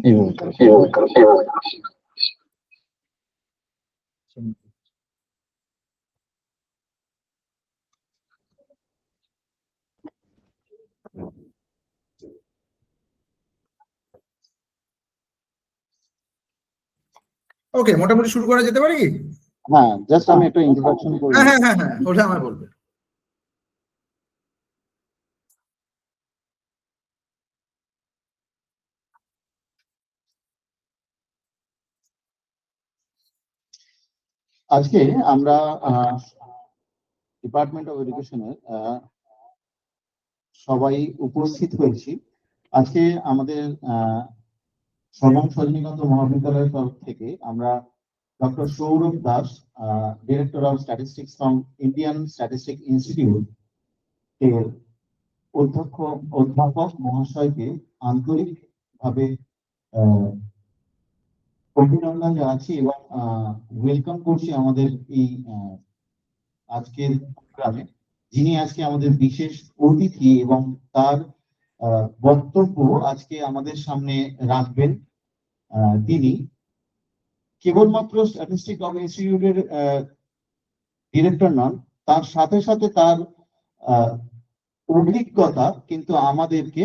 ওকে, মোটামুটি শুরু করা যেতে পারে কি? হ্যাঁ, জাস্ট আমি একটা ইন্ট্রোডাকশন করব। হ্যাঁ, ওটা আমায় বলবে। আজকে আমরা ডিপার্টমেন্ট অফ এডুকেশনের সবাই উপস্থিত হয়েছি। আজকে আমাদের সর্বং সজনীকান্ত মহাবিদ্যালয়ের তরফ থেকে আমরা doctor Sourav Das, director of statistics from Indian statistic institute এর অধ্যাপক মহাশয়কে আন্তরিকভাবে অভিনন্দন জানাচ্ছি এবং ওয়েলকাম করছি আমাদের এই আজকের প্রোগ্রামে। যিনি আজকে আমাদের বিশেষ অতিথি এবং তার বক্তব্য আজকে আমাদের সামনে রাখবেন। তিনি কেবলমাত্র স্ট্যাটিস্টিক অফ ইনস্টিটিউটের ডিরেক্টর নন, তার সাথে সাথে তার অভিজ্ঞতা কিন্তু আমাদেরকে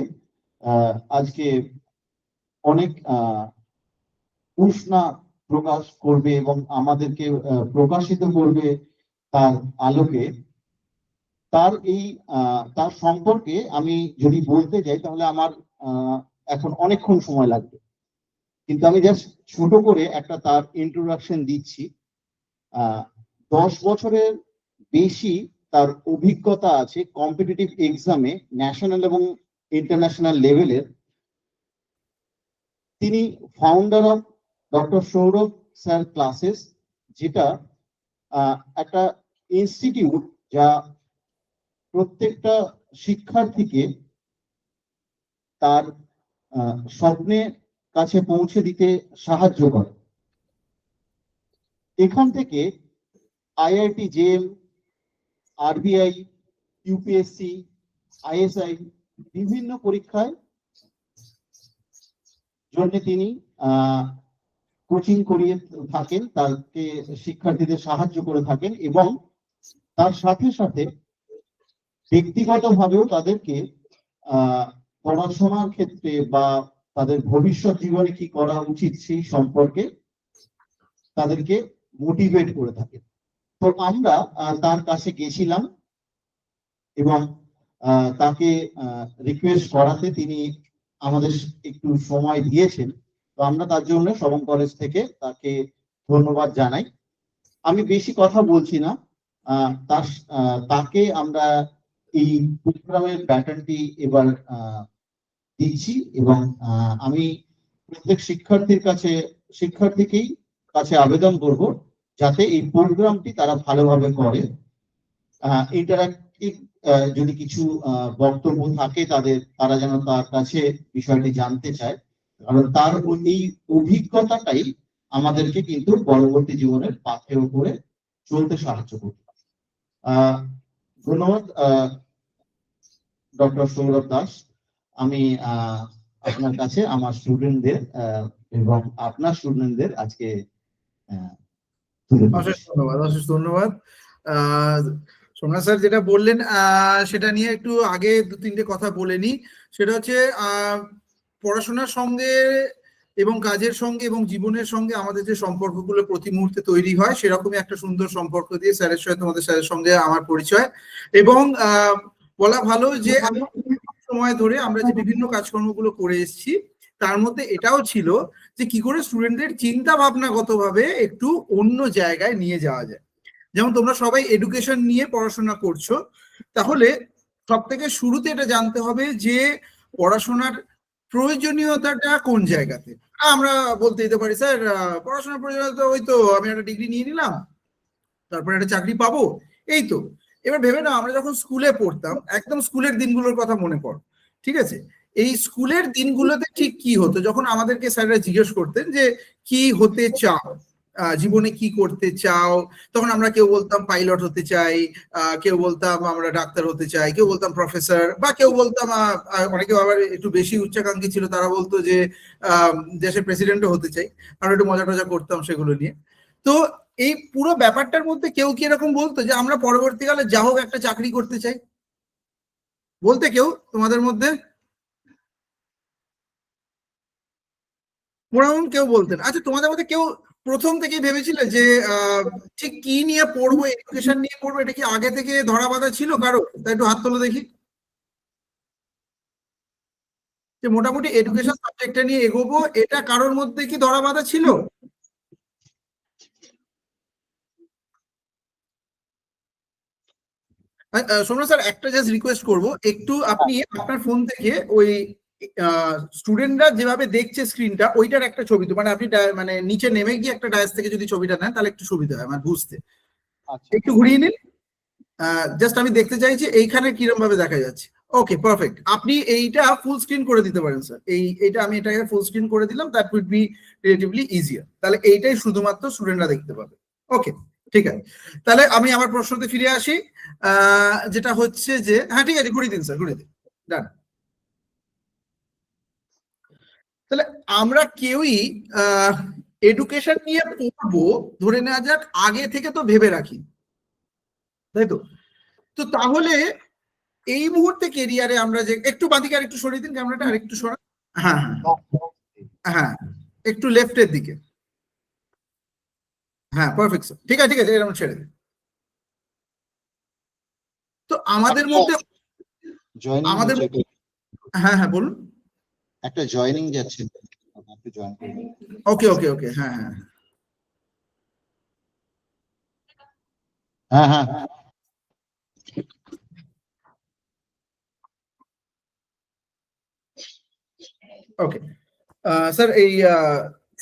আজকে অনেক উষ্ণা প্রকাশ করবে এবং আমাদেরকে প্রকাশিত করবে তার আলোকে। তার সম্পর্কে আমি যদি বলতে যাই তাহলে আমার এখন অনেকক্ষণ সময় লাগবে, কিন্তু আমি জাস্ট ছোট করে একটা তার ইন্ট্রোডাকশন দিচ্ছি। 10 বছরের বেশি তার অভিজ্ঞতা আছে কম্পিটিটিভ এক্সামে, ন্যাশনাল এবং ইন্টারন্যাশনাল লেভেলের। তিনি founder of doctor Sourav sir classes, যেটা একটা ইনস্টিটিউট যা প্রত্যেকটা শিক্ষার্থীকে তার স্বপ্নের কাছে পৌঁছে দিতে সাহায্য করে। এখান থেকে IIT JM, RBI, UPSC, ISI বিভিন্ন পরীক্ষায় জন্য তিনি কোচিং করিয়ে থাকেন, তাকে শিক্ষার্থীদের সাহায্য করে থাকেন এবং তার সাথে সাথে ব্যক্তিগতভাবেও তাদেরকে পড়াশোনার ক্ষেত্রে বা তাদের ভবিষ্যৎ জীবনে কি করা উচিত সেই সম্পর্কে তাদেরকে মোটিভেট করে থাকে। তো আমরা তার কাছে গেছিলাম এবং তাকে রিকোয়েস্ট করাতে তিনি আমাদের একটু সময় দিয়েছেন। তো আমরা তার জন্য সবং কলেজ থেকে তাকে ধন্যবাদ জানাই। আমি বেশি কথা বলছি না, তাকে আমরা এই প্রোগ্রামের প্যাটার্নটি এবার দিচ্ছি এবং আমি প্রত্যেক শিক্ষার্থীকেই কাছে আবেদন করব যাতে এই প্রোগ্রামটি তারা ভালোভাবে করে। ইন্টারঅ্যাক্টিভ যদি কিছু বক্তব্য থাকে তারা যেন তার কাছে বিষয়টি জানতে চায়, কারণ তার এই অভিজ্ঞতাটাই আমাদেরকে কিন্তু পরবর্তী জীবনের পাথের উপরে চলতে সাহায্য করবে। ধন্যবাদ ডক্টর সৌরভ দাস। আমি আপনার কাছে আমার স্টুডেন্টদের এবং আপনার স্টুডেন্টদের আজকে অশেষ ধন্যবাদ। সোমনাথ স্যার যেটা বললেন সেটা নিয়ে একটু আগে 2-3টে কথা বলে নি। সেটা হচ্ছে পড়াশোনার সঙ্গে এবং কাজের সঙ্গে এবং জীবনের সঙ্গে আমাদের যে সম্পর্কগুলো প্রতি মুহূর্তে তৈরি হয়, সেরকমই একটা সুন্দর সম্পর্ক দিয়ে স্যারের সাথে তোমাদের স্যারের সঙ্গে আমার পরিচয়। এবং বলা ভালো যে সময় ধরে আমরা যে বিভিন্ন কাজকর্মগুলো করে এসেছি তার মধ্যে এটাও ছিল যে কি করে স্টুডেন্টদের চিন্তা ভাবনাগতভাবে একটু অন্য জায়গায় নিয়ে যাওয়া যায়। যেমন তোমরা সবাই এডুকেশন নিয়ে পড়াশোনা করছো, তাহলে সব থেকে শুরুতে এটা জানতে হবে যে পড়াশোনার প্রয়োজনীয়তাটা কোন জায়গাতে। আমরা বলতে দিতে পারি স্যার পড়াশোনার প্রয়োজনীয়তা ওই তো আমি একটা ডিগ্রি নিয়ে নিলাম, তারপরে একটা চাকরি পাবো, এই তো। এবার ভেবে না, আমরা যখন স্কুলে পড়তাম, একদম স্কুলের দিনগুলোর কথা মনে পড়, ঠিক আছে? এই স্কুলের দিনগুলোতে ঠিক কি হতো, যখন আমাদেরকে স্যাররা জিজ্ঞেস করতেন যে কি হতে চাও, জীবনে কি করতে চাও, তখন আমরা কেউ বলতাম পাইলট হতে চাই, কেউ বলতাম আমরা ডাক্তার হতে চাই, কেউ বলতাম প্রফেসর, বা কেউ বলতাম অনেকে আবার একটু বেশি উচ্চাকাঙ্ক্ষী ছিল, তারা বলতো যে দেশের প্রেসিডেন্টও হতে চাই। আমরা একটু মজা টজা করতাম সেগুলো নিয়ে। তো এই পুরো ব্যাপারটার মধ্যে কেউ কি এরকম বলতো যে আমরা পরবর্তীকালে যা হোক একটা চাকরি করতে চাই? বলতে কেউ তোমাদের মধ্যে? মোটামুটি কেউ বলতেন। আচ্ছা, তোমাদের মধ্যে কেউ প্রথম থেকে ভেবেছিলে যে ঠিক কি নিয়ে পড়বো, এডুকেশন নিয়ে পড়বো, এটা কি আগে থেকে ধরা বাঁধা ছিল কারো? তাই একটু হাত তোলো দেখি। যে মোটামুটি এডুকেশন সাবজেক্টটা নিয়ে এগোবো, এটা কারোর মধ্যে কি ধরা বাঁধা ছিল? সোমনাথ স্যার, একটা জাস্ট রিকোয়েস্ট করবো, একটু আপনি আপনার ফোন থেকে ওই স্টুডেন্টরা যেভাবে দেখছে স্ক্রিনটা, ওইটার একটা ছবি, তো মানে আপনি মানে নিচে নেমে গিয়ে একটা ডায়াস থেকে যদি ছবিটা নেন তাহলে একটু সুবিধা হয় আমার বুঝতে। একটু ঘুরিয়ে নিন। জাস্ট আমি দেখতে চাইছি এইখানে কিরকম ভাবে দেখা যাচ্ছে। ওকে, পারফেক্ট। আপনি এইটা ফুল স্ক্রিন করে দিতে পারেন স্যার। এইটা আমি এটাকে ফুল স্ক্রিন করে দিলাম, that would be relatively easier. তাহলে এইটাই শুধুমাত্র স্টুডেন্টরা দেখতে পাবে। ওকে, ঠিক আছে। তাহলে আমি আমার প্রশ্নতে ফিরে আসি, যেটা হচ্ছে যে, হ্যাঁ ঠিক আছে, ঘুরিয়ে দিন স্যার, ঘুরিয়ে দিন। ডান। তাহলে আমরা কেউই এডুকেশন নিয়ে পড়বো ধরে নেওয়া যাক আগে থেকে তো ভেবে রাখি, তাই তো? তো তাহলে এই মুহূর্তে কেরিয়ারে আমরা যে, একটু বাঁদিকে আর একটু সরিয়ে দিন ক্যামেরাটা, আর একটু সরা। হ্যাঁ হ্যাঁ, একটু লেফটের দিকে। হ্যাঁ, পারফেক্ট স্যার, ঠিক আছে ঠিক আছে, এরকম ছেড়ে দিন। তো আমাদের মধ্যে আমাদের হ্যাঁ হ্যাঁ বলুন। একটা জয়েনিং যাচ্ছে। ওকে ওকে ওকে, হ্যাঁ হ্যাঁ হ্যাঁ হ্যাঁ হ্যাঁ। ওকে স্যার, এই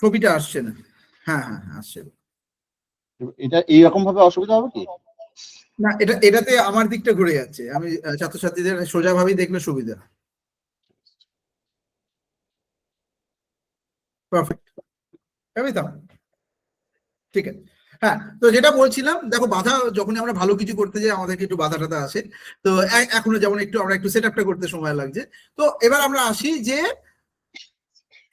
ছবিটা আসছে না। হ্যাঁ হ্যাঁ আসছে। এটা এইরকম ভাবে অসুবিধা হবে কি? না, এটাতে আমার দিকটা ঘুরে যাচ্ছে, আমি ছাত্রছাত্রীদের সোজা ভাবেই দেখলে সুবিধা। পারফেক্ট, ঠিক আছে। হ্যাঁ, তো যেটা বলছিলাম, দেখো বাধা যখন আমরা ভালো কিছু করতে যাই আমাদেরকে একটু বাধা টাধা আসে। তো এখনো যেমন একটু আমরা একটু সেট আপটা করতে সময় লাগছে। তো এবার আমরা আসি যে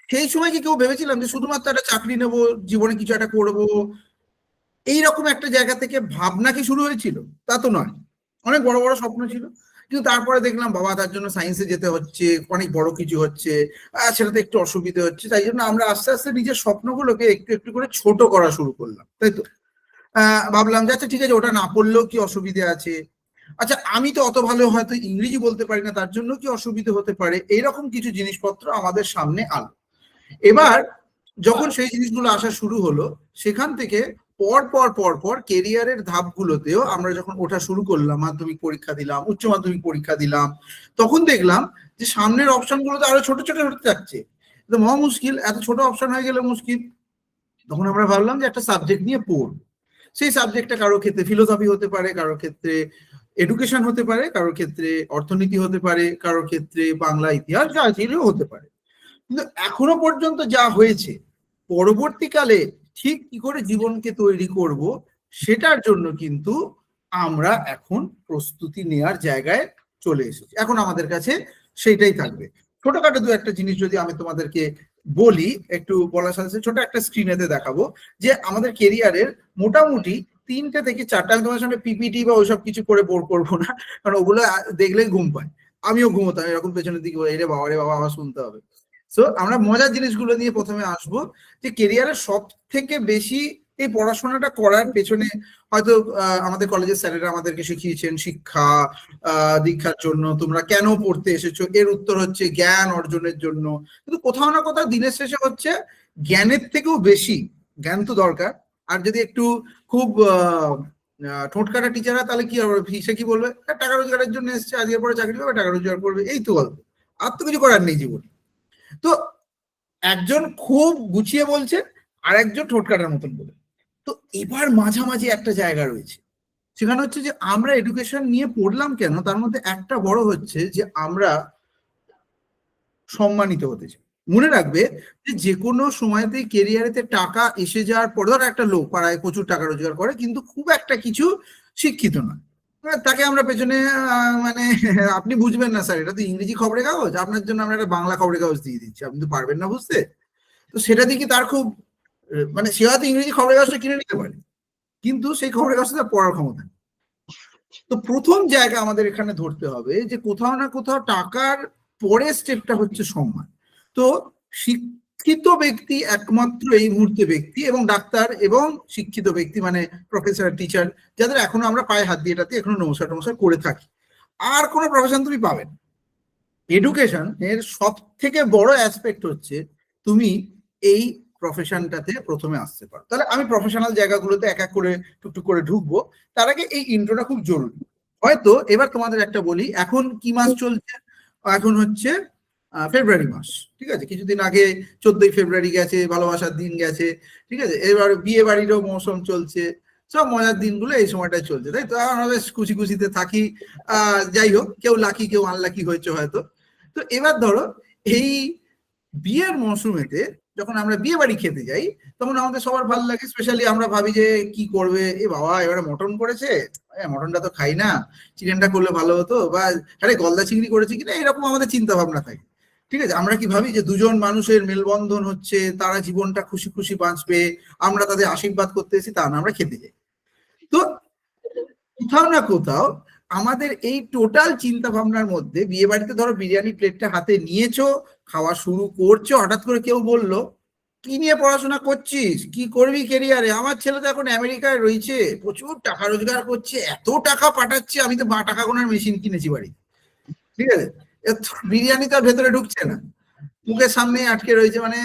সেই সময় কি কেউ ভেবেছিলাম যে শুধুমাত্র একটা চাকরি নেব, জীবনে কিছু একটা করবো, এইরকম একটা জায়গা থেকে ভাবনা কি শুরু হয়েছিল? তা তো নয়, অনেক বড় বড় স্বপ্ন ছিল। কিন্তু তারপরে দেখলাম বাবা তার জন্য সায়েন্সে যেতে হচ্ছে, অনেক বড় কিছু হচ্ছে, সেটাতে একটু অসুবিধা হচ্ছে, তাই জন্য আমরা আস্তে আস্তে নিজের স্বপ্নগুলোকে একটু একটু করে ছোট করা শুরু করলাম, তাই তো? ভাবলাম যে আচ্ছা ঠিক আছে, ওটা না পড়লেও কি অসুবিধে আছে, আচ্ছা আমি তো অত ভালো হয়তো ইংরেজি বলতে পারি না, তার জন্য কি অসুবিধে হতে পারে, এইরকম কিছু জিনিসপত্র আমাদের সামনে আলো। এবার যখন সেই জিনিসগুলো আসা শুরু হলো, সেখান থেকে পর পর পর পর কেরিয়ারের ধাপগুলোতেও আমরা যখন ওঠা শুরু করলাম, মাধ্যমিক পরীক্ষা দিলাম, উচ্চ মাধ্যমিক পরীক্ষা দিলাম, তখন দেখলাম যে সামনের অপশন গুলো তো আরো ছোট ছোট হতে যাচ্ছে। তো মহা মুশকিল, এত ছোট অপশন হয়ে গেলে মুশকিল। তখন আমরা ভাবলাম যে একটা সাবজেক্ট নিয়ে পড়ব। সেই সাবজেক্টটা কারোর ক্ষেত্রে ফিলোসফি হতে পারে, কারোর ক্ষেত্রে এডুকেশন হতে পারে, কারোর ক্ষেত্রে অর্থনীতি হতে পারে, কারোর ক্ষেত্রে বাংলা ইতিহাস, রাজনীতিও হতে পারে। কিন্তু এখনো পর্যন্ত যা হয়েছে, পরবর্তীকালে ঠিক কি করে জীবনকে তৈরি করব সেটার জন্য কিন্তু আমরা এখন প্রস্তুতি নেওয়ার জায়গায় চলে এসেছি। এখন আমাদের কাছে সেইটাই থাকবে। ছোটখাটো দু একটা জিনিস যদি আমি তোমাদেরকে বলি, একটু বলার সাথে সাথে ছোট একটা স্ক্রিনেতে দেখাবো যে আমাদের কেরিয়ারের মোটামুটি 3টে থেকে 4টা, আমি তোমার সঙ্গে পিপিটি বা ওইসব কিছু করে বোর করবো না, কারণ ওগুলো দেখলেই ঘুম পায়। আমিও ঘুমোতাম এরকম পেছনের দিকে, রে বাবা রে বাবা আবার শুনতে হবে। সো আমরা মজার জিনিসগুলো নিয়ে প্রথমে আসবো, যে কেরিয়ারের সব থেকে বেশি এই পড়াশোনাটা করার পেছনে হয়তো আমাদের কলেজের স্যারেরা আমাদেরকে শিখিয়েছেন শিক্ষা দীক্ষার জন্য, তোমরা কেন পড়তে এসেছো, এর উত্তর হচ্ছে জ্ঞান অর্জনের জন্য। কিন্তু কোথাও না কোথাও দিনের শেষে হচ্ছে জ্ঞানের থেকেও বেশি জ্ঞান তো দরকার। আর যদি একটু খুব ঠোঁট কাটা টিচার হয় তাহলে কি হবে, সে কি বলবে, টাকা রোজগারের জন্য এসছে, আজকের পরে চাকরি পাবে, টাকা রোজগার করবে, এই তো গল্প, আর তো কিছু করার নেই জীবনে। তো একজন খুব গুছিয়ে বলছে, আর একজন ঠোঁট কাটার মতন বলে। তো এবার মাঝামাঝি একটা জায়গা রয়েছে, সেখানে হচ্ছে যে আমরা এডুকেশন নিয়ে পড়লাম কেন, তার মধ্যে একটা বড় হচ্ছে যে আমরা সম্মানিত হতে চাই। মনে রাখবে যে কোনো সময়তে কেরিয়ারেতে টাকা এসে যাওয়ার পর, ধর একটা লোক পাড়ায় প্রচুর টাকা রোজগার করে কিন্তু খুব একটা কিছু শিক্ষিত না, তাকে আমরা পেছনে মানে আপনি বুঝবেন না স্যার, এটা তো ইংরেজি খবরের কাগজ, আপনার জন্য আমরা একটা বাংলা খবরের কাগজ দিয়ে দিচ্ছি, আপনি তো পারবেন না বুঝতে। তো সেটা দিকে তার খুব মানে সে হয়তো ইংরেজি খবরের কাগজটা কিনে নিতে পারে কিন্তু সেই খবরের কাগজটা তার পড়ার ক্ষমতা নেই। তো প্রথম জায়গা আমাদের এখানে ধরতে হবে যে কোথাও না কোথাও টাকার পরের স্টেপটা হচ্ছে সম্মান। তো শিক্ষিত ব্যক্তি একমাত্র এই মুহূর্তে ব্যক্তি, এবং ডাক্তার এবং শিক্ষিত ব্যক্তি মানে প্রফেসর, টিচার, যাদের এখনো আমরা পায়ে হাত দিয়ে এটাতে এখনো নমস্কার টমস্কার করে থাকি, আর কোনো প্রফেশন তুমি পাবেন। এডুকেশন এর সব থেকে বড় অ্যাসপেক্ট হচ্ছে তুমি এই প্রফেশনটাতে প্রথমে আসতে পারো। তাহলে আমি প্রফেশনাল জায়গাগুলোতে এক এক করে টুকটুক করে ঢুকবো, তার আগে এই ইন্ট্রোটা খুব জরুরি। হয়তো এবার তোমাদের একটা বলি, এখন কি মাস চলছে? এখন হচ্ছে ফেব্রুয়ারি মাস, ঠিক আছে? কিছুদিন আগে 14ই ফেব্রুয়ারি গেছে, ভালোবাসার দিন গেছে, ঠিক আছে? এবার বিয়ে বাড়িরও মৌসুম চলছে, সব মজার দিনগুলো এই সময়টাই চলছে, তাই তো? আমরা বেশ খুশি খুশিতে থাকি। যাই হোক, কেউ লাকি কেউ আনলাকি হয়েছে হয়তো। তো এবার ধরো এই বিয়ের মৌসুমেতে যখন আমরা বিয়ে বাড়ি খেতে যাই, তখন আমাদের সবার ভালো লাগে, স্পেশালি আমরা ভাবি যে কি করবে, এ বাবা এবারে মটন করেছে, মটনটা তো খাই না, চিকেনটা করলে ভালো হতো, বা আরে গলদা চিংড়ি করেছে কিনা, এরকম আমাদের চিন্তা ভাবনা থাকে, ঠিক আছে? আমরা কি ভাবি যে দুজন মানুষের মেলবন্ধন হচ্ছে, তারা জীবনটা খুশি খুশি বাঁচবে, আমরা তাদের আশীর্বাদ করতে এসেছি, তা না, আমরা খেতে যাই। তো কোথাও না কোথাও আমাদের এই টোটাল চিন্তা ভাবনার মধ্যে, বিয়ে বাড়িতে ধরো বিরিয়ানি প্লেটটা হাতে নিয়েছো, খাওয়া শুরু করছো, হঠাৎ করে কেউ বললো কি নিয়ে পড়াশোনা করছিস, কি করবি ক্যারিয়ারে? আমার ছেলে তো এখন আমেরিকায় রয়েছে, প্রচুর টাকা রোজগার করছে, এত টাকা পাঠাচ্ছে, আমি তো টাকা গোনার মেশিন কিনেছি বাড়ি, ঠিক আছে? বিরিয়ানি তো ভেতরে ঢুকছে না, মুখের সামনে আটকে রয়েছে, মানে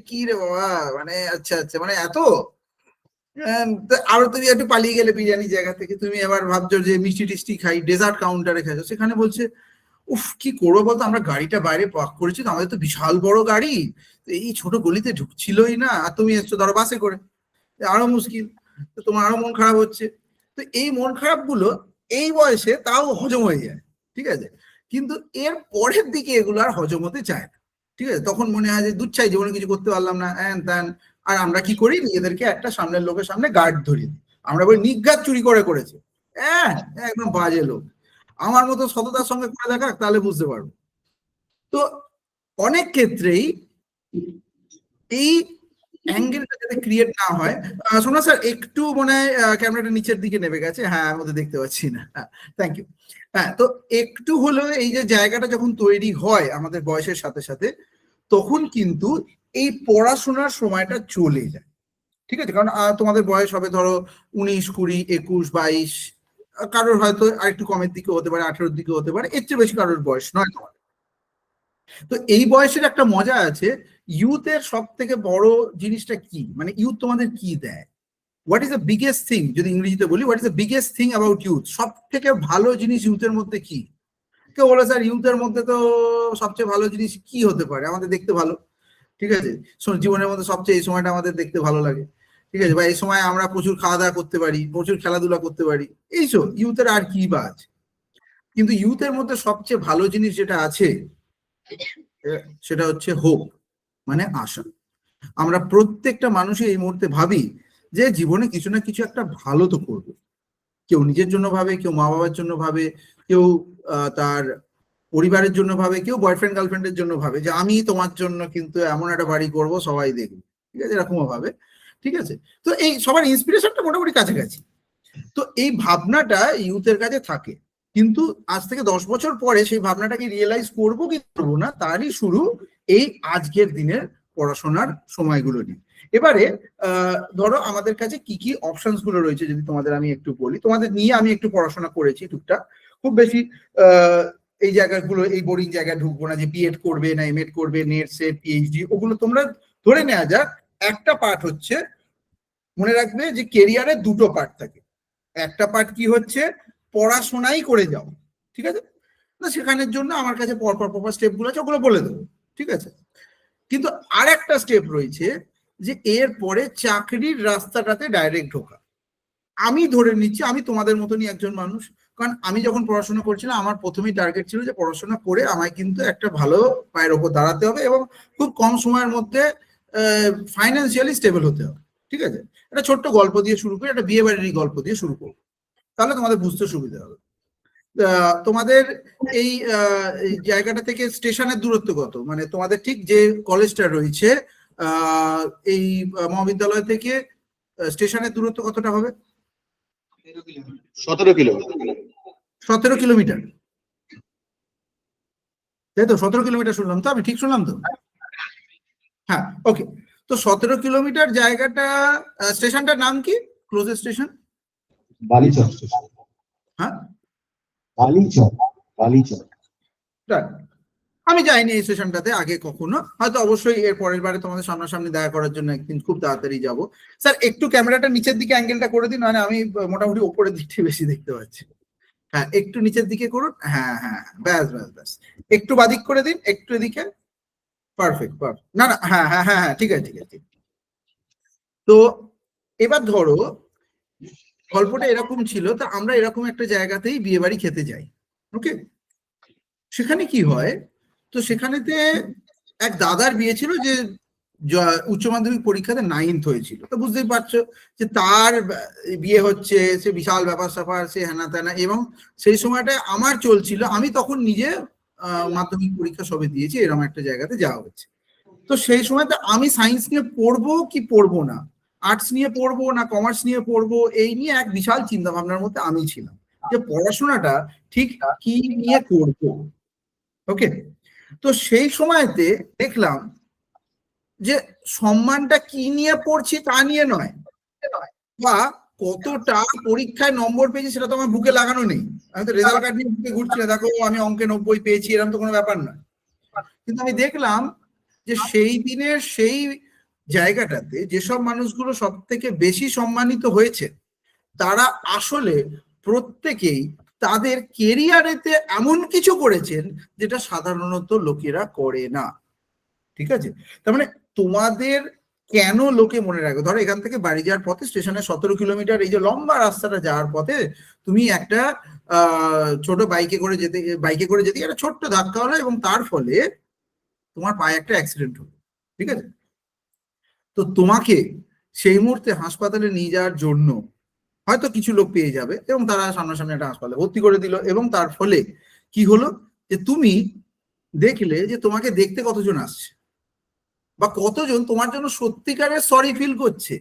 কি রে বাবা, মানে আচ্ছা আচ্ছা, মানে এত। আরো তুমি একটু পালিয়ে গেলে বিরিয়ানি জায়গা থেকে, তুমি এবার ভাবছো যে মিষ্টি টিষ্টি খাই, ডেজার্ট কাউন্টারে খাইছো, সেখানে বলছে উফ কি করবো বলতো, আমরা গাড়িটা বাইরে পার্ক করেছি তো, আমাদের তো বিশাল বড় গাড়ি, এই ছোট গলিতে ঢুকছিলই না, আর তুমি এসছো ধরো বাসে করে, আরো মুশকিল, তো তোমার আরো মন খারাপ হচ্ছে। তো এই মন খারাপ গুলো এই বয়সে তাও হজম হয়ে যায়, ঠিক আছে? কিন্তু এর পরের দিকে এগুলো আর হজম হতে চায় না, ঠিক আছে? তখন মনে হয় যে দুচ্ছাই, জীবনে কিছু করতে পারলাম না, হ্যান ত্যান। আর আমরা কি করি, নিজেদেরকে একটা সামনের লোকের সামনে গার্ড ধরিয়ে দিই, আমরা বলি নিঘাত চুরি করেছে, হ্যাঁ একদম বাজে লোক, আমার মতো সততার সঙ্গে করে দেখাক, তাহলে বুঝতে পারবো। তো অনেক ক্ষেত্রেই এই অ্যাঙ্গেলটা যাতে ক্রিয়েট না হয়, সোনা স্যার একটু মনে হয় ক্যামেরাটা নিচের দিকে নেমে গেছে, হ্যাঁ আমি ওদের দেখতে পাচ্ছি না, থ্যাংক ইউ। হ্যাঁ, তো একটু হলো এই যে জায়গাটা যখন তৈরি হয় আমাদের বয়সের সাথে সাথে, তখন কিন্তু এই পড়াশোনার সময়টা চলে যায়, ঠিক আছে? কারণ তোমাদের বয়স হবে ধরো 19, 20, 21, 22, কারোর হয়তো আরেকটু কমের দিকে হতে পারে, 18-র দিকে হতে পারে, এর চেয়ে বেশি কারোর বয়স নয় তোমার। তো এই বয়সের একটা মজা আছে, ইউথের সব থেকে বড় জিনিসটা কি, মানে ইউথ তোমাদের কি দেয়, what is the biggest thing, যদি ইংরেজিতে বলি what is the biggest thing about youth, সব থেকে ভালো জিনিস ইউথের মধ্যে কি? কেউ বলে স্যার ইউথের মধ্যে তো সবচেয়ে ভালো জিনিস কি হতে পারে, আমাদের দেখতে ভালো, ঠিক আছে? জীবনের মধ্যে সবচেয়ে এই সময়টা আমাদের দেখতে ভালো লাগে, ঠিক আছে? বা এই সময় আমরা প্রচুর খাওয়া দাওয়া করতে পারি, প্রচুর খেলাধুলা করতে পারি, এইসব ইউথের আর কি বা আছে? কিন্তু ইউথের মধ্যে সবচেয়ে ভালো জিনিস যেটা আছে সেটা হচ্ছে হোপ, মানে আশা। আমরা প্রত্যেকটা মানুষই এই মুহূর্তে ভাবি যে জীবনে কিছু না কিছু একটা ভালো তো করবো, কেউ নিজের জন্য ভাবে, কেউ মা বাবার জন্য ভাবে, কেউ তার পরিবারের জন্য ভাবে, কেউ বয়ফ্রেন্ড গার্লফ্রেন্ডের জন্য ভাবে যে আমি তোমার জন্য কিন্তু এমন একটা বাড়ি করব সবাই দেখবে, ঠিক আছে? এরকমও ভাবে, ঠিক আছে? তো এই সবার ইন্সপিরেশনটা মোটামুটি কাছাকাছি। তো এই ভাবনাটা ইউথের কাছে থাকে, কিন্তু আজ থেকে 10 বছর পরে সেই ভাবনাটাকে রিয়েলাইজ করবো কি করবো না, তারই শুরু এই আজকের দিনের পড়াশোনার সময়গুলো নিয়ে। এবারে ধরো আমাদের কাছে কি কি অপশনস গুলো রয়েছে যদি তোমাদের আমি একটু বলি, তোমাদের নিয়ে আমি একটু পড়াশোনা করেছি টুকটাক, খুব বেশি এই জায়গাগুলো, এই বোরিং জায়গায় ঢুকবো না যে বিএড করবে না এমএড করবে, নেট সেট পিএইচডি, ওগুলো তোমরা ধরে নেওয়া যাক। একটা পার্ট হচ্ছে, মনে রাখবে যে কেরিয়ারে দুটো পার্ট থাকে, একটা পার্ট কি হচ্ছে পড়াশোনাই করে যাও, ঠিক আছে? না সেখানের জন্য আমার কাছে পরপর স্টেপ গুলো আছে, ওগুলো বলে দেবো, ঠিক আছে? কিন্তু আর একটা স্টেপ রয়েছে যে এর পরে চাকরির রাস্তাটাতে ডাইরেক্ট ঢোকা। আমি ধরে নিচ্ছি আমি তোমাদের মতনই একজন মানুষ, কারণ আমি যখন পড়াশোনা করছিলাম আমার প্রথমেই টার্গেট ছিল যে পড়াশোনা করে আমায় কিন্তু একটা ভালো পায়ের ওপর দাঁড়াতে হবে এবং খুব কম সময়ের মধ্যে ফাইন্যান্সিয়ালি স্টেবল হতে হবে। ঠিক আছে, একটা ছোট্ট গল্প দিয়ে শুরু করি, একটা বিয়ে বাড়ির গল্প দিয়ে শুরু করবো, তাহলে তোমাদের বুঝতে সুবিধা হবে। তোমাদের এই জায়গাটা থেকে স্টেশনের দূরত্ব কত, মানে তোমাদের ঠিক যে কলেজটা রয়েছে এই মহাবিদ্যালয় থেকে স্টেশনের দূরত্ব কতটা হবে? 17 কিলোমিটার। 17 কিলোমিটার, তাই তো? 17 কিলোমিটার শুনলাম তো, আমি ঠিক শুনলাম তো? হ্যাঁ, ওকে। তো 17 কিলোমিটার জায়গাটা, স্টেশনটার নাম কি, ক্লোজেস্ট স্টেশন? বালিচক স্টেশন। হ্যাঁ, বালিচক, বালিচক। আমি যাইনি এই সেশনটাতে আগে কখনো, হয়তো অবশ্যই এর পরের বারে তোমাদের সামনাসামনি দেখা করার জন্য একদিন খুব তাড়াতাড়ি যাব। স্যার একটু ক্যামেরাটা নিচের দিকে অ্যাঙ্গেলটা করে দিন, মানে আমি মোটামুটি উপরের দিকটা বেশি দেখতে পাচ্ছি। হ্যাঁ, একটু নিচের দিকে করুন। হ্যাঁ হ্যাঁ, ব্যাস ব্যাস ব্যাস, একটু বাদিক করে দিন, একটু এদিকে। পারফেক্ট পারফেক্ট, না না, হ্যাঁ হ্যাঁ হ্যাঁ হ্যাঁ, ঠিক আছে ঠিক আছে। তো এবার ধরো গল্পটা এরকম ছিল, তো আমরা এরকম একটা জায়গাতেই বিয়ে বাড়ি খেতে যাই। ওকে, সেখানে কি হয়, তো সেখানেতে এক দাদার বিয়ে ছিল যে উচ্চ মাধ্যমিক পরীক্ষাতে 9th হয়েছিল। তো বুঝতেই পারছো যে তার বিয়ে হচ্ছে, সে বিশাল ব্যাপার স্যাপার, সে হেনা তেনা। এবং সেই সময়টা আমার চলছিল, আমি তখন নিজে মাধ্যমিক পরীক্ষা সবে দিয়েছি, এরকম একটা জায়গাতে যাওয়া হচ্ছে। তো সেই সময়তে আমি সায়েন্স নিয়ে পড়বো কি পড়বো না, আর্টস নিয়ে পড়বো না কমার্স নিয়ে পড়বো, এই নিয়ে এক বিশাল চিন্তা ভাবনার মধ্যে আমি ছিলাম যে পড়াশোনাটা ঠিক কি নিয়ে করবো। ওকে, তো সেই সময়তে দেখলাম যে সম্মানটা কি নিয়ে পড়ছি তা নিয়ে নয়, বা কতটা পরীক্ষায় নম্বর পেয়েছি সেটা তো আমার বুকে লাগানো নেই। আমি তো রেজাল্ট কার্ড নিয়ে বুকে ঘুরছি না, দেখো আমি অঙ্কে 90 পেয়েছি, এরকম তো কোনো ব্যাপার নয়। কিন্তু আমি দেখলাম যে সেই দিনের সেই জায়গাটাতে যেসব মানুষগুলো সব থেকে বেশি সম্মানিত হয়েছে তারা আসলে প্রত্যেকেই তাদের কেরিয়ারেতে এমন কিছু করেছেন যেটা সাধারণত লোকেরা করে না। ঠিক আছে, তার মানে তোমাদের কেন লোকে মনে রাখবে, ধরো এখান থেকে বাড়ি যাওয়ার পথে স্টেশনে 17 কিলোমিটার এই যে লম্বা রাস্তাটা যাওয়ার পথে তুমি একটা ছোট বাইকে করে যেতে একটা ছোট্ট ধাক্কা হলো এবং তার ফলে তোমার পায়ে একটা অ্যাক্সিডেন্ট হলো। ঠিক আছে, তো তোমাকে সেই মুহূর্তে হাসপাতালে নিয়ে যাওয়ার জন্য হয়তো কিছু লোক পেয়ে যাবে এবং তারা সামনাসামনি একটা হাসপাতালে ভর্তি করে দিল, এবং তার ফলে কি হলো যে তুমি দেখলে যে তোমাকে দেখতে কতজন আসছে বা কতজন তোমার জন্য সত্যিকারের সরি ফিল করছে।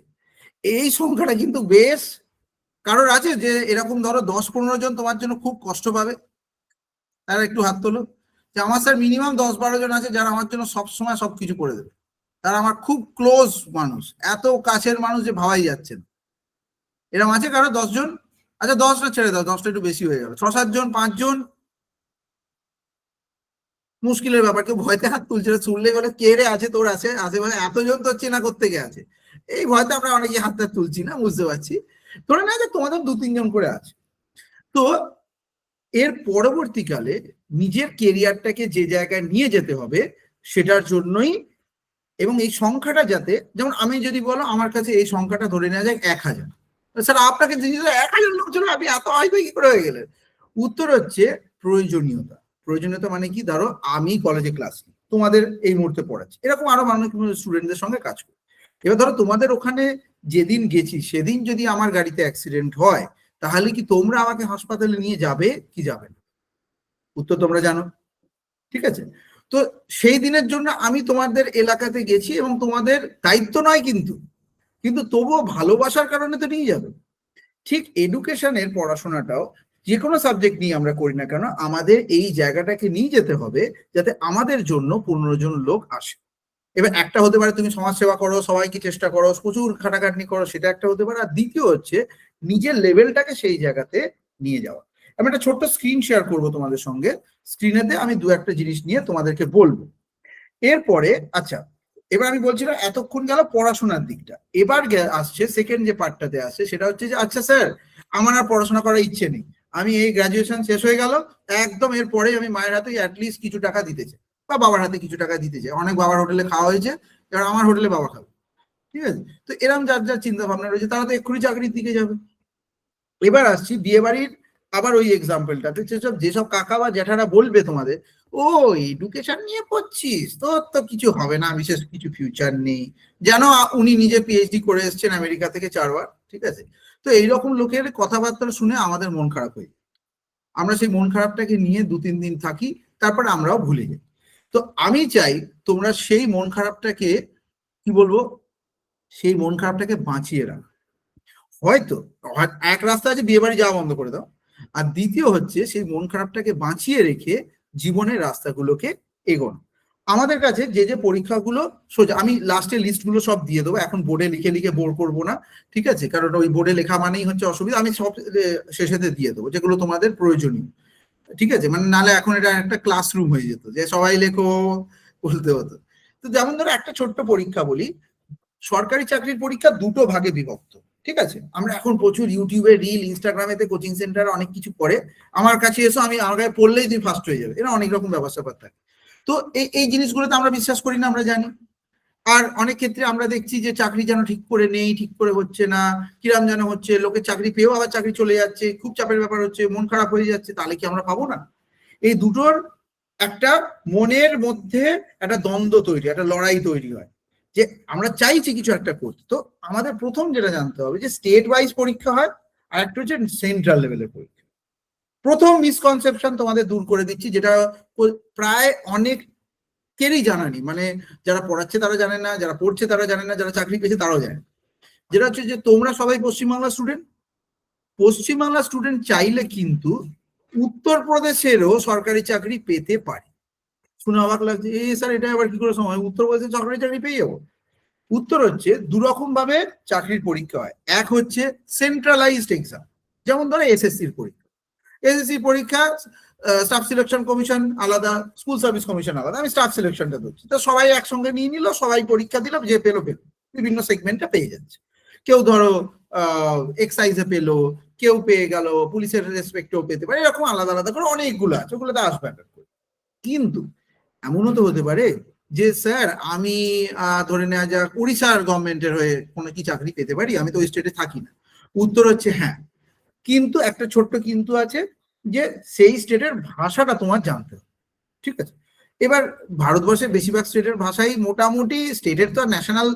এই সংখ্যাটা কিন্তু বেশ, কারোর আছে যে এরকম ধরো 10-15 জন তোমার জন্য খুব কষ্ট পাবে? তারা একটু হাত তোলো। যে আমার স্যার মিনিমাম 10-12 জন আছে যারা আমার জন্য সবসময় সবকিছু করে দেবে, তারা আমার খুব ক্লোজ মানুষ, এত কাছের মানুষ যে ভাবাই যাচ্ছে না। এরকম আছে কারো 10 জন? আচ্ছা 10টা ছেড়ে দাও, 10টা একটু বেশি হয়ে গেল, 6-7 জন, 5 জন, মুশকিলের ব্যাপার। কেউ ভয়তে হাত তুলছে, তুললে বলে কে রে আছে তোর, আছে আছে মানে এতজন তোর চেনা করতে গে আছে, এই ভয়তে আমরা অনেকে হাতটা তুলছি না, বুঝতে পারছি। ধরে না যে তোমাদের 2-3 জন করে আছে। তো এর পরবর্তীকালে নিজের কেরিয়ারটাকে যে জায়গায় নিয়ে যেতে হবে সেটার জন্যই, এবং এই সংখ্যাটা যাতে, যেমন আমি যদি বলো আমার কাছে এই সংখ্যাটা ধরে নেওয়া যায় 1000, স্যার আপনাকে 1000 লোক ছিল, আপনি এত হাই কি করে হয়ে গেলেন? উত্তর হচ্ছে প্রয়োজনীয়তা। প্রয়োজনীয়তা মানে কি, ধরো আমি কলেজে ক্লাস তোমাদের এই মুহূর্তে পড়াচ্ছি, এরকম আরো মানুষ স্টুডেন্টদের সঙ্গে কাজ করি। এবার ধরো তোমাদের ওখানে যেদিন গেছি সেদিন যদি আমার গাড়িতে অ্যাক্সিডেন্ট হয়, তাহলে কি তোমরা আমাকে হাসপাতালে নিয়ে যাবে কি যাবে না? উত্তর তোমরা জানো। ঠিক আছে, তো সেই দিনের জন্য আমি তোমাদের এলাকাতে গেছি এবং তোমাদের দায়িত্ব নয় কিন্তু, কিন্তু তবুও ভালোবাসার কারণে তো নিয়ে যাবে। ঠিক এডুকেশনের পড়াশোনাটাও যে কোনো সাবজেক্ট নিয়ে আমরা করি না কেন, আমাদের এই জায়গাটাকে নিয়ে যেতে হবে যাতে আমাদের জন্য 15 জন লোক আসে। এবার একটা হতে পারে তুমি সমাজ সেবা করো, সবাইকে চেষ্টা করো, প্রচুর খাটাখাটনি করো, সেটা একটা হতে পারে। আর দ্বিতীয় হচ্ছে নিজের লেভেলটাকে সেই জায়গাতে নিয়ে যাওয়া। আমি একটা ছোট্ট স্ক্রিন শেয়ার করবো তোমাদের সঙ্গে, স্ক্রিনেতে আমি 2-1টা জিনিস নিয়ে তোমাদেরকে বলবো। এরপরে আচ্ছা, এবার আমি বলছিলাম এতক্ষণ গেল পড়াশোনার দিকটা, এবার আসছে সেকেন্ড যে পার্টটাতে আসছে, সেটা হচ্ছে যে আচ্ছা স্যার আমার আর পড়াশোনা করার ইচ্ছে নেই, আমি এই গ্রাজুয়েশন শেষ হয়ে গেল একদম, এরপরে আমি মায়ের হাতে অ্যাটলিস্ট কিছু টাকা দিতে চাই বা বাবার হাতে কিছু টাকা দিতে চাই, অনেক বাবার হোটেলে খাওয়া হয়েছে, এবার আমার হোটেলে বাবা খাবে। ঠিক আছে, তো এরকম যার যার চিন্তা ভাবনা রয়েছে তারা তো এক্ষুনি চাকরির দিকে যাবে। এবার আসছি বিয়ে বাড়ির আবার ওই এক্সাম্পলটাতে, যেসব কাকা বা জ্যাঠারা বলবে তোমাদের, ও এডুকেশন নিয়ে পড়ছিস, তোর তো কিছু হবে না, বিশেষ কিছু ফিউচার নেই, যেন উনি নিজে পিএইচডি করে এসেছেন আমেরিকা থেকে 4 বার, ঠিক আছে। তো এইরকম লোকের কথাবার্তা শুনে আমাদের মন খারাপ হয়ে যায়। আমরা সেই মন খারাপটাকে নিয়ে 2-3 দিন থাকি, তারপরে আমরাও ভুলে যাই। তো আমি চাই তোমরা সেই মন খারাপটাকে, কি বলবো, সেই মন খারাপটাকে বাঁচিয়ে রাখো। হয়তো এক রাস্তা আছে বিয়ে বাড়ি যাওয়া বন্ধ করে দাও, আর দ্বিতীয় হচ্ছে সেই মন খারাপটাকে বাঁচিয়ে রেখে জীবনের রাস্তাগুলোকে এগোনো। আমাদের কাছে যে যে পরীক্ষাগুলো সোজা, আমি লাস্টে লিস্টগুলো সব দিয়ে দেবো, এখন বোর্ডে লিখে লিখে বোর করবো না, ঠিক আছে, কারণ ওই বোর্ডে লেখা মানেই হচ্ছে অসুবিধা। আমি সব শেষেতে দিয়ে দেবো যেগুলো তোমাদের প্রয়োজনীয়, ঠিক আছে, মানে নালে এখন এটা একটা ক্লাসরুম হয়ে যেত যে সবাই লেখো বলতে হতো। তো যেমন ধরো একটা ছোট্ট পরীক্ষা বলি, সরকারি চাকরির পরীক্ষা 2টো ভাগে বিভক্ত, ঠিক আছে। আমরা এখন প্রচুর ইউটিউবে রিল, ইনস্টাগ্রামেতে কোচিং সেন্টার অনেক কিছু করে, আমার কাছে এসো, আমি আমার কাছে পড়লেই তুমি ফার্স্ট হয়ে যাবে, এরা অনেক রকম ব্যাপার স্যাপার থাকে। তো এই জিনিসগুলোতে আমরা বিশ্বাস করি না, আমরা জানি। আর অনেক ক্ষেত্রে আমরা দেখছি যে চাকরি যেন ঠিক করে নেই, ঠিক করে হচ্ছে না, কিরাম যেন হচ্ছে, লোকের চাকরি পেয়েও আবার চাকরি চলে যাচ্ছে, খুব চাপের ব্যাপার হচ্ছে, মন খারাপ হয়ে যাচ্ছে, তাহলে কি আমরা পাবো না? এই দুটোর একটা মনের মধ্যে একটা দ্বন্দ্ব তৈরি, একটা লড়াই তৈরি হয়, যে আমরা চাইছি কিছু একটা করতে। তো আমাদের প্রথম যেটা জানতে হবে যে স্টেট ওয়াইজ পরীক্ষা হয়, আর একটা হচ্ছে সেন্ট্রাল লেভেলের পরীক্ষা। প্রথম মিসকনসেপশন তোমাদের দূর করে দিচ্ছি, যেটা প্রায় অনেকেরই জানা নেই, মানে যারা পড়াচ্ছে তারা জানে না, যারা পড়ছে তারা জানে না, যারা চাকরি পেয়েছে তারাও জানে, যেটা হচ্ছে যে তোমরা সবাই পশ্চিমবাংলার স্টুডেন্ট। পশ্চিমবাংলার স্টুডেন্ট চাইলে কিন্তু উত্তরপ্রদেশেরও সরকারি চাকরি পেতে পারে। শুনে অবাক লাগছে, স্যার এটা আবার কি করে সময়, উত্তরপ্রদেশে সরকারি চাকরি পেয়ে যাবো? উত্তর হচ্ছে দুরকম ভাবে চাকরির পরীক্ষা হয়। এক হচ্ছে সেন্ট্রালাইজড এক্সাম, যেমন ধরো এসএসসির পরীক্ষা। এসএসসি পরীক্ষা স্টাফ সিলেকশন কমিশন আলাদা, স্কুল সার্ভিস কমিশন আলাদা, আমি স্টাফ সিলেকশনটা ধরছি। তো সবাই একসঙ্গে নিয়ে নিল, সবাই পরীক্ষা দিল, যে পেলো পেলো, বিভিন্ন সেগমেন্টে পেয়ে যাচ্ছে। কেউ ধরো এক্সাইজে পেলো, কেউ পেয়ে গেল পুলিশের রেসপেক্টেও পেতে পারে, এরকম আলাদা আলাদা করে অনেকগুলো আছে, ওগুলোতে আসবে। কিন্তু এমনও তো হতে পারে যে স্যার আমি ধরে নেওয়া যাক উড়িষ্যার গভর্নমেন্টের হয়ে কোনো কি চাকরি পেতে পারি, আমি তো ওই স্টেটে থাকি না। উত্তর হচ্ছে হ্যাঁ, কিন্তু একটা ছোট্ট কিন্তু আছে, যে সেই স্টেটের ভাষাটা তোমার জানতে হবে, ঠিক আছে। এবার ভারতবর্ষের বেশিরভাগ স্টেটের ভাষাই মোটামুটি, স্টেটের তো ন্যাশনাল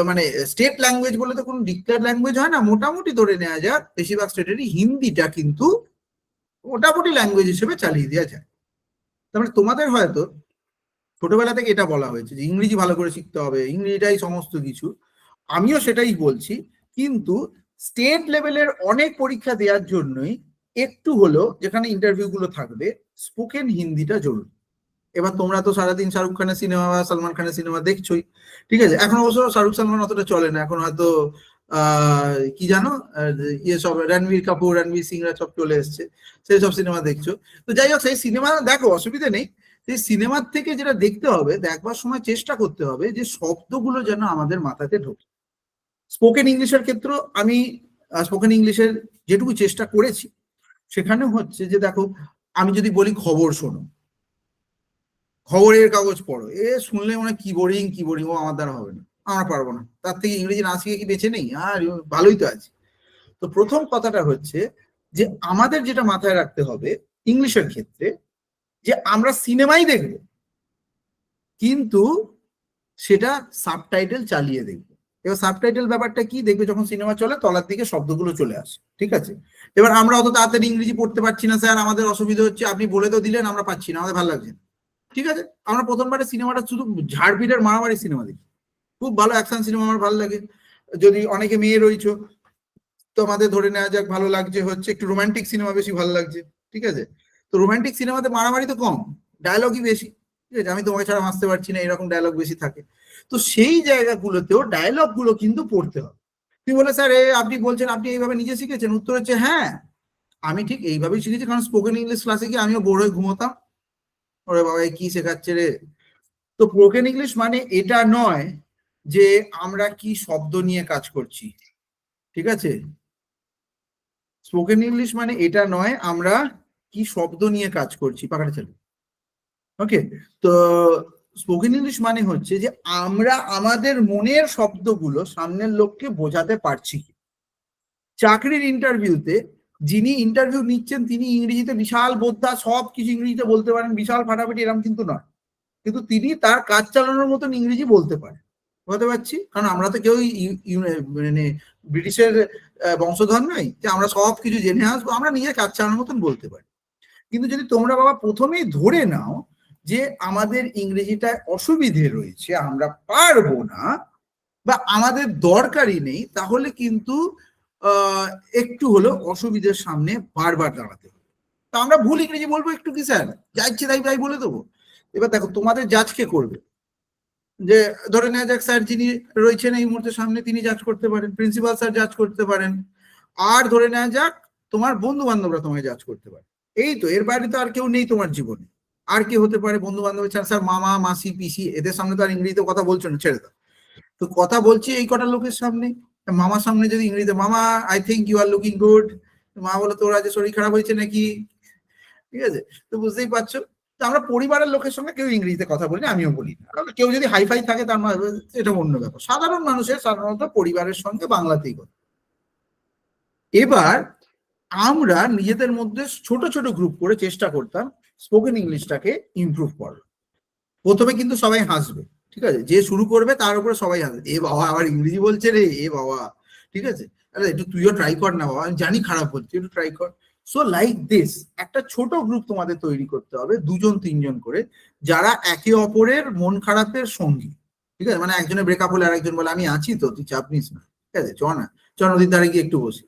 মানে স্টেট ল্যাঙ্গুয়েজ বলে তো কোনো ডিক্লেয়ার ল্যাঙ্গুয়েজ হয় না, মোটামুটি ধরে নেওয়া যাক বেশিরভাগ স্টেটেরই হিন্দিটা কিন্তু মোটামুটি ল্যাঙ্গুয়েজ হিসেবে চালিয়ে দেওয়া যায়। তার মানে তোমাদের হয়তো ছোটবেলা থেকে এটা বলা হয়েছে যে ইংরেজি ভালো করে শিখতে হবে, ইংরেজিটাই সমস্ত কিছু, আমিও সেটাই বলছি। কিন্তু স্টেট লেভেলের অনেক পরীক্ষা দেওয়ার জন্যই একটু হলো, যেখানে ইন্টারভিউ গুলো থাকবে, স্পোকেন হিন্দিটা জরুরি। এবার তোমরা তো সারাদিন শাহরুখ খানের সিনেমা বা সালমান খানের সিনেমা দেখছোই, ঠিক আছে। এখন অবশ্য শাহরুখ সালমান অতটা চলে না, এখন হয়তো কি জানো, ইয়ে সব রণবীর কাপুর, রণবীর সিংরা সব চলে এসছে, সেই সব সিনেমা দেখছো। তো যাই হোক, সেই সিনেমা দেখো, অসুবিধা নেই। সেই সিনেমার থেকে যেটা দেখতে হবে, দেখবার সময় চেষ্টা করতে হবে যে শব্দগুলো যেন আমাদের মাথাতে ঢোকে। স্পোকেন ইংলিশের ক্ষেত্রে আমি স্পোকেন ইংলিশের যেটুকু চেষ্টা করেছি, সেখানে হচ্ছে যে দেখো, আমি যদি বলি খবর শোনো, খবরের কাগজ পড়ো, শুনলে মনে কি বোরিং কি বোরিং, ও আমার দ্বারা হবে না, আমরা পারবো না, তার থেকে ইংরেজি না শিখে কি বেঁচে নেই, আর ভালোই তো আছে। তো প্রথম কথাটা হচ্ছে যে আমাদের যেটা মাথায় রাখতে হবে ইংলিশের ক্ষেত্রে, যে আমরা সিনেমাই দেখব, কিন্তু সেটা সাবটাইটেল চালিয়ে দেখবো। এবার সাবটাইটেল ব্যাপারটা কি, দেখবে যখন সিনেমা চলে তলার দিকে শব্দগুলো চলে আসে, ঠিক আছে। এবার আমরা অত তাড়াতাড়ি ইংরেজি পড়তে পারছি না স্যার, আমাদের অসুবিধা হচ্ছে, আপনি বলে তো দিলেন, আমরা পাচ্ছি না, আমাদের ভালো লাগছে না, ঠিক আছে। আমরা প্রথমবারে সিনেমাটা শুধু ঝাড়পিটের মারামারি সিনেমা দেখি, খুব ভালো অ্যাকশন সিনেমা আমার ভালো লাগে। যদি অনেকে মেয়ে রয়েছে, তোমাদের ধরে নেওয়া যাক ভালো লাগছে হচ্ছে একটু রোমান্টিক সিনেমা বেশি ভালো লাগছে, ঠিক আছে। তো রোমান্টিক সিনেমাতে মারামারি তো কম, ডায়লগই বেশি, ঠিক আছে, আমি তোমাকে ছাড়া বাঁচতে পারছি না, এরকম ডায়লগ বেশি থাকে। তো সেই জায়গাগুলোতেও ডায়লগ গুলো কিন্তু পড়তে হবে। তুমি বলে স্যার আপনি বলছেন আপনি এইভাবে নিজে শিখেছেন, উত্তর হচ্ছে হ্যাঁ, আমি ঠিক এইভাবেই শিখেছি, কারণ স্পোকেন ইংলিশ ক্লাসে গিয়ে আমিও বোর হয়ে ঘুমোতাম, ওরে বাবা কি শেখাচ্ছে রে। তো স্পোকেন ইংলিশ মানে এটা নয় যে আমরা কি শব্দ নিয়ে কাজ করছি, ঠিক আছে। স্পোকেন ইংলিশ মানে এটা নয় আমরা কি শব্দ নিয়ে কাজ করছি, পাখাটা চালু, ওকে। তো স্পোকেন ইংলিশ মানে হচ্ছে যে আমরা আমাদের মনের শব্দগুলো সামনের লোককে বোঝাতে পারছি। চাকরির ইন্টারভিউতে যিনি ইন্টারভিউ নিচ্ছেন তিনি ইংরেজিতে বিশাল বোদ্ধা, সব কিছু ইংরেজিতে বলতে পারেন, বিশাল ফাটাফাটি, এরকম কিন্তু নয়, কিন্তু তিনি তার কাজ চালানোর মতন ইংরেজি বলতে পারেন। বুঝতে পারছি, কারণ আমরা তো কেউ মানে ব্রিটিশের বংশধর নই যে আমরা সব কিছু জেনে আসবো, আমরা নিজের কাজ চালানোর মতন বলতে পারি। কিন্তু যদি তোমরা বাবা প্রথমেই ধরে নাও যে আমাদের ইংরেজিটায় অসুবিধে রয়েছে, আমরা পারবো না বা আমাদের দরকারই নেই, তাহলে কিন্তু একটু হলেও অসুবিধার সামনে বারবার দাঁড়াতে হবে। তা আমরা ভুল ইংরেজি বলবো একটু কি স্যার, যা ইচ্ছে তাই তাই বলে দেবো। এবার দেখো তোমাদের জাজ কে করবে, যে ধরে নেওয়া যাক স্যার যিনি রয়েছেন এই মুহূর্তে সামনে তিনি জাজ করতে পারেন, প্রিন্সিপাল স্যার জাজ করতে পারেন, আর ধরে নেওয়া যাক তোমার বন্ধু বান্ধবরা তোমায় জাজ করতে পারে। এই তো, এর বাইরে তো আর কেউ নেই তোমার জীবনে। আর কি হতে পারে বন্ধু বান্ধব ছাড়া? স্যার মামা মাসি পিসি, এদের সামনে তো আর ইংরেজিতে কথা বলছো না, ছেড়ে দাও। তো কথা বলছি এই কটা লোকের সামনে, মামার সামনে যদি ইংরেজিতে মামা I think you are looking good, মা বলে তোর আজ শরীর খারাপ হয়েছে নাকি, ঠিক আছে? তো বুঝতেই পারছো, তো আমরা পরিবারের লোকের সঙ্গে কেউ ইংরেজিতে কথা বলি না, আমিও বলি না। কেউ যদি হাইফাই থাকে তার এটা অন্য ব্যাপার, সাধারণ মানুষের সাধারণত পরিবারের সঙ্গে বাংলাতেই কথা। এবার আমরা নিজেদের মধ্যে ছোট ছোট গ্রুপ করে চেষ্টা করতাম স্পোকেন ইংলিশটাকে ইমপ্রুভ করার। প্রথমে কিন্তু সবাই হাসবে, ঠিক আছে, যে শুরু করবে তার উপরে সবাই হাসবে, এ বাবা আবার ইংরেজি বলছে রে, এ বাবা, ঠিক আছে, আরে একটু তুইও ট্রাই কর না বাবা, আমি জানি খারাপ হচ্ছে, একটু ট্রাই কর। সো লাইক দিস একটা ছোট গ্রুপ তোমাদের তৈরি করতে হবে, 2 জন 3 জন করে, যারা একে অপরের মন খারাপের সঙ্গী, ঠিক আছে, মানে একজনের ব্রেকআপ হলে আরেকজন বলে আমি আছি তো, তুই চাপ নিস না, ঠিক আছে, চ না, চ নদীর ধারে গিয়ে একটু বসি।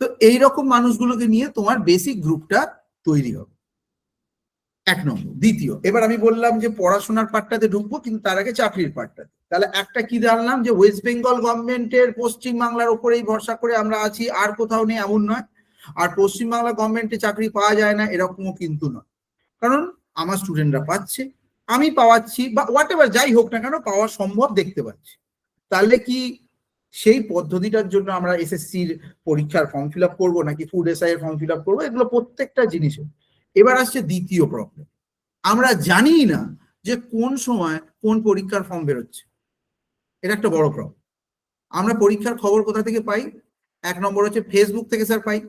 তো এইরকম মানুষগুলোকে নিয়ে তোমার বেসিক গ্রুপটা তৈরি হবে, 1 নম্বর। দ্বিতীয়, এবার আমি বললাম যে পড়াশোনার পার্টটাতে ঢুকবো, কিন্তু তার আগে চাকরির পার্টটাতে। তাহলে একটা কি জানলাম, যে ওয়েস্ট বেঙ্গল গভর্নমেন্টের পশ্চিম বাংলার উপরেই ভরসা করে আমরা আছি, আর কোথাও নেই এমন নয়। আর পশ্চিম বাংলা গভর্নমেন্টে চাকরি পাওয়া যায় না এরকমও কিন্তু নয়, কারণ আমার স্টুডেন্টরা পাচ্ছে, আমি পাওয়াচ্ছি, বা হোয়াট এভার যাই হোক না কেন, পাওয়া সম্ভব দেখতে পাচ্ছি। তাহলে কি সেই পদ্ধতিটার জন্য আমরা এসএসসির পরীক্ষার ফর্ম ফিল আপ করবো, নাকি ফুড এসআই এর ফর্ম ফিল আপ করবো? এগুলো প্রত্যেকটা জিনিসে। এবার আসছে দ্বিতীয় প্রবলেম, আমরা জানি না যে কোন সময় কোন পরীক্ষার ফর্ম বেরোচ্ছে, এটা একটা বড় প্রবলেম। আমরা পরীক্ষার খবর কোথা থেকে পাই? 1 নম্বর হচ্ছে ফেসবুক থেকে স্যার পাই,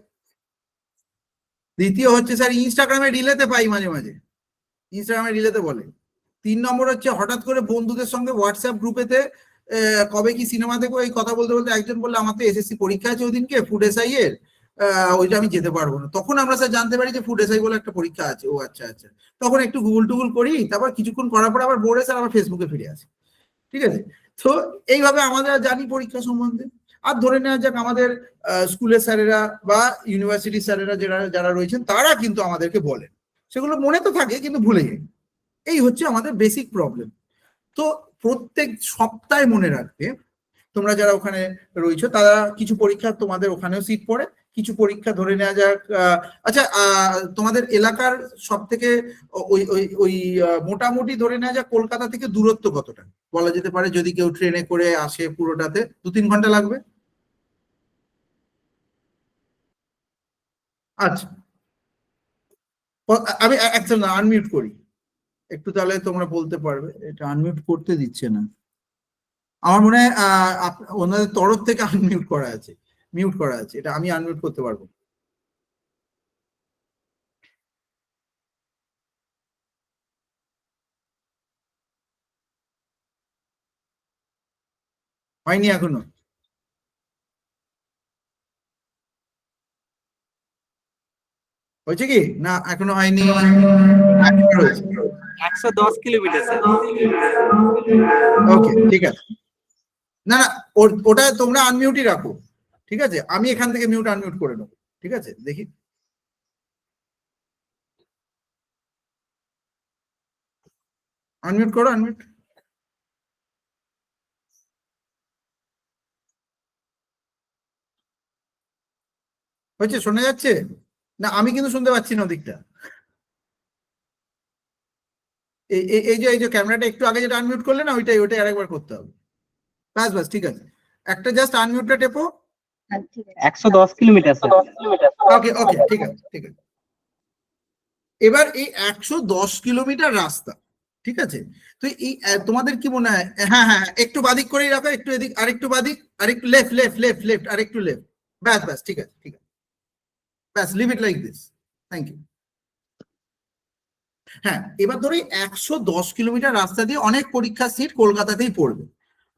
দ্বিতীয় হচ্ছে স্যার ইনস্টাগ্রামে রিলেতে পাই, মাঝে মাঝে ইনস্টাগ্রামে রিলেতে বলে, 3 নম্বর হচ্ছে হঠাৎ করে বন্ধুদের সঙ্গে হোয়াটসঅ্যাপ গ্রুপেতে কবে কি সিনেমা দেখবো এই কথা বলতে বলতে একজন বললে আমার তো এসএসসি পরীক্ষা আছে ওদিনকে ফুড এসআই এর, ওইটা আমি যেতে পারবো না। তখন আমরা স্যার জানতে পারি যে ফুড এসআই বলে একটা পরীক্ষা আছে, ও আচ্ছা আচ্ছা, তখন একটু গুগল টুগুল করি, তারপর কিছুক্ষণ করার পর আবার বোর্ডে স্যার আবার ফেসবুকে ফিরে আসি, ঠিক আছে। তো এইভাবে আমাদের জানি পরীক্ষা সম্বন্ধে। আর ধরে নেওয়া যাক আমাদের স্কুলের স্যারেরা বা ইউনিভার্সিটি স্যারেরা যারা রয়েছেন তারা কিন্তু আমাদেরকে বলেন, সেগুলো মনে তো থাকে কিন্তু ভুলে যাই। এই হচ্ছে আমাদের বেসিক প্রবলেম। তো প্রত্যেক সপ্তাহে মনে রাখবে, তোমরা যারা ওখানে রয়েছে তারা কিছু পরীক্ষা তোমাদের ওখানেও সিট পড়ে, কিছু পরীক্ষা ধরে নেওয়া যাক আচ্ছা তোমাদের এলাকার সব থেকে ওই ওই ওই মোটামুটি ধরে নেওয়া যাক কলকাতা থেকে দূরত্ব কতটা বলা যেতে পারে, যদি কেউ ট্রেনে করে আসে পুরোটাতে 2-3 ঘন্টা লাগবে? আচ্ছা, আমি একটা আনমিউট করি একটু, তাহলে তোমরা বলতে পারবে। এটা আনমিউট করতে দিচ্ছে না আমার মনে হয়, ওনাদের তরফ থেকে আনমিউট করা আছে, মিউট করা আছে, এটা আমি আনমিউট করতে পারবো। হয়নি এখনো? হয়েছে কি না এখনো হয়নি? 110 কিলোমিটার স্যার। ওকে, ঠিক আছে। না না, ওটা তোমরা আনমিউটই রাখো, ঠিক আছে, আমি এখান থেকে মিউট আনমিউট করে নেবো, ঠিক আছে। দেখি, আনমিউট করো, আনমিউট হয়েছে, শোনা যাচ্ছে? না আমি কিন্তু শুনতে পাচ্ছি না ওদিকটা। এই যে ক্যামেরাটা একটু আগে যেটা আনমিউট করলে না, ওইটাই আরেকবার করতে হবে। বাস বাস, ঠিক আছে, একটা জাস্ট আনমিউটটা টেপো। 110 কিলোমিটার স্যার। ওকে ওকে, ঠিক আছে ঠিক আছে। এবার এই 110 কিলোমিটার রাস্তা, ঠিক আছে, তো এই তোমাদের কি মনে হয়? হ্যাঁ হ্যাঁ, একটু বাদিক করেই রাখো, একটু এদিক, আরেকটু বাদিক, আরেকটু লেফট লেফট লেফট লেফট, আরেকটু লেফট, ব্যাস ব্যাস, ঠিক আছে ঠিক আছে। ব্যাস, leave it like this. Thank you. হ্যাঁ, এবার ধরো 110 কিলোমিটার রাস্তা দিয়ে অনেক পরীক্ষার সিট কলকাতাতেই পড়বে।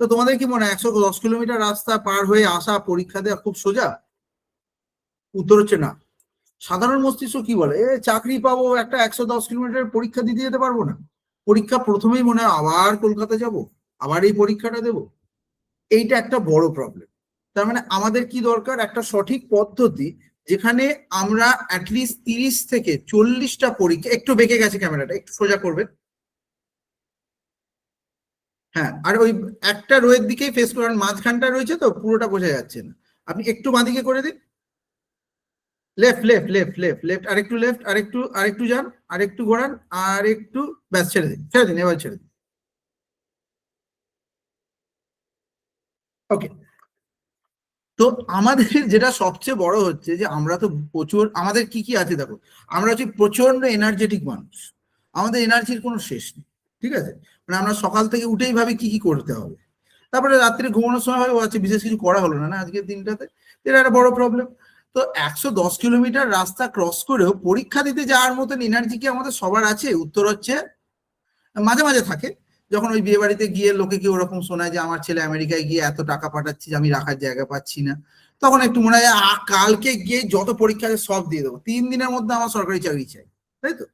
তো তোমাদের কি মনে হয় 110 কিলোমিটার রাস্তা পার হয়ে আসা পরীক্ষা দেওয়া খুব সোজা? উত্তর হচ্ছে না। সাধারণ মস্তিষ্ক কি বলে, চাকরি পাবো, একটা 110 কিলোমিটার পরীক্ষা দিতে যেতে পারবো না। পরীক্ষা প্রথমেই মনে হয় আবার কলকাতা যাব, আবার এই পরীক্ষাটা দেব। এইটা একটা বড় প্রবলেম। তার মানে আমাদের কি দরকার, একটা সঠিক পদ্ধতি যেখানে আমরা অ্যাটলিস্ট 30 থেকে 40টা পরীক্ষা, একটু বেঁকে গেছে ক্যামেরাটা, একটু সোজা করবেন। হ্যাঁ, আর ওই একটা রোয়ের দিকেই ফেস করার, মাঝখানটা রয়েছে তো পুরোটা বোঝা যাচ্ছে না। আপনি একটু বাঁদিকে করে দিন, left left left left left, আরেকটু লেফট, আরেকটু যান, আরেকটু ঘোরান, আর একটু, ব্যাস ছেড়ে দিন, এবার ছেড়ে দিন। ওকে। তো আমাদের যেটা সবচেয়ে বড় হচ্ছে যে আমরা তো প্রচুর, আমাদের কি কি আছে দেখো, আমরা হচ্ছে প্রচন্ড এনার্জেটিক মানুষ, আমাদের এনার্জির কোনো শেষ নেই। ঠিক আছে, মানে আমরা সকাল থেকে উঠেই ভাবি কি কি করতে হবে, তারপরে রাত্রে ঘুমানোর সময় হয় ও আছে বিশেষ কিছু করা হলো না না আজকের দিনটাতে। এটা একটা বড় প্রবলেম। তো 110 কিলোমিটার রাস্তা ক্রস করেও পরীক্ষা দিতে যাওয়ার মতন এনার্জি কি আমাদের সবার আছে? উত্তর হচ্ছে মাঝে মাঝে থাকে। যখন ওই বিয়ে বাড়িতে গিয়ে লোকে কি ওরকম শোনায় যে আমার ছেলে আমেরিকায় গিয়ে এত টাকা পাঠাচ্ছি, আমি রাখার জায়গা পাচ্ছি না, তখন একটু মনে হয় কালকে গিয়ে যত পরীক্ষা আছে সব দিয়ে দেবো, 3 দিনের মধ্যে আমার সরকারি চাকরি চাই, তাই তো?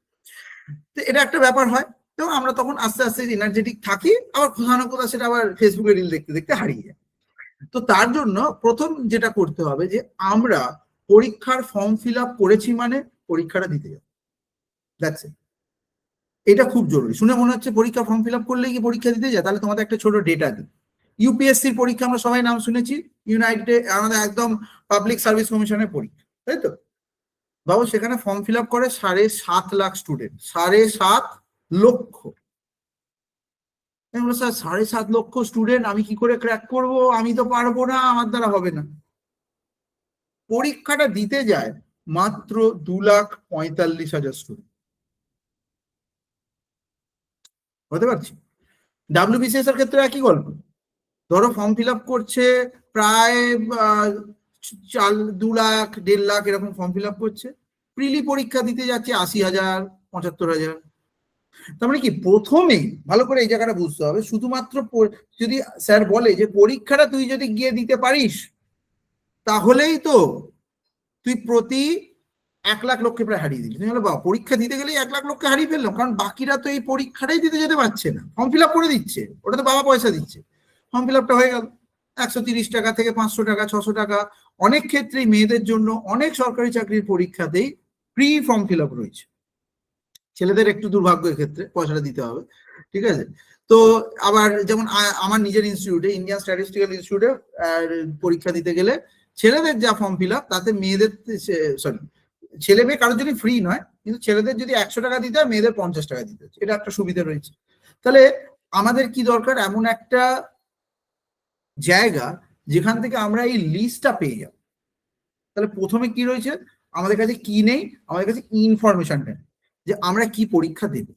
তো এটা একটা ব্যাপার হয়। তো আমরা তখন আস্তে আস্তে এনার্জেটিক থাকি, আবার কোথাও না কোথাও সেটা আবার ফেসবুকে রিল দেখতে দেখতে হারিয়ে যায়। তো তার জন্য প্রথম যেটা করতে হবে যে আমরা পরীক্ষার ফর্ম ফিল আপ করেছি মানে পরীক্ষাটা দিতে যাবো, দ্যাটস ইট। এটা খুব জরুরি। শুনে মনে হচ্ছে পরীক্ষা ফর্ম ফিল আপ করলেই কি পরীক্ষা দিতে যায়? তাহলে তোমাদের একটা ছোট ডেটা দিই। ইউপিএসসির পরীক্ষা আমরা সবাই নাম শুনেছি, ইউনাইটেড, আমাদের একদম পাবলিক সার্ভিস কমিশনের পরীক্ষা, তাই তো? বাবু সেখানে ফর্ম ফিল আপ করে 7.5 লাখ স্টুডেন্ট, 7.5 লক্ষ। স্যার 7.5 লক্ষ স্টুডেন্ট আমি কি করে ক্র্যাক করব, আমি তো পারবো না, আমার দ্বারা হবে না। পরীক্ষাটা দিতে যায় মাত্র 2,45,000 স্টুডেন্ট। হতে পারছি? ডাব্লিউবিসিএস এর ক্ষেত্রে একই গল্প। ধরো ফর্ম ফিল আপ করছে প্রায় 2 লাখ 1.5 লাখ এরকম ফর্ম ফিল আপ করছে, প্রিলি পরীক্ষা দিতে যাচ্ছে 80,000 75,000। তার মানে কি, প্রথমেই ভালো করে এই জায়গাটা বুঝতে হবে, শুধুমাত্র যদি স্যার বলে যে পরীক্ষাটা তুই যদি গিয়ে দিতে পারিস তাহলেই তো তুই প্রতি 1 লাখ লোককে প্রায় হারিয়ে দিলি। তুমি বলো বাবা, পরীক্ষা দিতে গেলেই 1 লাখ লোককে হারিয়ে ফেললাম, কারণ বাকিরা তো এই পরীক্ষাটাই দিতে যেতে পারছে না, ফর্ম ফিল আপ করে দিচ্ছে, ওটা তো বাবা পয়সা দিচ্ছে, ফর্ম ফিল আপটা হয়ে গেল 130 টাকা থেকে 500 টাকা 600 টাকা। অনেক ক্ষেত্রেই মেয়েদের জন্য অনেক সরকারি চাকরির পরীক্ষাতেই প্রি ফর্ম ফিল আপ রয়েছে। ছেলেদের একটু দুর্ভাগ্য, ক্ষেত্রে পয়সাটা দিতে হবে। ঠিক আছে, তো আবার যেমন আমার নিজের ইনস্টিটিউটে, ইন্ডিয়ান স্ট্যাটিস্টিক্যাল ইনস্টিটিউটে পরীক্ষা দিতে গেলে ছেলেদের যা ফর্ম ফিল আপ, তাতে মেয়েদের, সরি, ছেলে মেয়ে কারোর জন্য ফ্রি নয়, কিন্তু ছেলেদের যদি 100 টাকা দিতে হয়, মেয়েদের 50 টাকা দিতে হচ্ছে। এটা একটা সুবিধা রয়েছে। তাহলে আমাদের কি দরকার, এমন একটা জায়গা যেখান থেকে আমরা এই লিস্টটা পেয়ে যাব। তাহলে প্রথমে কি রয়েছে, আমাদের কাছে কি নেই, আমাদের কাছে ইনফরমেশনটা নেই যে আমরা কি পরীক্ষা দেব।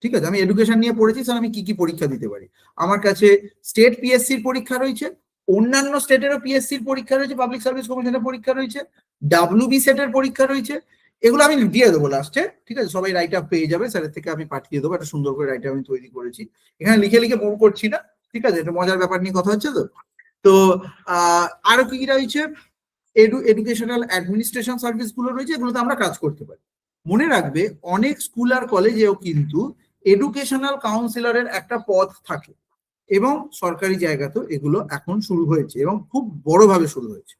ঠিক আছে, আমি এডুকেশন নিয়ে পড়েছি, স্যার আমি কি কি পরীক্ষা দিতে পারি। আমার কাছে স্টেট পিএসসির পরীক্ষা রয়েছে, অন্যান্য স্টেটেরও পিএসসির পরীক্ষা রয়েছে, পাবলিক সার্ভিস কমিশনের পরীক্ষা রয়েছে, ডাব্লিউবি সেটের পরীক্ষা রয়েছে। এগুলো আমি দিয়ে দেবো লাস্টে, ঠিক আছে? সবাই রাইট আপ পেয়ে যাবে, স্যারের থেকে আমি পাঠিয়ে দেবো, একটা সুন্দর করে রাইট আপ আমি তৈরি করেছি। এখানে লিখে লিখে বোর করছি না, ঠিক আছে? এটা মজার ব্যাপার নিয়ে কথা হচ্ছে তো। তো আরো কি কি রয়েছে, এডুকেশনাল অ্যাডমিনিস্ট্রেশন সার্ভিস গুলো রয়েছে, এগুলোতে আমরা কাজ করতে পারি। মনে রাখবে, অনেক স্কুল আর কলেজেও কিন্তু এডুকেশনাল কাউন্সিলরের একটা পদ থাকে, এবং সরকারি জায়গাতেও এগুলো এখন শুরু হয়েছে, এবং খুব বড়ভাবে শুরু হয়েছে।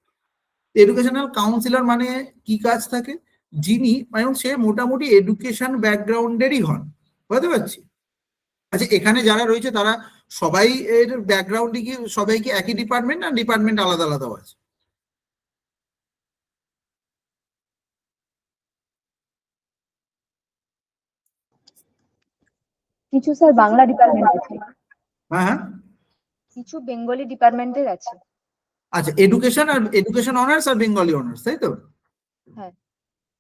এডুকেশনাল কাউন্সিলর মানে কি কাজ থাকে, যিনি, মানে সে মোটামুটি এডুকেশন ব্যাকগ্রাউন্ডেরই হন, বুঝতে পারছি? আচ্ছা, এখানে যারা রয়েছে তারা সবাই এর ব্যাকগ্রাউন্ডে কি সবাই কি একই ডিপার্টমেন্ট, না ডিপার্টমেন্ট আলাদা আলাদাও আছে? কিছু স্যার বাংলা ডিপার্টমেন্ট আছে, হ্যাঁ হ্যাঁ, কিছু বেঙ্গলি ডিপার্টমেন্টের আছে। আচ্ছা, এডুকেশন আর এডুকেশন অনার্স আর বেঙ্গলি অনার্স, তাই তো? হ্যাঁ।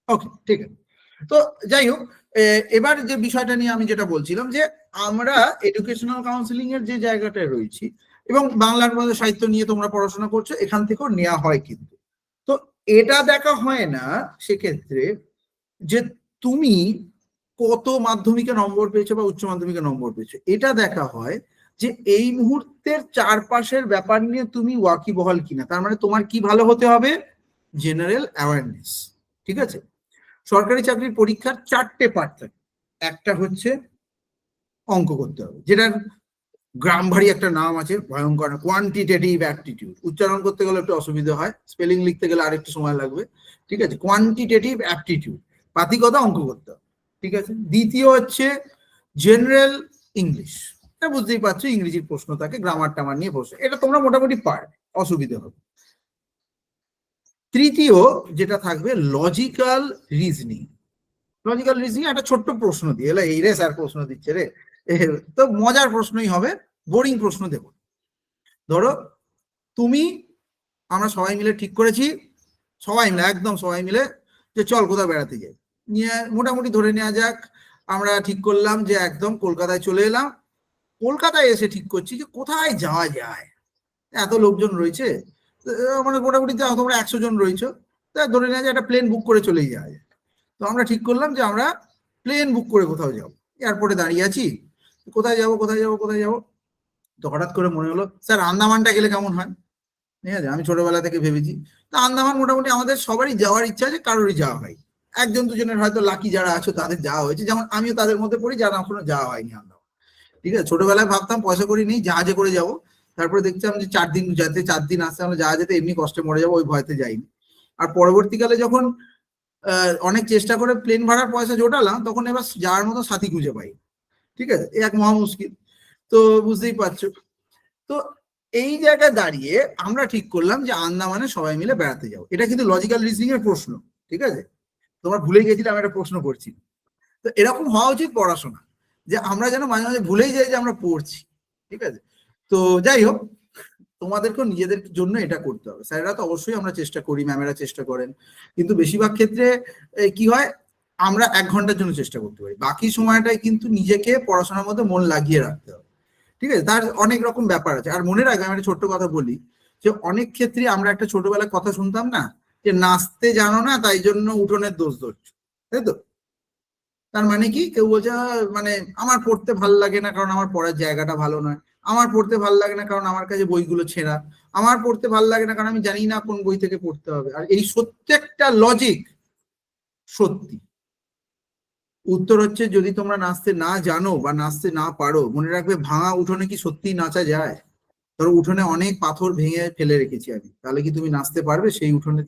ওকে, ঠিক আছে। তো যাই হোক, এবার যে বিষয়টা নিয়ে আমি যেটা বলছিলাম, যে আমরা এডুকেশনাল কাউন্সিলিং এর যে জায়গাটায় রয়েছি, এবং বাংলার মধ্যে সাহিত্য নিয়ে তোমরা পড়াশোনা করছো, এখান থেকেও নেওয়া হয় কিন্তু। তো এটা দেখা হয় না সেক্ষেত্রে যে তুমি কত মাধ্যমিকে নম্বর পেয়েছো বা উচ্চ মাধ্যমিকে নম্বর পেয়েছো, এটা দেখা হয় যে এই মুহূর্তের চারপাশের ব্যাপার নিয়ে তুমি ওয়াকিবহাল কিনা। তার মানে তোমার কি ভালো হতে হবে? General awareness. ঠিক আছে? সরকারি চাকরির পরীক্ষার 4টে পার্ট থাকে। একটা হচ্ছে অঙ্ক করতে হবে, যেটার গ্রাম ভারী একটা নাম আছে ভয়ঙ্কর, কোয়ান্টিটেটিভ অ্যাপটিটিউড। উচ্চারণ করতে গেলে একটু অসুবিধা হয়, স্পেলিং লিখতে গেলে আরেকটু সময় লাগবে। ঠিক আছে? কোয়ান্টিটেটিভ অ্যাপটিটিউড, পাতিকতা অঙ্ক করতে হবে। ঠিক আছে? দ্বিতীয় হচ্ছে জেনারেল ইংলিশ, বুঝতেই পারছো ইংরেজির প্রশ্ন থাকে, গ্রামার টামার নিয়ে প্রশ্ন, এটা তোমরা মোটামুটি পারবে, অসুবিধা হবে। তৃতীয় যেটা থাকবে লজিক্যাল রিজনিং। লজিক্যাল রিজনিং একটা ছোট্ট প্রশ্ন দিয়ে এলে, এই রে স্যার প্রশ্ন দিচ্ছে রে, তো মজার প্রশ্নই হবে, বোরিং প্রশ্ন দেব। ধরো তুমি, আমরা সবাই মিলে ঠিক করেছি, সবাই মিলে একদম সবাই মিলে যে চল কোথাও বেড়াতে যাই, নিয়ে মোটামুটি ধরে নেওয়া যাক আমরা ঠিক করলাম যে একদম কলকাতায় চলে এলাম। কলকাতায় এসে ঠিক করছি যে কোথায় যাওয়া যায়, এত লোকজন রয়েছে, মানে মোটামুটি তোমরা 100 জন রয়েছো, তা ধরে নেওয়া যায় একটা প্লেন বুক করে চলেই যাওয়া যায়। তো আমরা ঠিক করলাম যে আমরা প্লেন বুক করে কোথাও যাবো, এয়ারপোর্টে দাঁড়িয়ে আছি, কোথায় যাবো কোথায় যাবো কোথায় যাবো। তো হঠাৎ করে মনে হলো স্যার আন্দামানটা গেলে কেমন হয়। ঠিক আছে? আমি ছোটবেলা থেকে ভেবেছি, তো আন্দামান মোটামুটি আমাদের সবারই যাওয়ার ইচ্ছা আছে, কারোরই যাওয়া হয়, একজন দুজনের হয়তো লাকি যারা আছো তাদের যাওয়া হয়েছে, যেমন আমিও তাদের মধ্যে পড়ি যারা এখনো যাওয়া হয়নি আন্দামান। ঠিক আছে? ছোটবেলায় ভাবতাম পয়সা করি নেই, জাহাজে করে যাব, তারপরে দেখছিলাম যে 4 দিন যেতে 4 দিন আসতে আমরা জাহাজেতে এমনি কষ্টে মরে যাবো, ওই ভয়তে যাইনি। আর পরবর্তীকালে যখন অনেক চেষ্টা করে প্লেন ভাড়ার পয়সা জোটালাম, তখন এবার যাওয়ার মতো সাথী খুঁজে পাই। ঠিক আছে? এক মহা মুশকিল, তো বুঝতেই পারছো। তো এই জায়গায় দাঁড়িয়ে আমরা ঠিক করলাম যে আন্দামানে সবাই মিলে বেড়াতে যাও। এটা কিন্তু লজিক্যাল রিজনিং এর প্রশ্ন। ঠিক আছে? তোমরা ভুলে গেছিলাম একটা প্রশ্ন করছি। তো এরকম হওয়া উচিত পড়াশোনা, যে আমরা যেন মাঝে মাঝে ভুলেই যাই যে আমরা পড়ছি। ঠিক আছে? তো যাই হোক, তোমাদেরকেও নিজেদের জন্য এটা করতে হবে। স্যারেরা তো অবশ্যই আমরা চেষ্টা করি, ম্যামেরা চেষ্টা করেন, কিন্তু বেশিরভাগ ক্ষেত্রে কি হয়, আমরা 1 ঘন্টার জন্য চেষ্টা করতে পারি, বাকি সময়টাই কিন্তু নিজেকে পড়াশোনার মধ্যে মন লাগিয়ে রাখতে হবে। ঠিক আছে? তার অনেক রকম ব্যাপার আছে। আর মনে রাখবে, আমি একটা ছোট্ট কথা বলি, যে অনেক ক্ষেত্রে আমরা একটা ছোটবেলায় কথা শুনতাম না, যে নাচতে জানো না তাই জন্য উঠোনের দোষ ধরছো, তাই তো? তার মানে কি, কেউ বলছে মানে আমার পড়তে ভালো লাগে না কারণ আমার পড়ার জায়গাটা ভালো নয়, আমার পড়তে ভালো লাগে না কারণ আমার কাছে বইগুলো ছেঁড়া, আমার পড়তে ভালো লাগে না কারণ আমি জানি না কোন বই থেকে পড়তে হবে। আর এই প্রত্যেকটা লজিক সত্যি। উত্তর হচ্ছে, যদি তোমরা নাচতে না জানো বা নাচতে না পারো, মনে রাখবে ভাঙা উঠোনে কি সত্যি নাচা যায়? ধরো উঠোনে অনেক পাথর ভেঙে ফেলে রেখেছি আমি, তাহলে কি তুমি নাচতে পারবে সেই উঠোনে?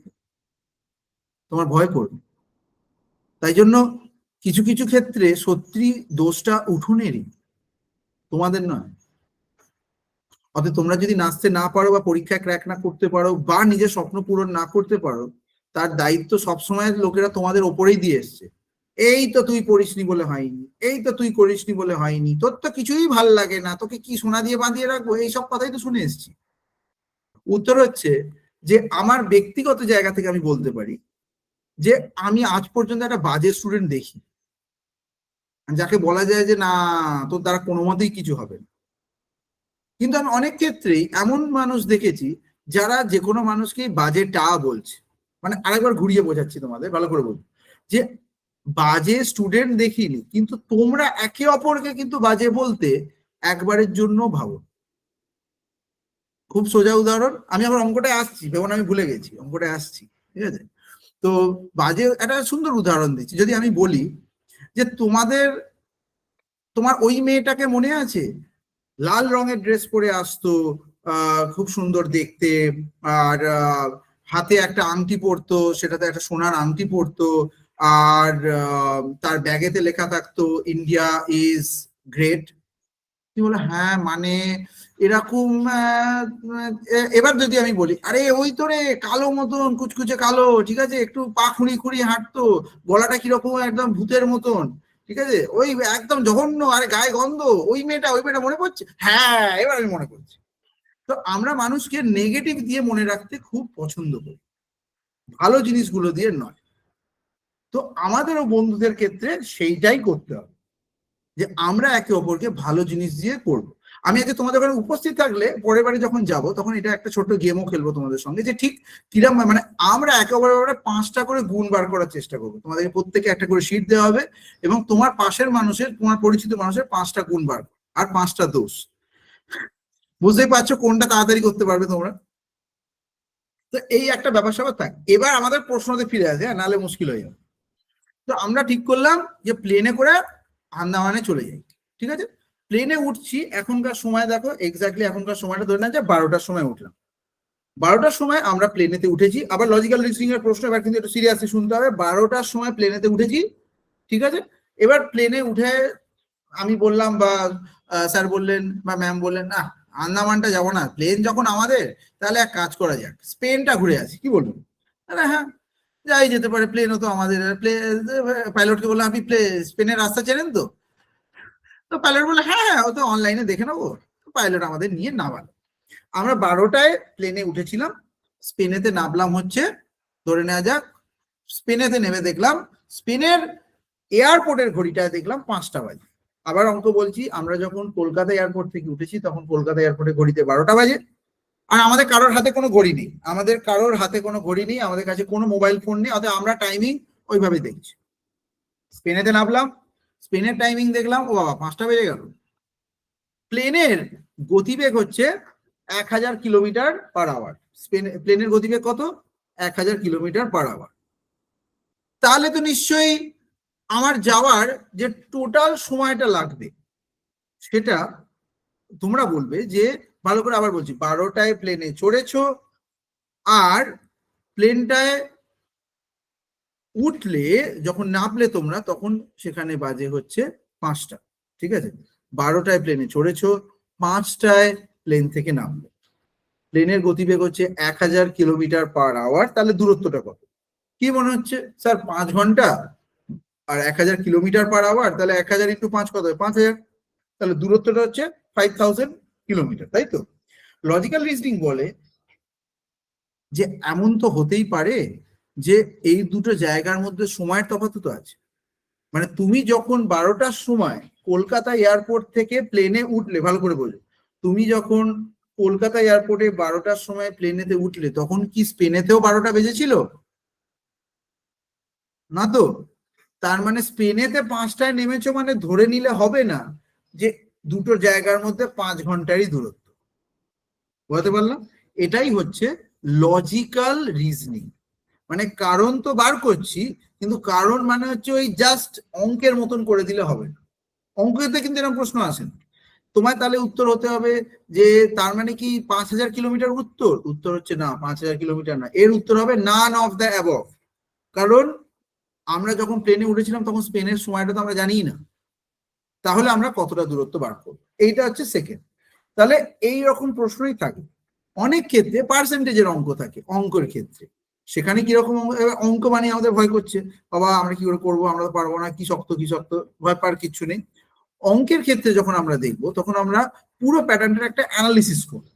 তোমার ভয় করবে। তাই জন্য কিছু কিছু ক্ষেত্রে সত্যি দোষটা উঠোনেরই, তোমাদের নয়। অতএব তোমরা যদি নাচতে না পারো বা পরীক্ষায় ক্র্যাক না করতে পারো বা নিজের স্বপ্ন পূরণ না করতে পারো, তার দায়িত্ব সবসময় লোকেরা তোমাদের ওপরেই দিয়ে এসছে। এই তো তুই পড়িসনি বলে হয়নি, এই তো তুই করিসনি বলে হয়নি, তোর তো কিছুই ভাল লাগে না, তোকে কি সোনা দিয়ে বাঁধিয়ে রাখবো, এইসব কথাই তো শুনে এসছি। উত্তর হচ্ছে যে আমার ব্যক্তিগত জায়গা থেকে আমি বলতে পারি যে আমি আজ পর্যন্ত একটা বাজে স্টুডেন্ট দেখি, যাকে বলা যায় যে না তোর দ্বারা কোনো মতেই কিছু হবে না। কিন্তু আমি অনেক ক্ষেত্রেই এমন মানুষ দেখেছি যারা যে কোনো মানুষকে বাজে টা বলছে। মানে আরেকবার ঘুরিয়ে বোঝাচ্ছি তোমাদের, ভালো করে বলবো, যে বাজে স্টুডেন্ট দেখিনি, কিন্তু তোমরা একে অপরকে কিন্তু বাজে বলতে একবারের জন্য ভাবো। খুব সোজা উদাহরণ, আমি আবার অঙ্কটায় আসছি, ভেবন আমি ভুলে গেছি, অঙ্কটায় আসছি। ঠিক আছে? তো বাজে একটা সুন্দর উদাহরণ দিচ্ছি। যদি আমি বলি যে তোমার ওই মেয়েটাকে মনে আছে, লাল রঙের ড্রেস পরে আসতো, খুব সুন্দর দেখতে, আর হাতে একটা আংটি পরতো, সেটাতে একটা সোনার আংটি পরতো, আর তার ব্যাগেতে লেখা থাকতো ইন্ডিয়া ইজ গ্রেট। কি বলে, হ্যাঁ মানে এরকম। এবার যদি আমি বলি, আরে ওই তো রে কালো মতন, কুচকুচে কালো, ঠিক আছে, একটু পা খুঁড়ি খুঁড়ি হাঁটতো, গলাটা কিরকম একদম ভূতের মতন, ঠিক আছে, ওই একদম জঘন্য, আরে গায়ে গন্ধ, ওই মেয়েটা মনে পড়ছে, হ্যাঁ এবার আমি মনে করছি। তো আমরা মানুষকে নেগেটিভ দিয়ে মনে রাখতে খুব পছন্দ করি, ভালো জিনিসগুলো দিয়ে নয়। তো আমাদেরও বন্ধুদের ক্ষেত্রে সেইটাই করতে হবে, যে আমরা একে অপরকে ভালো জিনিস দিয়ে করবো। আমি আজকে তোমাদের ওখানে উপস্থিত থাকলে পরের বারে যখন যাব তখন এটা একটা ছোট্ট গেমও খেলবো তোমাদের সঙ্গে, যে ঠিক কিরম মানে আমরা একেবারে 5টা করে গুণ বার করার চেষ্টা করবো। তোমাদেরকে প্রত্যেকে একটা করে শীট দেওয়া হবে এবং তোমার পাশের মানুষের, তোমার পরিচিত মানুষের 5টা গুণ বার আর 5টা দোষ। বুঝতেই পারছো কোনটা তাড়াতাড়ি করতে পারবে তোমরা। তো এই একটা ব্যাপার স্যাপার থাক। এবার আমাদের প্রশ্নতে ফিরে আসে, নাহলে মুশকিল হয়ে যাবে। তো আমরা ঠিক করলাম যে প্লেনে করে আন্দামানে চলে যাই, ঠিক আছে। প্লেনে উঠছি, এখনকার সময় দেখো এক্স্যাক্টলি এখনকার সময়টা ধরে না যে 12টার সময় উঠলাম। 12টার সময় আমরা প্লেনেতে উঠেছি। আবার লজিক্যাল রিজনিং এর প্রশ্ন এবার কিন্তু একটু সিরিয়াসলি শুনতে হবে। 12টার সময় প্লেনেতে উঠেছি, ঠিক আছে। এবার প্লেনে উঠে আমি বললাম বা স্যার বললেন বা ম্যাম বললেন, না আন্দামানটা যাবো না, প্লেন যখন আমাদের তাহলে এক কাজ করা যাক, স্পেনটা ঘুরে আসি, কি বলবেন? হ্যাঁ যাই যেতে পারে, প্লেনও তো আমাদের। পাইলটকে বললাম, আপনি স্পেনের রাস্তা চেনেন তো? তো পাইলট বলে, হ্যাঁ হ্যাঁ ও তো অনলাইনে দেখে নেবো। পাইলট আমাদের নিয়ে নামালো। আমরা 12টায় প্লেনে উঠেছিলাম, স্পেনেতে নামলাম হচ্ছে ধরে নেওয়া যাক, স্পেনেতে নেমে দেখলাম স্পেনের এয়ারপোর্টের ঘড়িটায় দেখলাম 5টা বাজে। আবার অঙ্ক বলছি, আমরা যখন কলকাতা এয়ারপোর্ট থেকে উঠেছি তখন কলকাতা এয়ারপোর্টের ঘড়িতে 12টা বাজে। আর আমাদের কারোর হাতে কোনো ঘড়ি নেই, আমাদের কাছে কোনো মোবাইল ফোন নেই, অর্থাৎ আমরা টাইমিং ওইভাবে দেখছি। স্পেনেতে নামলাম, স্পেনের টাইমিং দেখলাম, ও বাবা 5টা বেজে গেল। প্লেনের গতিবেগ হচ্ছে 1000 কিলোমিটার পার আওয়ার। প্লেনের গতিবেগ কত? 1000 কিলোমিটার পার আওয়ার। তাহলে তো নিশ্চয়ই আমার যাওয়ার যে টোটাল সময়টা লাগবে সেটা তোমরা বলবে যে, ভালো করে আবার বলছি, 12টায় প্লেনে চড়েছো আর প্লেনটায় উঠলে যখন নামলে তোমরা তখন সেখানে বাজে হচ্ছে 5টা, ঠিক আছে। 12টায় প্লেনে চড়েছো, 5টায় প্লেন থেকে নামলে। প্লেনের গতিবেগ হচ্ছে 1000 কিলোমিটার পার আওয়ার। তাহলে দূরত্বটা কত? কি মনে হচ্ছে স্যার? 5 ঘন্টা আর 1000 কিলোমিটার পার আওয়ার, তাহলে 1000 ইন্টু 5 কত হয়? 5000। তাহলে দূরত্বটা হচ্ছে 5000 কিলোমিটার, তাই তো? লজিক্যাল রিজনিং বলে যে এমন তো হতেই পারে যে এই দুটো জায়গার মধ্যে সময়ের তফাৎ তো আছে। মানে তুমি যখন 12টার সময় কলকাতা এয়ারপোর্ট থেকে প্লেনে উঠলে, ভালো করে বোঝো, তুমি যখন কলকাতা এয়ারপোর্টে 12টার সময় প্লেনেতে উঠলে তখন কি স্পেনেতেও 12টা বেজেছিল? না তো। তার মানে স্পেনেতে 5টায় নেমেছো মানে ধরে নিলে হবে না যে দুটো জায়গার মধ্যে 5 ঘন্টারই দূরত্ব। বুঝতে পারলাম? এটাই হচ্ছে লজিক্যাল রিজনিং। মানে কারণ তো বার করছি, কিন্তু কারণ মানে হচ্ছে ওই জাস্ট অঙ্কের মতন করে দিলে হবে না। অঙ্কেতে কিন্তু এরকম প্রশ্ন আসে না। তোমায় তাহলে উত্তর হতে হবে যে তার মানে কি 5000 কিলোমিটার উত্তর? উত্তর হচ্ছে না, 5000 কিলোমিটার না। এর উত্তর হবে নান অফ দ্য অ্যাবভ। কারণ আমরা যখন প্লেনে উঠেছিলাম তখন স্পেনের সময়টা তো আমরা জানিই না, তাহলে আমরা কতটা দূরত্ব বার করবো, এইটা হচ্ছে সেকেন্ড। তাহলে এই রকম প্রশ্নই থাকে। অনেক ক্ষেত্রে পার্সেন্টেজের অঙ্ক থাকে, অঙ্কের ক্ষেত্রে সেখানে কিরকম অঙ্ক মানে আমাদের ভয় করছে, বাবা আমরা কি করে করবো, আমরা তো পারবো না, কি শক্ত কি শক্ত, ভয় পাওয়ার কিচ্ছু নেই। অঙ্কের ক্ষেত্রে যখন আমরা দেখবো তখন আমরা পুরো প্যাটার্নটার একটা অ্যানালিসিস করবো।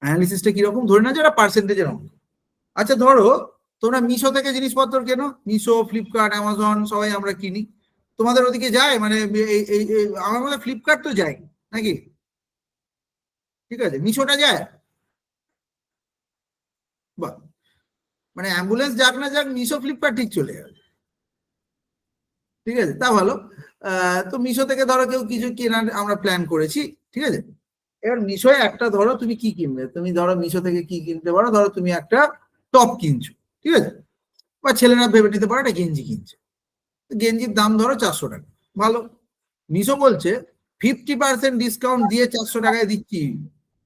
অ্যানালিসিসটা কিরকম? ধরে না যারা পার্সেন্টেজের অঙ্ক। আচ্ছা ধরো তোমরা মিশো থেকে জিনিসপত্র কেনো, মিশো, ফ্লিপকার্ট, অ্যামাজন সবাই আমরা কিনি। তোমাদের ওদিকে যায় মানে আমার মনে ফ্লিপকার্ট তো যায় নাকি? ঠিক আছে, মিশোটা যায়? বাহ, মানে অ্যাম্বুলেন্স যাক না যাক মিশো ফ্লিপকার্ট ঠিক চলে যাবে, ঠিক আছে, তা ভালো। তো মিশো থেকে ধরো কেউ কিছু কেনার আমরা প্ল্যান করেছি, ঠিক আছে। এবার মিশোয় একটা ধরো তুমি কি কিনবে, তুমি ধরো মিশো থেকে কি কিনতে পারো, ধরো তুমি একটা টপ কিনছো, ঠিক আছে, বা ছেলেরা ভেবে নিতে পারো একটা গেঞ্জি কিনছে। গেঞ্জির দাম ধরো 400 টাকা। ভালো, মিশো বলছে 50% ডিসকাউন্ট দিয়ে 400 টাকায় দিচ্ছি,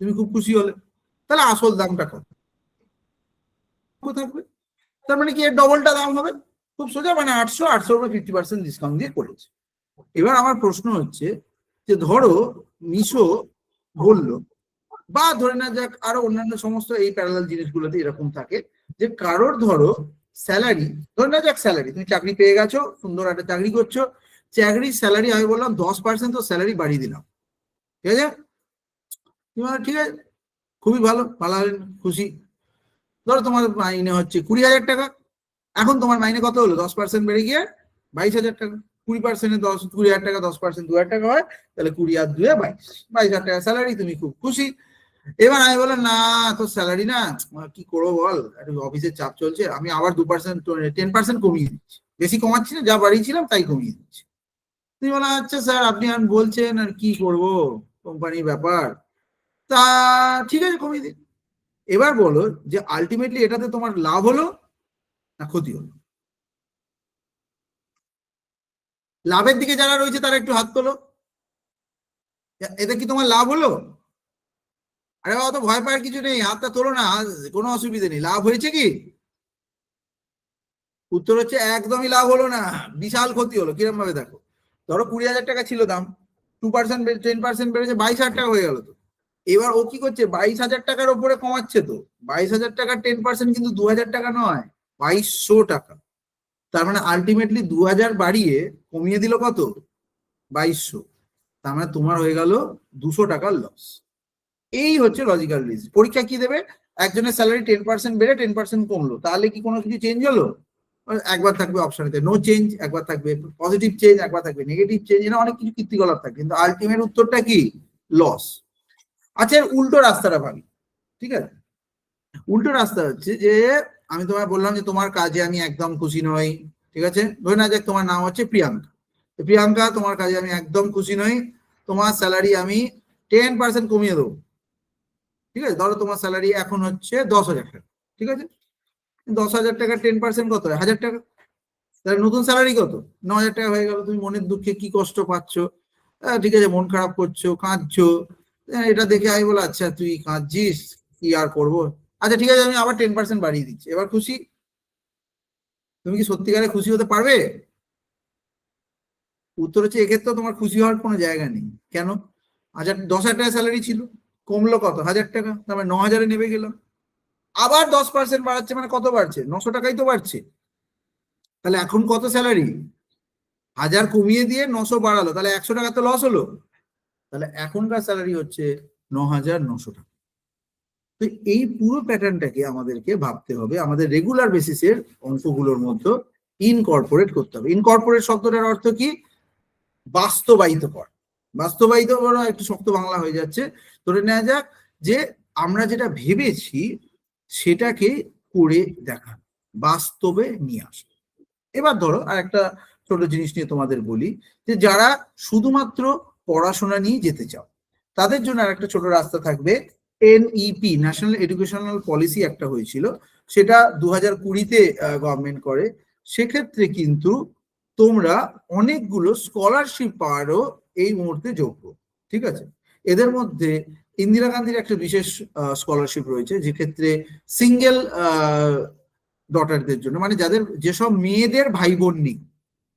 তুমি খুব খুশি হলে। তাহলে আসল দামটা কত থাকবে? তার মানে কি এর ডবলটা দাম হবে। খুব সোজা, মানে 800 উপরে 50% ডিসকাউন্ট দিয়ে করেছে। এবার আমার প্রশ্ন হচ্ছে যে ধরো মিশো বললো, বা ধরে না যাক আরো অন্যান্য সমস্ত এই প্যারালাল জিনিসগুলোতে এরকম থাকে যে কারোর ধরো স্যালারি, ধরে না যাক স্যালারি, তুমি চাকরি পেয়ে গেছো, সুন্দর একটা চাকরি করছো, চাকরির স্যালারি আমি বললাম 10% তো স্যালারি বাড়িয়ে দিলাম, ঠিক আছে। ঠিক আছে, খুবই ভালো, ভালো খুশি। ধরো তোমার মাইনে হচ্ছে 20,000 টাকা, এখন তোমার মাইনে কত হলো? 10% বেড়ে গিয়ে 22,000 টাকা। 20% 20,000 টাকা, 10% 2,000 টাকা হয়, তাহলে 20 আর 2 22,000 টাকা স্যালারি, তুমি খুব খুশি। এবার আমি বললাম না তোর স্যালারি না, কি করবো বল, একটু অফিসের চাপ চলছে, আমি আবার 2% 10% কমিয়ে দিচ্ছি, বেশি কমাচ্ছি না, যা বাড়িয়েছিলাম তাই কমিয়ে দিচ্ছি। তুমি বলো আচ্ছা স্যার আপনি আর বলছেন, আর কি করব, কোম্পানির ব্যাপার, তা ঠিক আছে কমিয়ে দিন। এবার বলো যে আলটিমেটলি এটাতে তোমার লাভ হলো না ক্ষতি হলো? লাভের দিকে যারা রয়েছে তারা একটু হাত তোলো, এতে কি তোমার লাভ হলো? আরে অত ভয় পাওয়ার কিছু নেই, হাতটা তোলো না, কোনো অসুবিধা নেই। লাভ হয়েছে কি? উত্তর হচ্ছে একদমই লাভ হলো না, বিশাল ক্ষতি হলো। কিরম ভাবে দেখো, ধরো 20,000 টাকা ছিল দাম, 2% 10% বেড়েছে, 22,000 টাকা হয়ে গেল। তো এবার ও কি করছে, 22,000 টাকার উপরে কমাচ্ছে। তো 22,000 টাকা 10% কিন্তু 2,000 টাকা নয়, 2,200 টাকা। তার মানে আলটিমেটলি 2,000 বাড়িয়ে কমিয়ে দিল কত, 2,200। তার মানে তোমার হয়ে গেল 200 টাকার লস। এই হচ্ছে লজিক্যাল রিজন। পরীক্ষা কি দেবে, একজনের স্যালারি 10% বেড়ে 10% কমলো, তাহলে কি কোনো কিছু চেঞ্জ হলো? একবার থাকবে অপশনেতে নো চেঞ্জ, একবার থাকবে পজিটিভ চেঞ্জ, একবার থাকবে নেগেটিভ চেঞ্জ, এটা অনেক কিছু কীর্তিকলাপ থাকে, কিন্তু আলটিমেট উত্তরটা কি, লস। আচ্ছা এর উল্টো রাস্তাটা ভাবি, ঠিক আছে? উল্টো রাস্তা হচ্ছে যে আমি তোমায় বললাম যে তোমার কাজে আমি একদম খুশি নই, ঠিক আছে? ধরে না যাক তোমার নাম হচ্ছে প্রিয়াঙ্কা। প্রিয়াঙ্কা, তোমার কাজে আমি একদম খুশি নই, তোমার স্যালারি আমি 10% কমিয়ে দেবো, ঠিক আছে? ধরো তোমার স্যালারি এখন হচ্ছে 10,000 টাকা, ঠিক আছে? 10,000 টাকা 10% কত হয়, 1,000 টাকা। তাহলে নতুন স্যালারি কত, 9,000 টাকা হয়ে গেল। তুমি মনের দুঃখে কি কষ্ট পাচ্ছ, ঠিক আছে, মন খারাপ করছো, কাঁদছো, এটা দেখে আমি বলো আচ্ছা তুই কাঁদছিস, কি আর করবো, আচ্ছা ঠিক আছে আমি আবার 10% বাড়িয়ে দিচ্ছি, এবার খুশি? তুমি কি সত্যিকারে খুশি হতে পারবে? উত্তর হচ্ছে এক্ষেত্রে তোমার খুশি হওয়ার কোনো জায়গা নেই। কেন? 10,000 টাকা স্যালারি ছিল, কমলো কত, 1,000 টাকা, তার মানে 9,000-এ নেমে গেলাম। আবার 10% বাড়াচ্ছে, মানে কত বাড়ছে, 900 টাকাই তো বাড়ছে। তাহলে এখন কত স্যালারি, 1,000 কমিয়ে দিয়ে 900 বাড়ালো, তাহলে 100 টাকা তো লস হলো। তাহলে এখনকার স্যালারি হচ্ছে 9,900 টাকা। তো এই পুরো প্যাটার্নটাকে আমাদেরকে ভাবতে হবে, আমাদের রেগুলার বেসিসের অঙ্কগুলোর মধ্যে ইনকর্পোরেট করতে হবে। ইনকর্পোরেট শব্দটার অর্থ কি, বাস্তবায়িত করা। বাস্তবায়িত করা একটু শক্ত বাংলা হয়ে যাচ্ছে। ধরে নেওয়া যাক যে আমরা যেটা ভেবেছি সেটাকে করে দেখা, বাস্তবে নিয়ে আসা। এবার ধরো আর একটা ছোট জিনিস নিয়ে তোমাদের বলি, যে যারা শুধুমাত্র পড়াশোনা নিয়ে যেতে চাও তাদের জন্য আর একটা ছোট রাস্তা থাকবে। NEP, ন্যাশনাল এডুকেশনাল পলিসি একটা হয়েছিল, সেটা 2020-তে গভর্নমেন্ট করে। সেক্ষেত্রে কিন্তু তোমরা অনেকগুলো স্কলারশিপ পাওয়ারও এই মুহূর্তে যোগ্য, ঠিক আছে? এদের মধ্যে ইন্দিরা গান্ধীর একটা বিশেষ স্কলারশিপ রয়েছে, যেক্ষেত্রে সিঙ্গেল ডটারদের জন্য, মানে যাদের, যেসব মেয়েদের ভাই বোন নেই,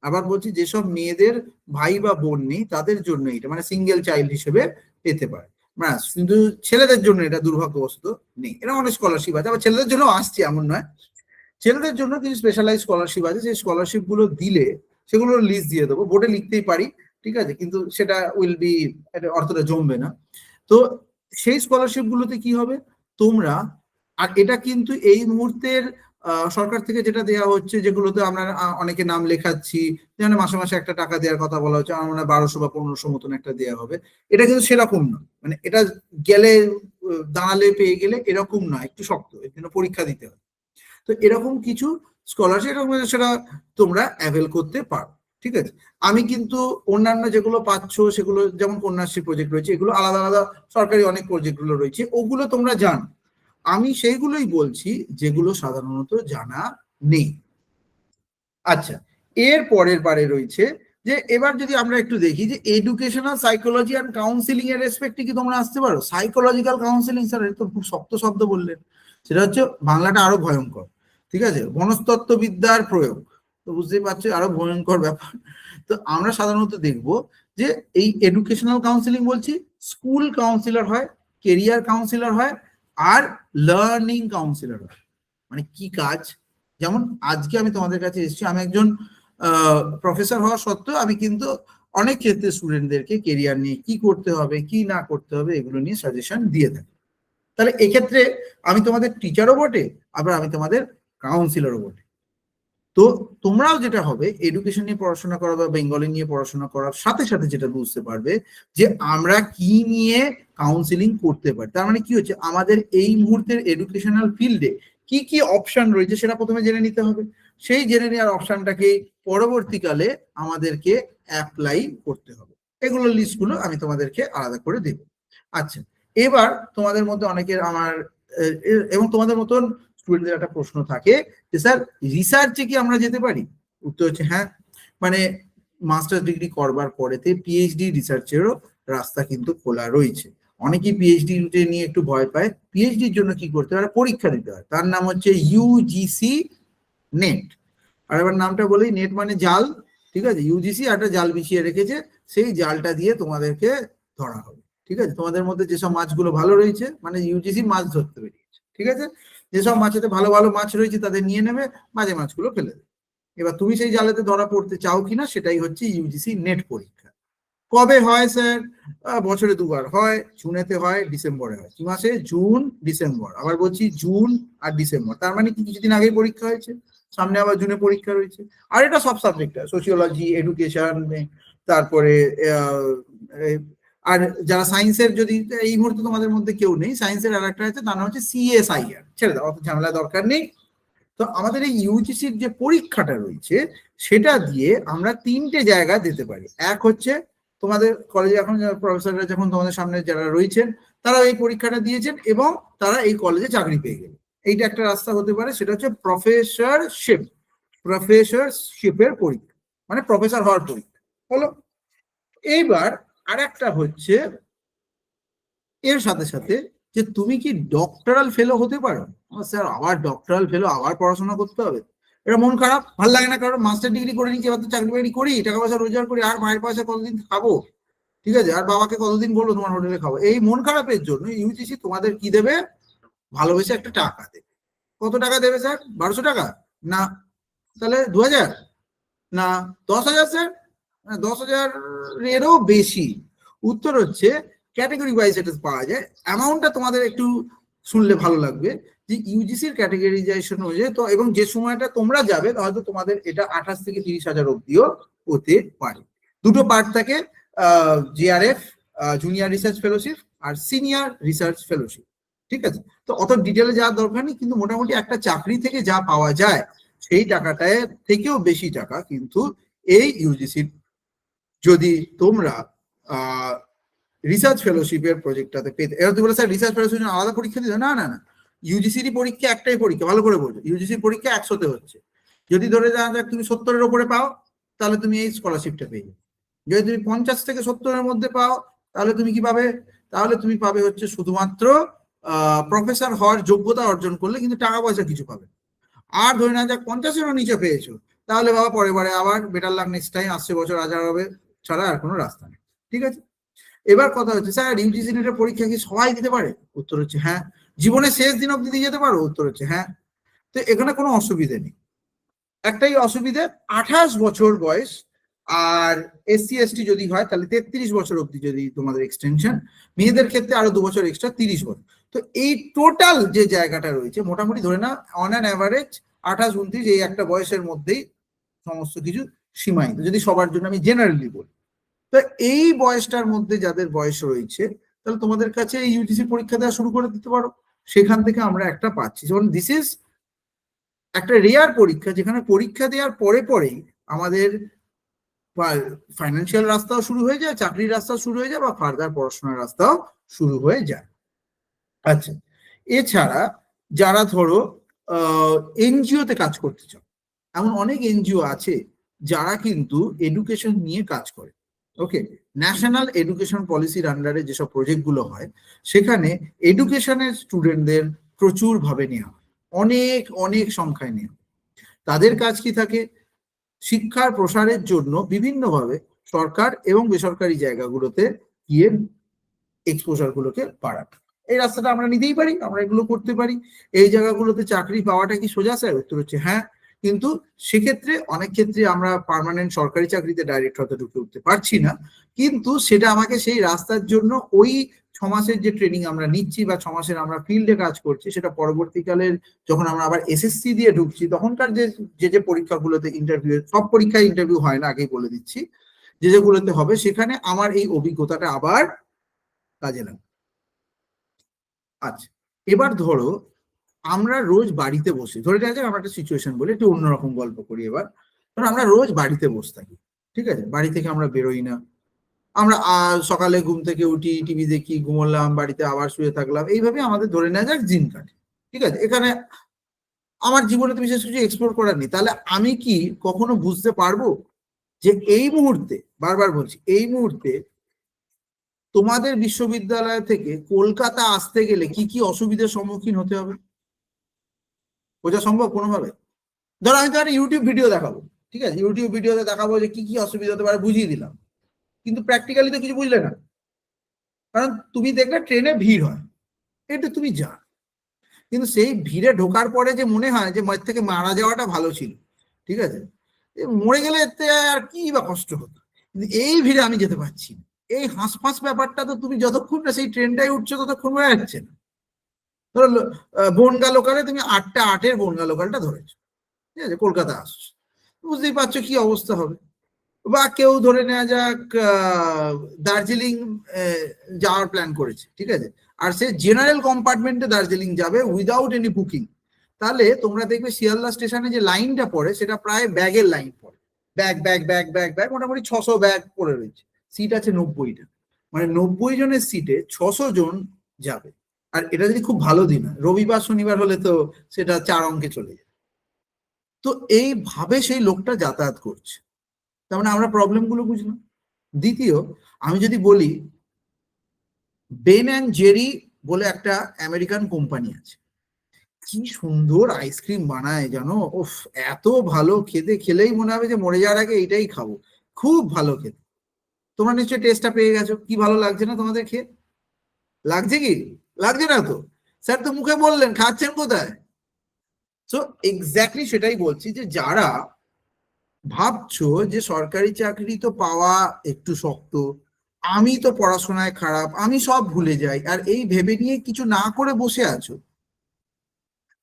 আবার বলছি যেসব মেয়েদের ভাই বা বোন নেই তাদের জন্য এটা, মানে সিঙ্গেল চাইল্ড হিসেবে পেতে পারে। কিন্তু ছেলেদের জন্য এটা দুর্ভাগ্যবশত নেই। এটা অনেক স্কলারশিপ আছে, আবার ছেলেদের জন্য আসছে এমন নয়, ছেলেদের জন্য কিছু স্পেশালাইজ স্কলারশিপ আছে। সেই স্কলারশিপ গুলো দিলে সেগুলোর লিস্ট দিয়ে দেবো, বোর্ডে লিখতেই পারি, ঠিক আছে, কিন্তু সেটা উইল বি, অর্থটা জমবে না। তো সেই স্কলারশিপ গুলোতে কি হবে, তোমরা, আর এটা কিন্তু এই মুহূর্তের সরকার থেকে যেটা দেওয়া হচ্ছে, যেগুলোতে আমরা অনেকে নাম লেখাচ্ছি, যেমন মাসে মাসে একটা টাকা দেওয়ার কথা বলা হচ্ছে, আমার মনে হয় 1,200 বা 1,500 মতন একটা দেওয়া হবে। এটা কিন্তু সেরকম না, মানে এটা গেলে দাঁড়ালে পেয়ে গেলে এরকম না, একটু শক্ত, এর জন্য পরীক্ষা দিতে হবে। তো এরকম কিছু স্কলারশিপ, সেটা তোমরা অ্যাভেল করতে পারো, ঠিক আছে? আমি কিন্তু অন্যান্য যেগুলো পাচ্ছ সেগুলো, যেমন কন্যাশ্রী প্রজেক্ট রয়েছে, এগুলো আলাদা আলাদা সরকারি অনেক প্রজেক্টগুলো রয়েছে, ওগুলো তোমরা জানো। আমি সেইগুলোই বলছি যেগুলো সাধারণত জানা নেই। আচ্ছা, এর পরের বারে রয়েছে যে এবার যদি আমরা একটু দেখি যে এডুকেশনাল সাইকোলজি অ্যান্ড কাউন্সিলিং এর রেসপেক্টে কি তোমরা আসতে পারো? সাইকোলজিক্যাল কাউন্সিলিং, স্যার এটা তো খুব শক্ত শব্দ বললেন। সেটা হচ্ছে বাংলাটা আরো ভয়ঙ্কর, ঠিক আছে, মনস্তত্ত্ববিদ্যার প্রয়োগ, তো বুঝতেই পারছো আরো ভয়ঙ্কর ব্যাপার। তো আমরা সাধারণত দেখব যে এই এডুকেশনাল কাউন্সিলিং বলছি, স্কুল কাউন্সিলর হয়, কেরিয়ার কাউন্সিলর হয়, আর লার্নিং কাউন্সিলর হয়। মানে কি কাজ, যেমন আজকে আমি তোমাদের কাছে এসেছি, আমি একজন প্রফেসর হওয়া সত্ত্বেও আমি কিন্তু অনেক ক্ষেত্রে স্টুডেন্টদেরকে কেরিয়ার নিয়ে কি করতে হবে কি না করতে হবে এগুলো নিয়ে সাজেশন দিয়ে থাকি। তাহলে এক্ষেত্রে আমি তোমাদের টিচারও বটে, আবার আমি তোমাদের কাউন্সিলরও বটে। তো তোমরাও যেটা হবে এডুকেশন নিয়ে পড়াশোনা করা বা বেঙ্গলি নিয়ে পড়াশোনা করার সাথে সাথে যেটা বুঝতে পারবে যে আমরা কি নিয়ে কাউন্সিলিং করতে পারি। তার মানে কি হচ্ছে, আমাদের এই মুহূর্তের এডুকেশনাল ফিল্ডে কি কি অপশন রয়েছে সেটা প্রথমে জেনে নিতে হবে। সেই জেনে নেওয়ার অপশনটাকে পরবর্তীকালে আমাদেরকে অ্যাপ্লাই করতে হবে। এগুলোর লিস্টগুলো আমি তোমাদেরকে আলাদা করে দেব। আচ্ছা, এবার তোমাদের মধ্যে অনেকের আমার এবং তোমাদের মতন স্টুডেন্টদের একটা প্রশ্ন থাকে যে স্যার রিসার্চে কি আমরা যেতে পারি? উত্তর হচ্ছে হ্যাঁ, মানে মাস্টার্স ডিগ্রি করবার পরেতে পিএইচডি রিসার্চেরও রাস্তা কিন্তু খোলা রয়েছে। অনেকেই পিএইচডি নিয়ে একটু ভয় পায়। পিএইচডির জন্য কি করতে হয়? পরীক্ষা দিতে হয়, তার নাম হচ্ছে ইউজিসি নেট। আর এবার নামটা বলি, নেট মানে জাল, ঠিক আছে? ইউজিসি একটা জাল বিছিয়ে রেখেছে, সেই জালটা দিয়ে তোমাদেরকে ধরা হবে, ঠিক আছে? তোমাদের মধ্যে যেসব মাছগুলো ভালো রয়েছে, মানে ইউজিসি মাছ ধরতে বেরিয়েছে, ঠিক আছে? যেসব মাছেতে ভালো ভালো মাছ রয়েছে তাদের নিয়ে নেবে, বাজে মাছগুলো ফেলে দেবে। এবার তুমি সেই জালেতে ধরা পড়তে চাও কিনা সেটাই হচ্ছে ইউজিসি নেট পরীক্ষা। কবে হয় স্যার? বছরে দুবার হয়, জুনেতে হয়, ডিসেম্বরে হয়। কি মাসে? June December. আবার বলছি জুন আর ডিসেম্বর, তার মানে কি কিছুদিন আগেই পরীক্ষা হয়েছে, সামনে আবার জুনে পরীক্ষা রয়েছে। আর এটা সব সাবজেক্ট, সোশিওলজি, এডুকেশন, তারপরে আর যারা সায়েন্সের, যদি এই মুহূর্তে তোমাদের মধ্যে কেউ নেই সায়েন্সের, আর একটা আছে তার নাম হচ্ছে সিএসআইআর, ছেড়ে দাও, অত ঝামেলা দরকার নেই। তো আমাদের এই ইউজিসির যে পরীক্ষাটা রয়েছে সেটা দিয়ে আমরা তিনটে জায়গা দিতে পারি। এক হচ্ছে তোমাদের কলেজে এখন প্রফেসররা যখন তোমাদের সামনে যারা রয়েছেন তারা এই পরীক্ষাটা দিয়েছেন এবং তারা এই কলেজে চাকরি পেয়ে গেল, এইটা একটা রাস্তা হতে পারে। সেটা হচ্ছে প্রফেসরশিপের পরীক্ষা, মানে প্রফেসর হওয়ার পরীক্ষা হলো। এইবার আর একটা হচ্ছে এর সাথে সাথে যে তুমি কি ডক্টরাল ফেলো হতে পারো। স্যার আবার ডক্টরাল ফেলো, আবার পড়াশোনা করতে হবে, এটা মন খারাপ, ভালো লাগে না, কারণ মাস্টার ডিগ্রি করে নিচ্ছি, এবার তো চাকরি বাকরি করি, টাকা পয়সা রোজগার করি, আর মায়ের পয়সা কতদিন খাবো, ঠিক আছে? আর বাবাকে কতদিন বলবো তোমার হোটেলে খাবো? এই মন খারাপের জন্য ইউজিসি তোমাদের কি দেবে? ভালোবেসে একটা টাকা দেবে। কত টাকা দেবে স্যার? 1200 টাকা? না। তাহলে 2000? না। 10,000 স্যার? 10,000 এরও বেশি। উত্তর হচ্ছে ক্যাটাগরি ওয়াইজ এটা পাওয়া যায়। অ্যামাউন্টটা তোমাদের একটু শুনলে ভালো লাগবে যে ইউজিসির ক্যাটাগরিজাইজেশন অনুযায়ী তো, এবং যে সময়টা তোমরা যাবে হয়তো তোমাদের এটা 28 থেকে 30,000 অব্দিও হতে পারে। দুটো পার্ট থাকে, জিআরএফ জুনিয়র রিসার্চ ফেলোশিপ আর সিনিয়র রিসার্চ ফেলোশিপ, ঠিক আছে? তো অত ডিটেলে যাওয়ার দরকার নেই, কিন্তু মোটামুটি একটা চাকরি থেকে যা পাওয়া যায় সেই টাকাটায় থেকেও বেশি টাকা কিন্তু এই ইউজিসির, যদি তোমরা রিসার্চ ফেলোশিপের প্রজেক্টটাতে পেতে। এবার তুমি বলে স্যার রিসার্চ ফেলোশিপ আলাদা পরীক্ষা দিতে? না না না, ইউজিসির পরীক্ষা একটাই পরীক্ষা, ভালো করে বলছো, ইউজিসির পরীক্ষা 100তে হচ্ছে। যদি ধরে যাওয়া যাক তুমি 70-এর উপরে পাও তাহলে তুমি এই স্কলারশিপটা পেয়ে যাবে। যদি তুমি 50 থেকে 70-এর মধ্যে পাও তাহলে তুমি কি পাবে? তাহলে তুমি পাবে হচ্ছে শুধুমাত্র প্রফেসর হওয়ার যোগ্যতা অর্জন করলে, কিন্তু টাকা পয়সা কিছু পাবে। আর ধরে না যাক 50-এরও নিচে পেয়েছো, তাহলে বাবা পরের বারে আবার বেটার লাক নেক্সট টাইম, আসছে বছর হাজার হবে, ছাড়া আর কোনো রাস্তা নেই, ঠিক আছে? এবার কথা হচ্ছে স্যার ইউজিসি নেটের পরীক্ষা কি সবাই দিতে পারে? উত্তর হচ্ছে হ্যাঁ। জীবনের শেষ দিন অব্দি দিয়ে যেতে পারো? উত্তর হচ্ছে হ্যাঁ। তো এখানে কোনো অসুবিধা নেই, একটাই অসুবিধা 28 বছর বয়স, আর এসসি এসটি যদি হয় তাহলে 33 বছর অব্দি যদি তোমাদের এক্সটেনশন, মেয়েদের ক্ষেত্রে আরো 2 বছর এক্সট্রা 30 বছর। তো এই টোটাল যে জায়গাটা রয়েছে মোটামুটি ধরে না অন অ্যান অ্যাভারেজ 28-29 এই একটা বয়সের মধ্যেই সমস্ত কিছু সীমায়িত, যদি সবার জন্য আমি জেনারেলি বলি। তো এই বয়সটার মধ্যে যাদের বয়স রয়েছে তাহলে তোমাদের কাছে ইউজিসি পরীক্ষা দেওয়া শুরু করে দিতে পারো, সেখান থেকে আমরা একটা পাচ্ছি। যেমন দিস ইজ একটা রেয়ার পরীক্ষা, যেখানে পরীক্ষা দেওয়ার পরে পরেই আমাদের ফাইন্যান্সিয়াল রাস্তাও শুরু হয়ে যায়, চাকরির রাস্তাও শুরু হয়ে যায়, বা ফার্দার পড়াশোনার রাস্তাও শুরু হয়ে যায়। আচ্ছা, এছাড়া যারা ধরো এনজিওতে কাজ করতে চাও, এমন অনেক এনজিও আছে যারা কিন্তু এডুকেশন নিয়ে কাজ করে। ওকে, ন্যাশনাল এডুকেশন পলিসির আন্ডারে যেসব প্রজেক্ট গুলো হয় সেখানে এডুকেশনের স্টুডেন্টদের প্রচুর ভাবে নেওয়া হয়, অনেক অনেক সংখ্যায় নেওয়া। তাদের কাজ কি থাকে? শিক্ষার প্রসারের জন্য বিভিন্নভাবে সরকার এবং বেসরকারি জায়গাগুলোতে গিয়ে এক্সপোজার গুলোকে বাড়ানো। এই রাস্তাটা আমরা নিতেই পারি, আমরা এগুলো করতে পারি। এই জায়গাগুলোতে চাকরি পাওয়াটা কি সোজা স্যার? উত্তর হচ্ছে হ্যাঁ। কিন্তু সেক্ষেত্রে অনেক ক্ষেত্রে আমরা পার্মানেন্ট সরকারি চাকরিতে ডাইরেক্ট হয়তো ঢুকে উঠতে পারছি না, কিন্তু সেটা আমাকে সেই রাস্তার জন্য ওই 6 মাসের যে ট্রেনিং আমরা নিচ্ছি বা 6 মাসের আমরা ফিল্ডে কাজ করছি, সেটা পরবর্তীকালের যখন আমরা আবার এসএসসি দিয়ে ঢুকছি তখনকার যে যে পরীক্ষাগুলোতে ইন্টারভিউ, সব পরীক্ষায় ইন্টারভিউ হয় না আগেই বলে দিচ্ছি, যে যেগুলোতে হবে সেখানে আমার এই অভিজ্ঞতাটা আবার কাজে লাগে। আচ্ছা, এবার ধরো আমরা রোজ বাড়িতে বসে, ধরে নেওয়া যাক আমরা একটা সিচুয়েশন বলি, একটু অন্যরকম গল্প করি এবার। ধরো আমরা রোজ বাড়িতে বসে থাকি, ঠিক আছে, বাড়ি থেকে আমরা বেরোই না, আমরা সকালে ঘুম থেকে উঠি, টিভি দেখি, ঘুমোলাম, বাড়িতে আবার শুয়ে থাকলাম, এইভাবে আমাদের ধরে নেওয়া যাক দিন কাটে, ঠিক আছে। এখানে আমার জীবনে তো বিশেষ কিছু এক্সপ্লোর করার নেই, তাহলে আমি কি কখনো বুঝতে পারবো যে এই মুহূর্তে, বারবার বলছি, এই মুহূর্তে তোমাদের বিশ্ববিদ্যালয় থেকে কলকাতা আসতে গেলে কি কি অসুবিধার সম্মুখীন হতে হবে? বোঝা সম্ভব কোনোভাবে? ধরো আমি তো একটা ইউটিউব ভিডিও দেখাবো, ঠিক আছে, ইউটিউব ভিডিওতে দেখাবো যে কি কি অসুবিধা হতে পারে, বুঝিয়ে দিলাম, কিন্তু প্র্যাকটিক্যালি তো কিছু বুঝলে না। কারণ তুমি দেখলে ট্রেনে ভিড় হয়, এটা তুমি জানো, কিন্তু সেই ভিড়ে ঢোকার পরে যে মনে হয় যে মাঝ থেকে মারা যাওয়াটা ভালো ছিল, ঠিক আছে, মরে গেলে এতে আর কি বা কষ্ট হতো, কিন্তু এই ভিড়ে আমি যেতে পারছি না, এই হাঁসফাঁস ব্যাপারটা তো তুমি যতক্ষণ না সেই ট্রেনটাই উঠছো ততক্ষণ বোঝা যাচ্ছে না। ধরো বনগা লোকালে তুমি 8টা 8-এর বনগা লোকালটা ধরেছো, ঠিক আছে, কলকাতা আসছো, বুঝতেই পারছো কি অবস্থা হবে। বা কেউ ধরে নেওয়া যাক দার্জিলিং যাওয়ার প্ল্যান করেছে, ঠিক আছে, আর সে জেনারেল কম্পার্টমেন্টে দার্জিলিং যাবে উইদাউট এনি বুকিং, তাহলে তোমরা দেখবে শিয়ালদা স্টেশনে যে লাইনটা পড়ে সেটা প্রায় ব্যাগের লাইন পড়ে, bag bag bag bag bag, মোটামুটি 600 ব্যাগ পড়ে রয়েছে, সিট আছে 90টা, মানে 90 জনের সিটে 600 জন যাবে। আর এটা যদি খুব ভালো দিন হয়, রবিবার শনিবার হলে তো সেটা 4 অঙ্কে চলে যায়। তো এইভাবে সেই লোকটা যাতায়াত করছে, তার মানে আমরা প্রবলেম গুলো বুঝলাম। দ্বিতীয়, আমি যদি বলি বেন অ্যান্ড জেরি বলে একটা আমেরিকান কোম্পানি আছে, কি সুন্দর আইসক্রিম বানায় জানো, ওফ এত ভালো খেতে, খেলেই মনে হবে যে মরে যাওয়ার আগে এইটাই খাবো, খুব ভালো খেতে। তোমরা নিশ্চয়ই টেস্টটা পেয়ে গেছো, কি ভালো লাগছে না তোমাদের খেয়ে? লাগছে কি? লাগছে না তো? স্যার তো মুখে বললেন, খাচ্ছেন কোথায়? সো এক্স্যাক্টলি সেটাই বলছি, যে যারা ভাবছো যে সরকারি চাকরি তো পাওয়া একটু শক্ত, আমি তো পড়াশোনায় খারাপ, আমি সব ভুলে যাই, আর এই ভেবে নিয়ে কিছু না করে বসে আছো,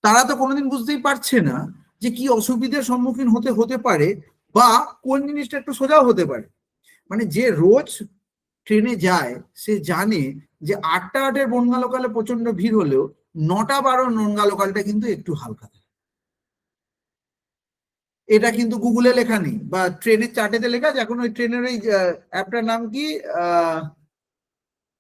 তারা তো কোনোদিন বুঝতেই পারছে না যে কি অসুবিধার সম্মুখীন হতে হতে পারে, বা কোন জিনিসটা একটু সোজাও হতে পারে। মানে যে রোজ ট্রেনে যায় সে জানে যে 8টা 8-এর বনগা লোকালে প্রচন্ড ভিড় হলেও 9টা 12 বনগা লোকালটা কিন্তু একটু হালকা থাকে। এটা কিন্তু গুগলে লেখা নেই বা ট্রেনের চার্টেতে লেখা আছে। এখন ওই ট্রেনের ওই অ্যাপটার নাম কি,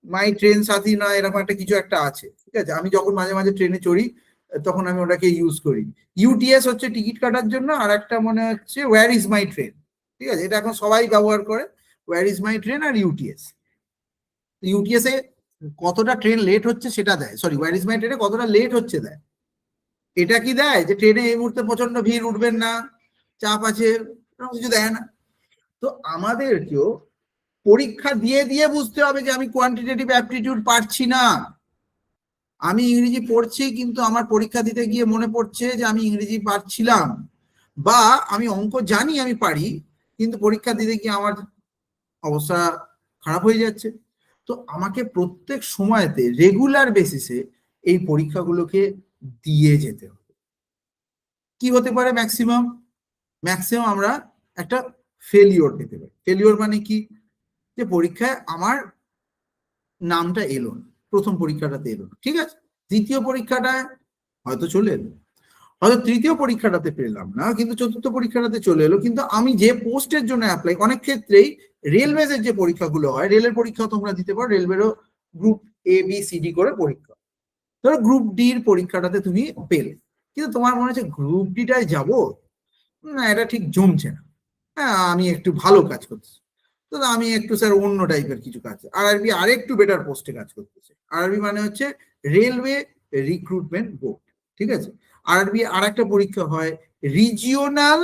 মাই ট্রেন সাথী না এরকম একটা কিছু একটা আছে, ঠিক আছে, আমি যখন মাঝে মাঝে ট্রেনে চড়ি তখন আমি ওটাকে ইউজ করি। ইউটিএস হচ্ছে টিকিট কাটার জন্য, আর একটা মনে হচ্ছে ওয়্যার ইজ মাই ট্রেন, ঠিক আছে, এটা এখন সবাই ব্যবহার করে, ওয়্যার ইজ মাই ট্রেন আর ইউটিএস। ইউটিএস এ কতটা ট্রেন লেট হচ্ছে সেটা দেয়, সরি ওয়্যার ইজ মাই ট্রেনে কতটা লেট হচ্ছে দেয়। এটা কি দেয় যে ট্রেনে এই মুহূর্তে প্রচন্ড ভিড়, উঠবেন না, চাপ আছে, কিছু দেয় না। তো আমাদেরকেও পরীক্ষা দিয়ে দিয়ে বুঝতে হবে যে আমি কোয়ান্টিটেটিভ অ্যাপটিটিউড পারছি না, আমি ইংরেজি পড়ছি কিন্তু আমার পরীক্ষা দিতে গিয়ে মনে পড়ছে যে আমি ইংরেজি পারছিলাম, বা আমি অঙ্ক জানি আমি পারি কিন্তু পরীক্ষা দিতে গিয়ে আমার অবস্থা খারাপ হয়ে যাচ্ছে। তো আমাকে প্রত্যেক সময়তে রেগুলার বেসিসে এই পরীক্ষাগুলোকে দিয়ে যেতে হবে। কি হতে পারে ম্যাক্সিমাম আমরা একটা ফেলিওর পেতে পারি। ফেলিওর মানে কি, যে পরীক্ষায় আমার নামটা এলো না, প্রথম পরীক্ষাটাতে এলো না, ঠিক আছে, দ্বিতীয় পরীক্ষাটায় হয়তো চলে এলো, হয়তো তৃতীয় পরীক্ষাটাতে পেলাম না, কিন্তু চতুর্থ পরীক্ষাটাতে চলে এলো। কিন্তু আমি যে পোস্টের জন্য অ্যাপ্লাই, অনেক ক্ষেত্রেই রেলওয়েজের যে পরীক্ষাগুলো হয়, রেলের পরীক্ষা তোমরা দিতে পারো, রেলওয়েরও group A B C D করে পরীক্ষা, ধরো গ্রুপ ডির পরীক্ষাটাতে তুমি পেলে, কিন্তু তোমার মনে হচ্ছে গ্রুপ ডিটায় যাবো না, এটা ঠিক জমছে না, হ্যাঁ আমি একটু ভালো কাজ করছি, তো আমি একটু স্যার অন্য টাইপের কিছু কাজ, আরআরবি আর একটু বেটার পোস্টে কাজ করতেছে। আরআরবি মানে হচ্ছে রেলওয়ে রিক্রুটমেন্ট বোর্ড, ঠিক আছে। আরআরবি আর একটা পরীক্ষা হয় রিজিওনাল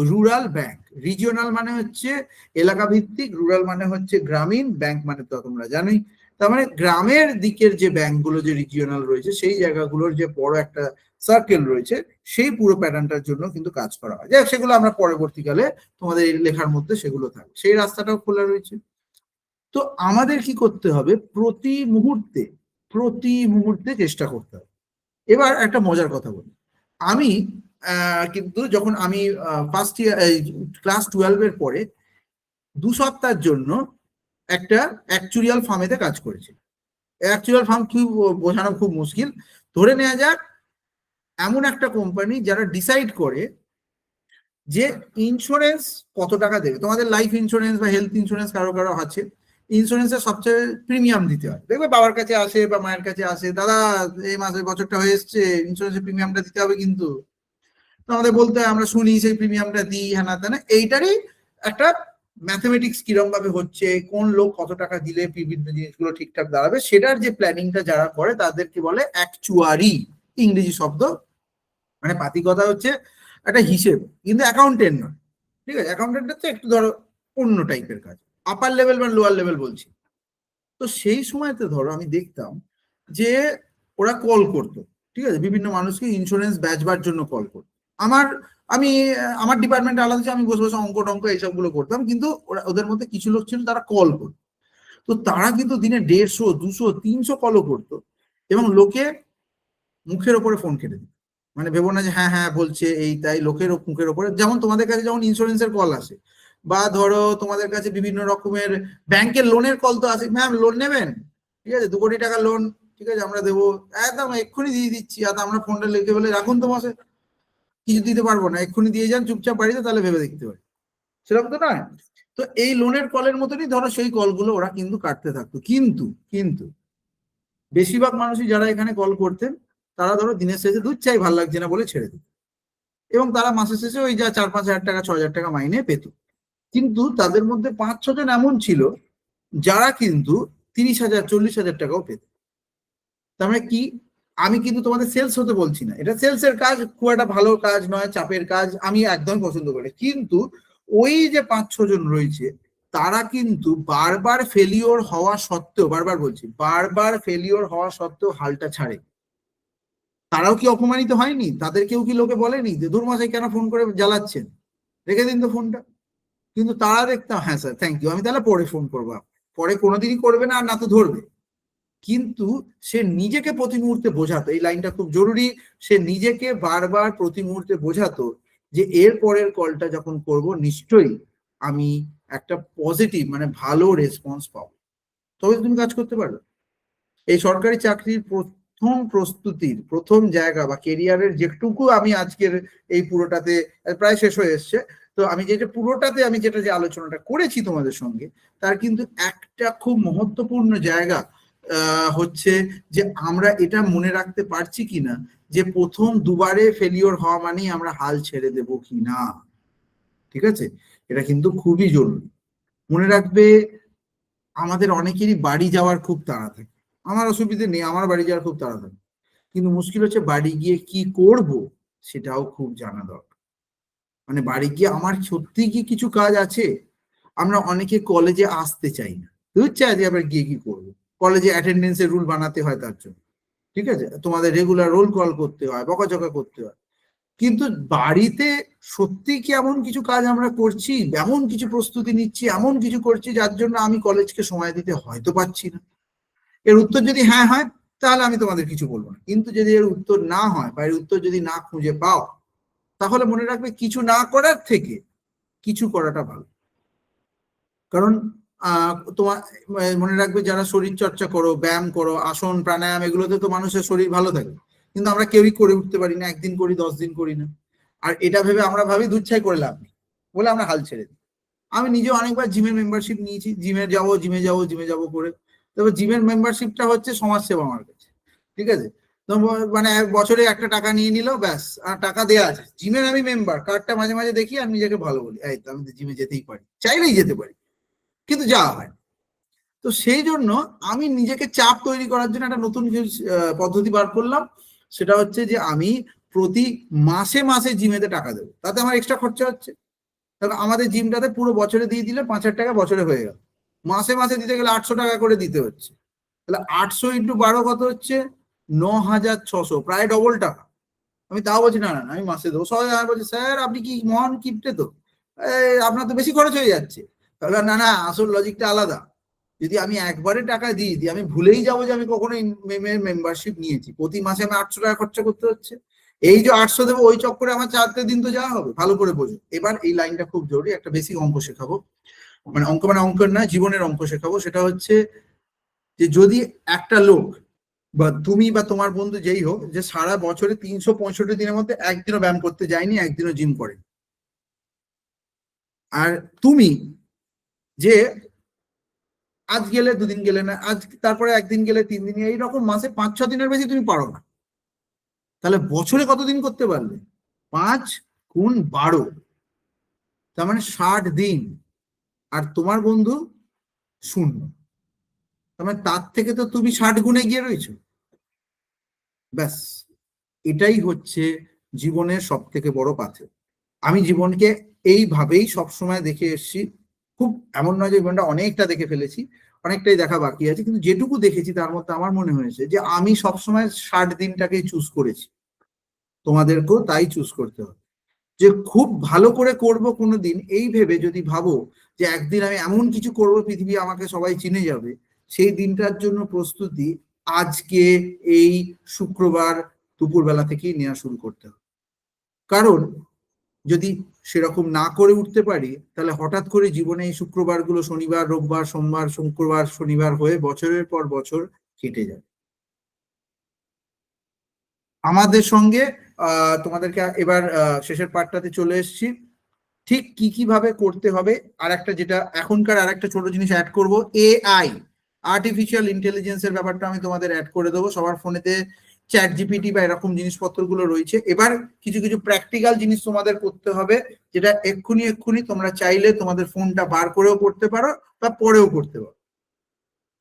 রুরাল ব্যাংক। রিজিওনাল মানে হচ্ছে এলাকা ভিত্তিক, রুরাল মানে হচ্ছে গ্রামীণ, ব্যাংক মানে তো তোমরা জানোই তার মানে গ্রামের দিকের যে ব্যাংকগুলো যে রিজিওনাল রয়েছে সেই জায়গাগুলোর যে বড় একটা সার্কেল রয়েছে সেই পুরো প্যাটার্নটার জন্য কিন্তু কাজ করা হয়। যাই হোক, সেগুলো আমরা পরবর্তীকালে তোমাদের এই লেখার মধ্যে সেগুলো থাকবে, সেই রাস্তাটাও খোলা রয়েছে। তো আমাদের কি করতে হবে, প্রতি মুহূর্তে চেষ্টা করতে হবে। এবার একটা মজার কথা বলি, আমি কিন্তু যখন আমি ফার্স্ট ইয়ার ক্লাস 12-এর পরে 2 সপ্তাহের জন্য একটা অ্যাকচুরিয়াল ফার্মেতে কাজ করেছি। অ্যাকচুরিয়াল ফার্ম কি বোঝানো খুব মুশকিল। ধরে নেওয়া যাক এমন একটা কোম্পানি যারা ডিসাইড করে যে ইন্স্যুরেন্স কত টাকা দেবে। তোমাদের লাইফ ইন্স্যুরেন্স বা হেলথ ইন্স্যুরেন্স কারো কারো আছে, ইন্স্যুরেন্সের সবচেয়ে প্রিমিয়াম দিতে হয়। দেখবে বাবার কাছে আসে বা মায়ের কাছে আসে, দাদা এই মাসের বছরটা হয়ে এসছে, ইন্স্যুরেন্সের প্রিমিয়ামটা দিতে হবে, কিন্তু আমাদের বলতে হয়, আমরা শুনি সেই প্রিমিয়ামটা দিই, হ্যাঁ না তা না। এইটারই একটা ম্যাথমেটিক্স কিরম ভাবে হচ্ছে, কোন লোক কত টাকা দিলে বিভিন্ন জিনিসগুলো ঠিকঠাক দাঁড়াবে, সেটার যে প্ল্যানিংটা যারা করে তাদেরকে বলে অ্যাকচুয়ারি, ইংরেজি শব্দ। মানে পাতি কথা হচ্ছে একটা হিসেব, কিন্তু অ্যাকাউন্টেন্ট নয়, ঠিক আছে? অ্যাকাউন্টেন্ট হচ্ছে একটু ধরো অন্য টাইপের কাজ, আপার লেভেল বা লোয়ার লেভেল বলছি। তো সেই সময়তে ধরো আমি দেখতাম যে ওরা কল করতো, ঠিক আছে, বিভিন্ন মানুষকে ইন্স্যুরেন্স বেচবার জন্য কল করতো। আমার ডিপার্টমেন্ট আলাদা ছিল, আমি বসে বসে অঙ্ক টঙ্ক এইসবগুলো করতাম, কিন্তু ওদের মধ্যে কিছু লোক ছিল তারা কল করতো। তো তারা কিন্তু দিনে 150, 200, 300 কলও করতো, এবং লোকে মুখের ওপরে ফোন কেটে দিত। মানে ভেবো না যে হ্যাঁ হ্যাঁ বলছে এই তাই, লোকের মুখের ওপরে। যেমন তোমাদের কাছে যেমন ইন্স্যুরেন্সের কল আসে, বা ধরো তোমাদের কাছে বিভিন্ন রকমের ব্যাংকের লোনের কল তো আসে, ম্যাম লোন নেবেন, ঠিক আছে, 2 কোটি টাকা লোন, ঠিক আছে আমরা দেবো, একদম এক্ষুনি দিয়ে দিচ্ছি। আর আমরা ফোনটা লিখে বলে রাখুন তো মাসে, কিছু দিতে পারবো না, এক্ষুনি দিয়ে যান চুপচাপ বাড়িতে, তাহলে ভেবে দেখতে পারি। সেরকম তো নয়। তো এই লোনের কলের মতনই ধরো সেই কলগুলো ওরা কিন্তু কাটতে থাকতো। কিন্তু কিন্তু বেশিরভাগ মানুষই যারা এখানে কল করতেন, তারা ধরো দিনের শেষে দুধ চাই ভাল লাগছে না বলে ছেড়ে দিত, এবং তারা মাসের শেষে ওই যা 4-5 হাজার টাকা 6 হাজার টাকা মাইনে পেত। কিন্তু তাদের মধ্যে 5-6 জন এমন ছিল যারা কিন্তু 30,000 40,000 টাকাও পেত। তার মানে কি, আমি কিন্তু তোমাদের সেলস হতে বলছি না, এটা সেলসের কাজ খুব একটা ভালো কাজ নয়, চাপের কাজ, আমি একদম পছন্দ করি। কিন্তু ওই যে 5-6 জন রয়েছে, তারা কিন্তু বারবার ফেলিওর হওয়া সত্ত্বেও, বারবার বলছি বারবার ফেলিওর হওয়া সত্ত্বেও হালটা ছাড়ে। তারাও কি অপমানিত হয়নি? তাদেরকেও কি লোকে বলেনি যে দূর মাসে কেন ফোন করে জ্বালাচ্ছেন, রেখে দিন তো ফোনটা? কিন্তু তারা দেখতাম হ্যাঁ স্যার থ্যাংক ইউ, আমি তাহলে পরে ফোন করবো। পরে কোনোদিনই করবে না, আর না তো ধরবে। কিন্তু সে নিজেকে প্রতি মুহূর্তে বোঝাতো, এই লাইনটা খুব জরুরি, সে নিজেকে বারবার প্রতি মুহূর্তে বোঝাতো যে এর পরের কলটা যখন করব নিশ্চয়ই আমি একটা পজিটিভ মানে ভালো রেসপন্স পাবো, তবে তুমি কাজ করতে পারবে। এই সরকারি চাকরির প্রথম প্রস্তুতির প্রথম জায়গা বা কেরিয়ারের যেটুকু আমি আজকের এই পুরোটাতে প্রায় শেষ হয়ে এসছে, তো আমি যেটা পুরোটাতে আমি যেটা যে আলোচনাটা করেছি তোমাদের সঙ্গে, তার কিন্তু একটা খুব মহত্বপূর্ণ জায়গা হচ্ছে যে আমরা এটা মনে রাখতে পারছি কিনা যে প্রথম দুবারে ফেলিওর হওয়া মানেই আমরা হাল ছেড়ে দেব কিনা। ঠিক আছে, এটা কিন্তু খুবই জরুরি। মনে রাখবে আমাদের অনেকেরই বাড়ি যাওয়ার খুব তাড়া থাকে, আমার অসুবিধে নেই, আমার বাড়ি যাওয়ার খুব তাড়া থাকে, কিন্তু মুশকিল হচ্ছে বাড়ি গিয়ে কি করব সেটাও খুব জানা দরকার। মানে বাড়ি গিয়ে আমার সত্যি কি কিছু কাজ আছে। আমরা অনেকে কলেজে আসতে চাই না, বুঝছে যে আবার গিয়ে কি করবো, কলেজে অ্যাটেন্ডেন্সের রুল বানাতে হয় তার জন্য, ঠিক আছে, তোমাদের রেগুলার রোল কল করতে হয়, বকাঝকা করতে হয়। কিন্তু বাড়িতে সত্যি কি এমন কিছু কাজ আমরা করছি, এমন কিছু প্রস্তুতি নিচ্ছি, এমন কিছু করছি যার জন্য আমি কলেজকে সময় দিতে হয়তো পারছি না? এর উত্তর যদি হ্যাঁ হয় তাহলে আমি তোমাদের কিছু বলবো না, কিন্তু যদি এর উত্তর না হয় বা এর উত্তর যদি না খুঁজে পাও, তাহলে মনে রাখবে কিছু না করার থেকে কিছু করাটা ভালো। কারণ তোমার মনে রাখবে যারা শরীর চর্চা করো, ব্যায়াম করো, আসন প্রাণায়াম, এগুলোতে তো মানুষের শরীর ভালো থাকে, কিন্তু আমরা কেউই করে উঠতে পারি না, একদিন করি 10 দিন করি না। আর এটা ভেবে আমরা ভাবি দুচ্ছাই করে লাভ নেই বলে আমরা হাল ছেড়ে দিই। আমি নিজে অনেকবার জিমের মেম্বারশিপ নিয়েছি, জিমে যাবো করে, তবে জিমের মেম্বারশিপটা হচ্ছে সমাজসেবা আমার কাছে, ঠিক আছে। তো মানে বছরে একটা টাকা নিয়ে নিল ব্যাস, আর টাকা দেওয়া আছে, জিমের আমি মেম্বার, কার্ডটা মাঝে মাঝে দেখি আর নিজেকে ভালো বলি, এই তো আমি জিমে যেতেই পারি, চাইলেই যেতে পারি, কিন্তু যাওয়া হয়। তো সেই জন্য আমি নিজেকে চাপ তৈরি করার জন্য একটা নতুন পদ্ধতি বার করলাম, সেটা হচ্ছে যে আমি প্রতি মাসে মাসে জিমেতে টাকা দেবো, তাতে আমার এক্সট্রা খরচা হচ্ছে। তবে আমাদের জিমটাতে পুরো বছরে দিয়ে দিলে 5,000 টাকা বছরে হয়ে গেল, মাসে মাসে দিতে গেলে 800 টাকা করে দিতে হচ্ছে। তাহলে 800 ইন্টু 12 কত হচ্ছে? 9600, প্রায় ডবল টাকা। আমি তাও বলছি না না আমি মাসে দেবো। সবাই আমি বলছি স্যার আপনি কি মহান কিপ্টে তো, আপনার তো বেশি খরচ হয়ে যাচ্ছে। তাহলে না না, আসল লজিকটা আলাদা। যদি আমি একবারে টাকা দিয়ে দিই, আমি ভুলেই যাবো যে আমি কখনো মেম্বারশিপ নিয়েছি। প্রতি মাসে আমি 800 টাকা খরচা করতে হচ্ছে। এই যে 800 দেবো, ওই চক্করে আমার 4টে দিন তো যাওয়া হবে। ভালো করে বোঝো। এবার এই লাইনটা খুব জরুরি, একটা বেসিক অঙ্ক শেখাবো, মানে অঙ্কের না, জীবনের অঙ্ক শেখাবো। সেটা হচ্ছে যে যদি একটা লোক বা তুমি বা তোমার বন্ধু যেই হোক, যে সারা বছরে 365 দিনের মধ্যে একদিনও ব্যায়াম করতে যায়নি, একদিনও জিম করে, আর তুমি যে আজ গেলে 2 দিন গেলে না, আজ তারপরে 1 দিন গেলে 3 দিন, এইরকম মাসে 5-6 দিনের বেশি তুমি পারো না, তাহলে বছরে কতদিন করতে পারলে? 5 গুণ 12, তার মানে 60 দিন। আর তোমার বন্ধু 0, তার মানে তার থেকে তো তুমি 60 গুণে গিয়ে রয়েছো। ব্যাস, এটাই হচ্ছে জীবনের সব থেকে বড় পাথর। আমি জীবনকে এইভাবেই সবসময় দেখে এসেছি। খুব এমন নয় যে জীবনটা অনেকটা দেখে ফেলেছি, অনেকটাই দেখা বাকি আছে, কিন্তু যেটুকু দেখেছি তার মধ্যে আমার মনে হয়েছে যে আমি সবসময় 60 দিনটাকেই চুজ করেছি। তোমাদেরকেও তাই চুজ করতে হবে, যে খুব ভালো করে করব কোনোদিন এই ভেবে যদি ভাবো যে একদিন আমি এমন কিছু করব পৃথিবী আমাকে সবাই চিনে যাবে, সেই দিনটার জন্য প্রস্তুতি আজকে এই শুক্রবার দুপুরবেলা থেকেই নেওয়া শুরু করতে হবে। কারণ যদি সেরকম না করে উঠতে পারি, তাহলে হঠাৎ করে জীবনে এই শুক্রবারগুলো শনিবার, রোববার, সোমবার, শুক্রবার, শনিবার হয়ে বছরের পর বছর কেটে যাবে। আমাদের সঙ্গে তোমাদেরকে এবার শেষের পার্টটাতে চলে এসেছি, ঠিক কি কি ভাবে করতে হবে। আর একটা যেটা এখনকার আর একটা ছোট জিনিস অ্যাড করব, এআই, আর্টিফিশিয়াল ইন্টেলিজেন্সের ব্যাপারটা আমি তোমাদের অ্যাড করে দেবো। সবার ফোনেতে চ্যাট জিপিটি বা এরকম জিনিসপত্রগুলো রয়েছে। এবার কিছু কিছু প্র্যাকটিক্যাল জিনিস তোমাদের করতে হবে, যেটা এক্ষুনি তোমরা চাইলে তোমাদের ফোনটা বার করেও করতে পারো বা পরেও করতে পারো।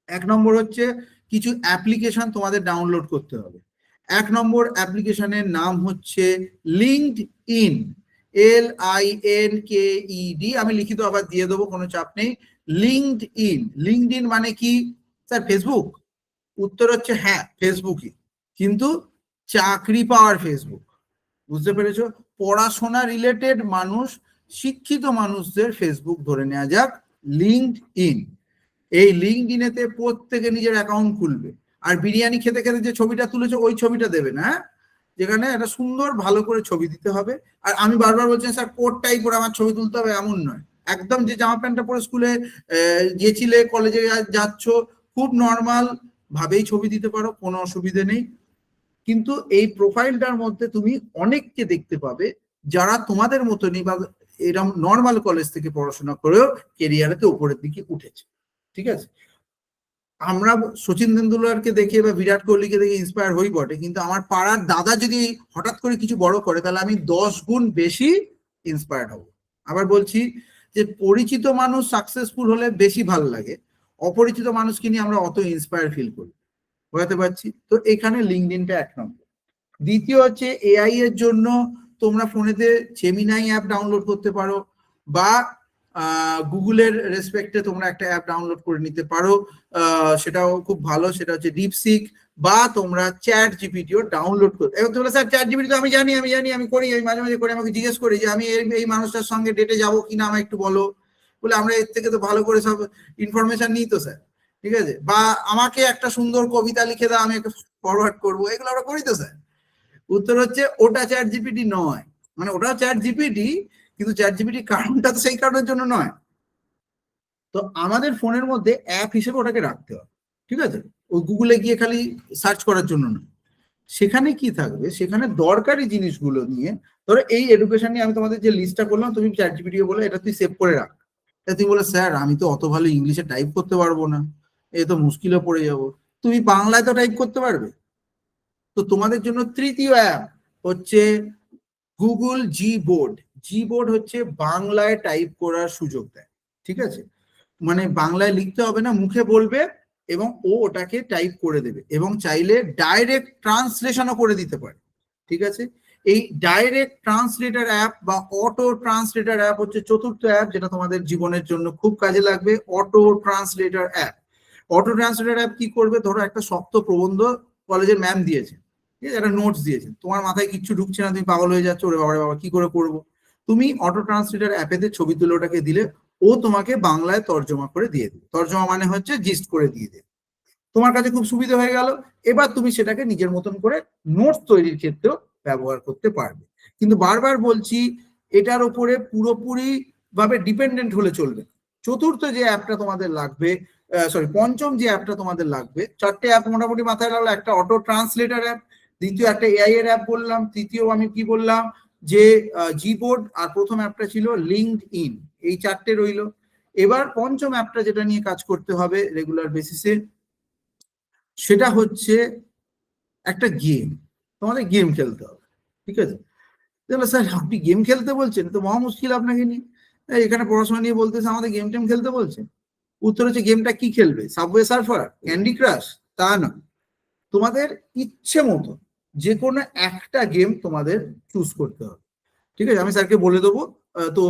1 নম্বর হচ্ছে কিছু অ্যাপ্লিকেশন তোমাদের ডাউনলোড করতে হবে। 1 নম্বর অ্যাপ্লিকেশনের নাম হচ্ছে লিঙ্কডইন, LINKED, আমি লিখিত আবার দিয়ে দেবো, কোনো চাপ নেই। লিঙ্কডইন, লিঙ্কডইন মানে কি স্যার? ফেসবুক? উত্তর হচ্ছে হ্যাঁ, ফেসবুকই, কিন্তু চাকরি পাওয়ার ফেসবুক। বুঝতে পেরেছো? পড়াশোনা রিলেটেড মানুষ, শিক্ষিত মানুষদের ফেসবুক ধরে নেওয়া যাক লিঙ্কডইন। এই লিঙ্কডইনেতে প্রত্যেকে নিজের অ্যাকাউন্ট খুলবে, আর বিরিয়ানি খেতে খেতে যে ছবিটা তুলেছে ওই ছবিটা দেবে না, যেখানে একটা সুন্দর ভালো করে ছবি দিতে হবে। আর আমি বারবার বলছি স্যার কোটটাই পরে আমার ছবি তুলতে হবে, এমন নয়। একদম যে জামা প্যান্টটা পরে স্কুলে গিয়েছিলে, কলেজে যাচ্ছ, খুব নর্মাল ভাবেই ছবি দিতে পারো, কোনো অসুবিধে নেই। কিন্তু এই প্রোফাইলটার মধ্যে তুমি অনেককে দেখতে পাবে যারা তোমাদের মতনই বা এরকম নর্মাল কলেজ থেকে পড়াশোনা করেও কেরিয়ারেতে উপরের দিকে উঠেছে। ঠিক আছে? আমরা সচিন তেন্ডুলকারকে দেখে বা বিরাট কোহলিকে দেখে ইন্সপায়ার হই বটে, কিন্তু আমার পাড়ার দাদা যদি হঠাৎ করে কিছু বড় করে, তাহলে আমি 10 গুণ বেশি ইন্সপায়ার্ড হব। আবার বলছি যে পরিচিত মানুষ সাকসেসফুল হলে বেশি ভালো লাগে, অপরিচিত মানুষকে নিয়ে আমরা অত ইন্সপায়ার ফিল করি। বোঝাতে পারছি তো? এখানে লিঙ্কডইনটা 1 নম্বর। দ্বিতীয় হচ্ছে এআই এর জন্য তোমরা ফোনেতে জেমিনাই অ্যাপ ডাউনলোড করতে পারো, বা গুগলের রেসপেক্টে তোমরা একটা অ্যাপ ডাউনলোড করে নিতে পারো, সেটাও খুব ভালো, সেটা হচ্ছে ডিপসিক। বা তোমরা চ্যাট জিপিটিও ডাউনলোড করতে। এবার তোমরা স্যার চ্যাট জিপিটি তো আমি জানি আমি করি, আমি মাঝে মাঝে করি, আমাকে জিজ্ঞেস করি যে আমি এই মানুষটার সঙ্গে ডেটে যাবো কিনা, আমায় একটু বলো। বলে আমরা এর থেকে তো ভালো করে সব ইনফরমেশন নিই তো স্যার। ঠিক আছে? বা আমাকে একটা সুন্দর কবিতা লিখে দাও, আমি ফরওয়ার্ড করবো, এগুলো আমরা করি তো স্যার। উত্তর হচ্ছে ওটা চ্যাট জিপিটি নয়। মানে ওটাও চ্যাট জিপিটি, কিন্তু চ্যাট জিপিটি কারণটা তো সেই কারণের জন্য নয়। তো আমাদের ফোনের মধ্যে অ্যাপ হিসেবে ওটাকে রাখতে হবে। ঠিক আছে? ওই গুগলে গিয়ে খালি সার্চ করার জন্য নয়। সেখানে কি থাকবে? সেখানে দরকারি জিনিসগুলো নিয়ে, ধরো এই এডুকেশন নিয়ে আমি তোমাদের যে লিস্টটা করলাম, তুমি চ্যাট জিপিটিকে বলে এটা তুই সেভ করে রাখ। তুমি বলে স্যার আমি তো অত ভালো ইংলিশে টাইপ করতে পারবো না, এ তো মুশকিলে পড়ে যাব। তুমি বাংলায় তো টাইপ করতে পারবে। তো তোমাদের জন্য তৃতীয় অ্যাপ হচ্ছে গুগল জি বোর্ড। জি বোর্ড হচ্ছে বাংলায় টাইপ করার সুযোগ দেয়। ঠিক আছে? মানে বাংলায় লিখতে হবে না, মুখে বলবে এবং ও ওটাকে টাইপ করে দেবে, এবং চাইলে ডাইরেক্ট ট্রান্সলেশনও করে দিতে পারে। ঠিক আছে? এই ডাইরেক্ট ট্রান্সলেটার অ্যাপ বা অটো ট্রান্সলেটার অ্যাপ হচ্ছে চতুর্থ অ্যাপ, যেটা তোমাদের জীবনের জন্য খুব কাজে লাগবে, auto translator app. Auto translator app কি করবে, ধরো একটা শক্ত প্রবন্ধ কলেজের ম্যাম দিয়েছে, ঠিক আছে, একটা নোটস দিয়েছে, তোমার মাথায় কিচ্ছু ঢুকছে না, তুমি পাগল হয়ে যাচ্ছ, ওরে বাবা রে বাবা কি করে করবো, তুমি অটো ট্রান্সলেটর অ্যাপেতে ছবি তুলে ওটাকে দিলে ও তোমাকে বাংলায় তর্জমা করে দিয়ে দেবে। তর্জমা মানে হচ্ছে জিস্ট করে দিয়ে দেবে, তোমার কাছে খুব সুবিধা হয়ে গেল। এবার তুমি সেটাকে নিজের মতন করে নোটস তৈরির ক্ষেত্রেও ব্যবহার করতে পারবে। কিন্তু বারবার বলছি, এটার উপরে পুরোপুরি ভাবে ডিপেন্ডেন্ট হলে চলবে। চতুর্থ যে অ্যাপটা তোমাদের লাগবে, পঞ্চম যে অ্যাপটা তোমাদের লাগবে, 4টে অ্যাপ মোটামুটি মাথায় লাগলো। একটা অটো ট্রান্সলেটর অ্যাপ, দ্বিতীয় একটা এআই এর অ্যাপ বললাম, তৃতীয় আমি কি বললাম যে জিবোর্ড, আর প্রথম অ্যাপটা ছিল লিঙ্কড ইন। এই 4টে রইলো। এবার পঞ্চম অ্যাপটা যেটা নিয়ে কাজ করতে হবে রেগুলার বেসিসে, সেটা হচ্ছে একটা গেম। তোমাদের গেম খেলতে হবে, ঠিক আছে। স্যার আপনি গেম খেলতে বলছেন, তো মহা মুশকিল আপনাকে নিয়ে, এখানে পড়াশোনা নিয়ে বলতেছে আমাদের গেম টেম খেলতে বলছেন। উত্তর হচ্ছে গেমটা কি খেলবে, সাবওয়ে সার্ফার, ক্যান্ডি ক্রাশ, তা না, তোমাদের ইচ্ছে মতো যে কোনো একটা গেম তোমাদের চুজ করতে হবে, ঠিক আছে। আমি স্যারকে বলে দেবো। তো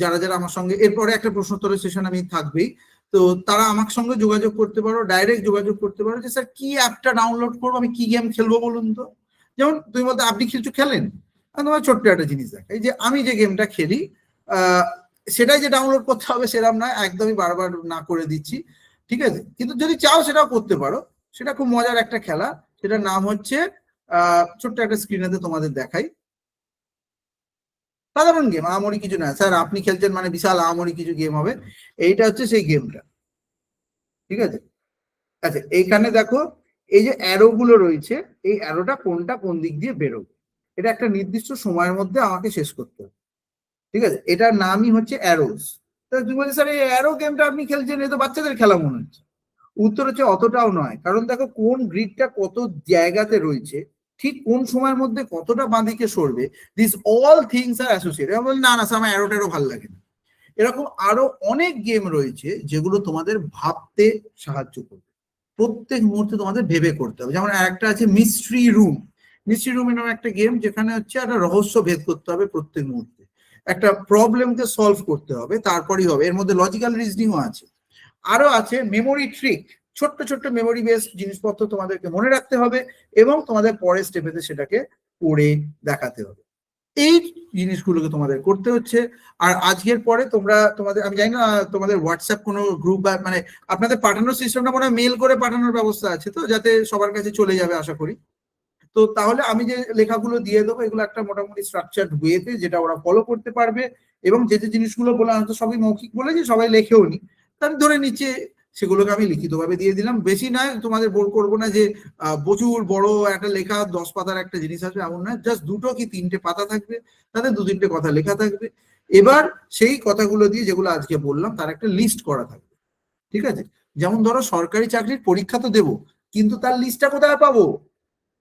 যারা যারা আমার সঙ্গে, এরপরে একটা প্রশ্নোত্তরের সেশন আমি থাকবেই, তো তারা আমার সঙ্গে যোগাযোগ করতে পারো, ডাইরেক্ট যোগাযোগ করতে পারো যে স্যার কি অ্যাপটা ডাউনলোড করবো, আমি কি গেম খেলবো বলুন তো। যেমন তুমি বলতে আপনি কিছু খেলেন, আমি তোমার ছোট্ট একটা জিনিস দেখাই, যে আমি যে গেমটা খেলি সেটাই যে ডাউনলোড করতে হবে সেরকম নয়, একদমই বারবার না করে দিচ্ছি, ঠিক আছে। কিন্তু যদি চাও সেটাও করতে পারো, সেটা খুব মজার একটা খেলা, সেটার নাম হচ্ছে ছোট্ট একটা স্ক্রিনেতে তোমাদের দেখাই, সাধারণ গেম, আহামরি কিছু না। স্যার আপনি খেলছেন মানে বিশাল আহামরি কিছু গেম হবে, এইটা হচ্ছে সেই গেমটা, ঠিক আছে। আচ্ছা এইখানে দেখো, এই যে অ্যারো গুলো রয়েছে, এই অ্যারোটা কোনটা কোন দিক দিয়ে বেরোবে, এটা একটা নির্দিষ্ট সময়ের মধ্যে আমাকে শেষ করতে হবে, ঠিক আছে। এটার নামই হচ্ছে অ্যারোস। তুমি বলছি স্যার এই অ্যারো গেমটা আপনি খেলছেন, এ তো বাচ্চাদের খেলা মনে হচ্ছে। উত্তর হচ্ছে অতটাও নয়, কারণ দেখো কোন গ্রিডটা কত জায়গাতে রয়েছে, ঠিক কোন সময়ের মধ্যে কতটা বাঁদিকে সরবে, this all things are associated. না না স্যার আমার অ্যারোটারও ভালো লাগে না। এরকম আরো অনেক গেম রয়েছে যেগুলো তোমাদের ভাবতে সাহায্য করবে, প্রত্যেক মুহূর্তে তোমাদের ভেবে করতে হবে। যেমন একটা আছে মিস্ট্রি রুম। মিস্ট্রি রুম এরকম একটা গেম যেখানে হচ্ছে একটা রহস্য ভেদ করতে হবে প্রত্যেক মুহূর্তে, একটা প্রবলেমকে সলভ করতে হবে, তারপরেই হবে। এর মধ্যে লজিক্যাল রিজনিংও আছে। আরো আছে মেমোরি ট্রিক, ছোট্ট ছোট্ট মেমোরি বেসড জিনিসপত্র তোমাদেরকে মনে রাখতে হবে এবং তোমাদের পরের স্টেপেতে সেটাকে করে দেখাতে হবে। এই জিনিসগুলোকে তোমাদের করতে হচ্ছে। আর আজকের পরে তোমাদের আমি জানি না তোমাদের হোয়াটসঅ্যাপ কোনো গ্রুপ বা মানে আপনাদের পাঠানোর সিস্টেমটা মনে হয় মেল করে পাঠানোর ব্যবস্থা আছে, তো যাতে সবার কাছে চলে যাবে আশা করি। তো তাহলে আমি যে লেখাগুলো দিয়ে দেবো এগুলো একটা মোটামুটি স্ট্রাকচার্ড ওয়েতে যেটা ওরা ফলো করতে পারবে, এবং যে যে জিনিসগুলো বলে আমি তো সবই মৌখিক বলে যে সবাই লেখেও নি, তার ধরে নিচে সেগুলোকে আমি লিখিতভাবে দিয়ে দিলাম। বেশি নয়, তোমাদের বোর করবো না যে প্রচুর বড় একটা লেখা 10 পাতার একটা জিনিস আছে, এমন নয়, জাস্ট 2টো কি 3টে পাতা থাকবে, তাতে 2-3টে কথা লেখা থাকবে। এবার সেই কথাগুলো দিয়ে যেগুলো আজকে বললাম তার একটা লিস্ট করা থাকবে, ঠিক আছে। যেমন ধরো সরকারি চাকরির পরীক্ষা তো দেবো, কিন্তু তার লিস্টটা কোথায় পাবো,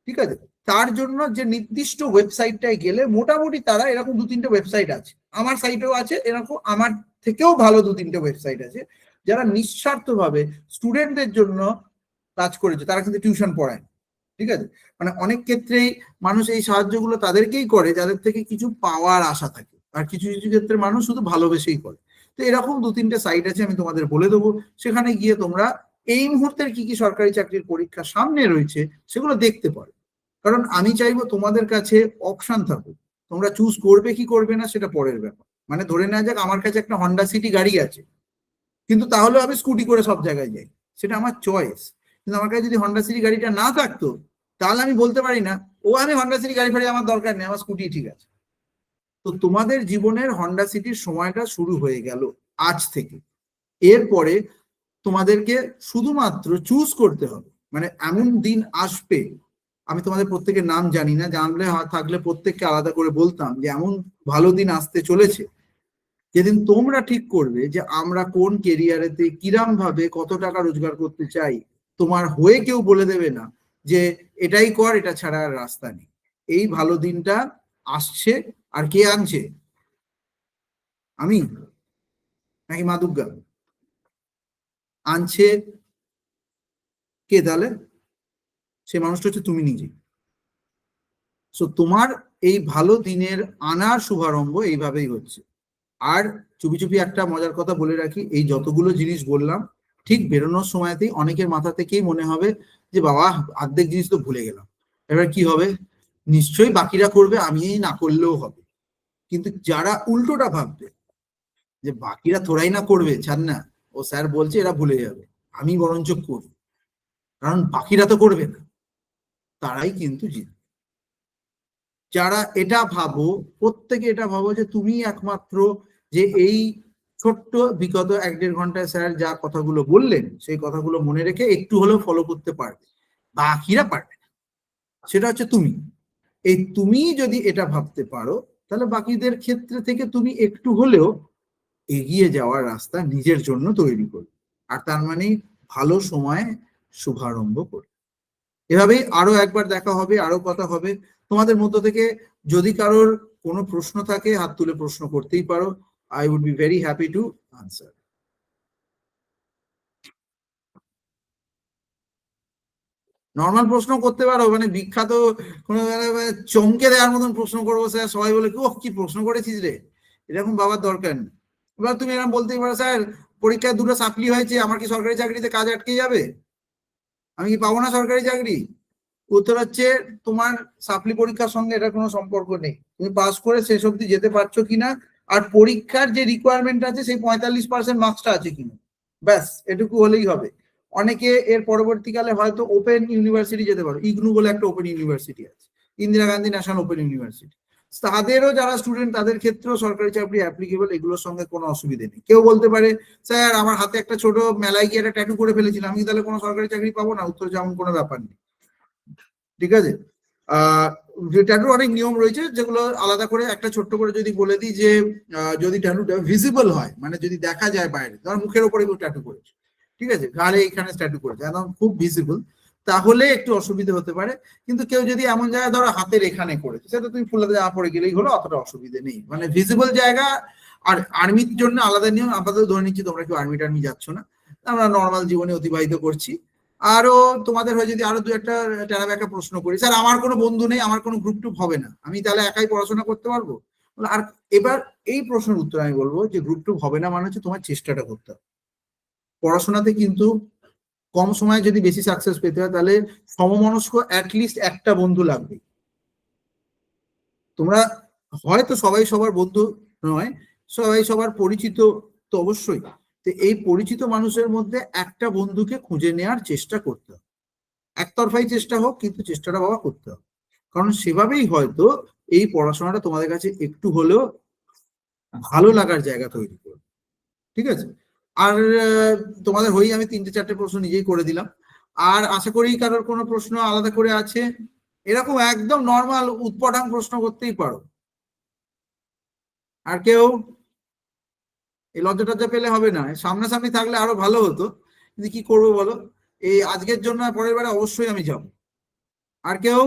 ঠিক আছে। তার জন্য যে নির্দিষ্ট ওয়েবসাইটটায় গেলে মোটামুটি তারা এরকম 2-3টে ওয়েবসাইট আছে, আমার সাইটেও আছে, এরকম আমার থেকেও ভালো 2-3টে ওয়েবসাইট আছে যারা নিঃস্বার্থভাবে স্টুডেন্টদের জন্য কাজ করেছে, তারা কিন্তু টিউশন পড়ায়, ঠিক আছে। মানে অনেক ক্ষেত্রেই মানুষ এই সাহায্যগুলো তাদেরকেই করে যাদের থেকে কিছু পাওয়ার আশা থাকে, আর কিছু কিছু ক্ষেত্রে মানুষ শুধু ভালোবেসেই করে। তো এরকম 2-3টে সাইট আছে, আমি তোমাদের বলে দেবো, সেখানে গিয়ে তোমরা এই মুহূর্তের কি কি সরকারি চাকরির পরীক্ষা সামনে রয়েছে সেগুলো দেখতে পারো। কারণ আমি চাইবো তোমাদের কাছে অপশন থাকুক, তোমরা চুজ করবে কি করবে না সেটা পরের ব্যাপার। মানে ধরে নেওয়া যাক আমার কাছে একটা হন্ডা সিটি গাড়ি আছে, কিন্তু তাহলে আমি স্কুটি করে সব জায়গায় যাই, সেটা আমার চয়েস। কিন্তু আমার কাছে যদি হন্ডা সিটি গাড়িটা না থাকতো, তাহলে আমি বলতে পারি না আমি হন্ডা সিটি গাড়ি ফাড়ি আমার দরকার নেই, আমার স্কুটি ঠিক আছে। তো তোমাদের জীবনের হন্ডা সিটির সময়টা শুরু হয়ে গেল আজ থেকে। এরপরে তোমাদেরকে শুধুমাত্র চুজ করতে হবে, মানে এমন দিন আসবে, আমি তোমাদের প্রত্যেকের নাম জানি না, জানলে থাকলে প্রত্যেককে আলাদা করে বলতাম, যে এমন ভালো দিন আসতে চলেছে যেদিন তোমরা ঠিক করবে যে আমরা কোন কেরিয়ারেতে কিরাম ভাবে কত টাকা রোজগার করতে চাই, তোমার হয়ে কেউ বলে দেবে না যে এটাই কর, এটা ছাড়া আর রাস্তা নেই। এই ভালো দিনটা আসছে, আর কে আনছে, আমি নাকি মা দুর্গা আনছে? কে তাহলে? সে মানুষটা হচ্ছে তুমি নিজেই। সো তোমার এই ভালো দিনের আনার শুভারম্ভ এইভাবেই হচ্ছে। আর চুপি চুপি একটা মজার কথা বলে রাখি, এই যতগুলো জিনিস বললাম ঠিক বেরোনোর সময়তেই অনেকের মাথা থেকেই মনে হবে যে বাবা অর্ধেক জিনিস তো ভুলে গেলাম, এবার কি হবে, নিশ্চয়ই বাকিরা করবে, আমি না করলেও হবে। কিন্তু যারা উল্টোটা ভাববে যে বাকিরা থোড়াই না করবে, ছাড় না, ও স্যার বলছে এরা ভুলে যাবে, আমি বরঞ্চ করি, কারণ বাকিরা তো করবে না, তারাই কিন্তু জিতবে। যারা এটা ভাবো, প্রত্যেকে এটা ভাবো যে তুমি একমাত্র যে এই ছোট্ট বিগত 1-1.5 ঘন্টায় স্যার যা কথাগুলো বললেন সেই কথাগুলো মনে রেখে একটু হলেও ফলো করতে পারবে, বাকিরা পারবে না, সেটা হচ্ছে তুমি। এই তুমি যদি এটা ভাবতে পারো, তাহলে বাকিদের ক্ষেত্রে থেকে তুমি একটু হলেও এগিয়ে যাওয়ার রাস্তা নিজের জন্য তৈরি করবে, আর তার মানে ভালো সময় শুভারম্ভ করবে। এভাবেই আরো একবার দেখা হবে, আরো কথা হবে। তোমাদের মধ্য থেকে যদি কারোর কোনো প্রশ্ন থাকে হাত তুলে প্রশ্ন করতেই পারো, I would be very happy to answer. Normal প্রশ্ন করতে পারো, মানে বিখ্যাত কোনো চমকে দেওয়ার মতন প্রশ্ন করবো স্যার, সবাই বলে কি ও কি প্রশ্ন করেছিস রে, এরকম বাবার দরকার নেই। এবার তুমি এরকম বলতেই পারো স্যার পরীক্ষায় 2টো সাপ্লি হয়েছে, আমার কি সরকারি চাকরিতে কাজ আটকে যাবে, আমি কি পাবো না সরকারি চাকরি? উত্তর হচ্ছে তোমার সাপ্লি পরীক্ষার সঙ্গে এটা কোনো সম্পর্ক নেই, তুমি পাস করে শেষ অব্দি যেতে পারছো কিনা, আর পরীক্ষার যে রিকোয়ারমেন্ট আছে সেই 45% মার্কসটা আছে কিনা, ব্যাস এটুকু হলেই হবে। অনেকে এর পরবর্তীকালে হয়তো ওপেন ইউনিভার্সিটি যেতে পারো, ইগনু বলে একটা ওপেন ইউনিভার্সিটি আছে, Indira Gandhi national open university, তাদেরও যারা স্টুডেন্ট তাদের ক্ষেত্রেও সরকারি চাকরি অ্যাপ্লিকেবল, এগুলোর সঙ্গে কোনো অসুবিধা নেই। কেউ বলতে পারে স্যার আমার হাতে একটা ছোট মেলায় গিয়ে একটা ট্যাটু করে ফেলেছিলাম, আমি তাহলে কোনো সরকারি চাকরি পাবো না? উত্তর যেমন কোনো ব্যাপার নেই, ঠিক আছে। ট্যাটুর অনেক নিয়ম রয়েছে, যেগুলো আলাদা করে একটা ছোট্ট করে যদি বলে দিই যে যদি ট্যাটুটা ভিজিবল হয়, মানে যদি দেখা যায় বাইরে, ধর মুখের ওপরে কেউ ট্যাটু করেছে, ঠিক আছে, গালে এখানে ট্যাটু করেছে, একদম খুব ভিজিবল, তাহলে একটু অসুবিধা হতে পারে। কিন্তু কেউ যদি এমন জায়গায় ধরো হাতের এখানে করেছে, সেটা তুমি ফুলাতে জামা পড়ে গেলেই হলো, অতটা অসুবিধা নেই, মানে ভিজিবল জায়গা। আর আর্মির জন্য আলাদা নিয়ম, আপাতত ধরে নিচ্ছি তোমরা কেউ আর্মি টার্মি যাচ্ছ না, আমরা নর্মাল জীবনে অতিবাহিত করছি। আরো তোমাদের হয়ে যদি আরো 2-একটা টেরা ব্যাকা প্রশ্ন করি, স্যার আমার কোনো বন্ধু নেই, আমার কোনো গ্রুপ টুপ হবে না, আমি তাহলে একাই পড়াশোনা করতে পারবো? আর এবার এই প্রশ্নের উত্তর আমি বলবো যে গ্রুপ টুপ হবে না মানে হচ্ছে তোমার চেষ্টাটা করতে হবে। পড়াশোনাতে কিন্তু কম সময়ে যদি বেশি সাকসেস পেতে হয়, তাহলে সমমনস্ক অ্যাটলিস্ট একটা বন্ধু লাগবে। তোমরা হয়তো সবাই সবার বন্ধু নয়, সবাই সবার পরিচিত তো অবশ্যই, তো এই পরিচিত মানুষের মধ্যে একটা বন্ধুকে খুঁজে নেওয়ার চেষ্টা করতে হবে, একতরফাই চেষ্টা হোক, কিন্তু চেষ্টাটা বাবা করতে হবে, কারণ সেভাবেই হয়তো এই পড়াশোনাটা তোমাদের কাছে একটু হলেও ভালো লাগার জায়গা তৈরি করবে, ঠিক আছে। আর তোমাদের হয়েই আমি 3-4টে প্রশ্ন নিজেই করে দিলাম, আর আশা করি কারোর কোনো প্রশ্ন আলাদা করে আছে, এরকম একদম নর্মাল উৎপটাং প্রশ্ন করতেই পারো। আর কেউ এই লজ্জা টজ্জা পেলে হবে না, সামনাসামনি থাকলে আরো ভালো হতো, কিন্তু কি করবো বলো, এই আজকের জন্য পরের বারে অবশ্যই আমি যাব। আর কেউ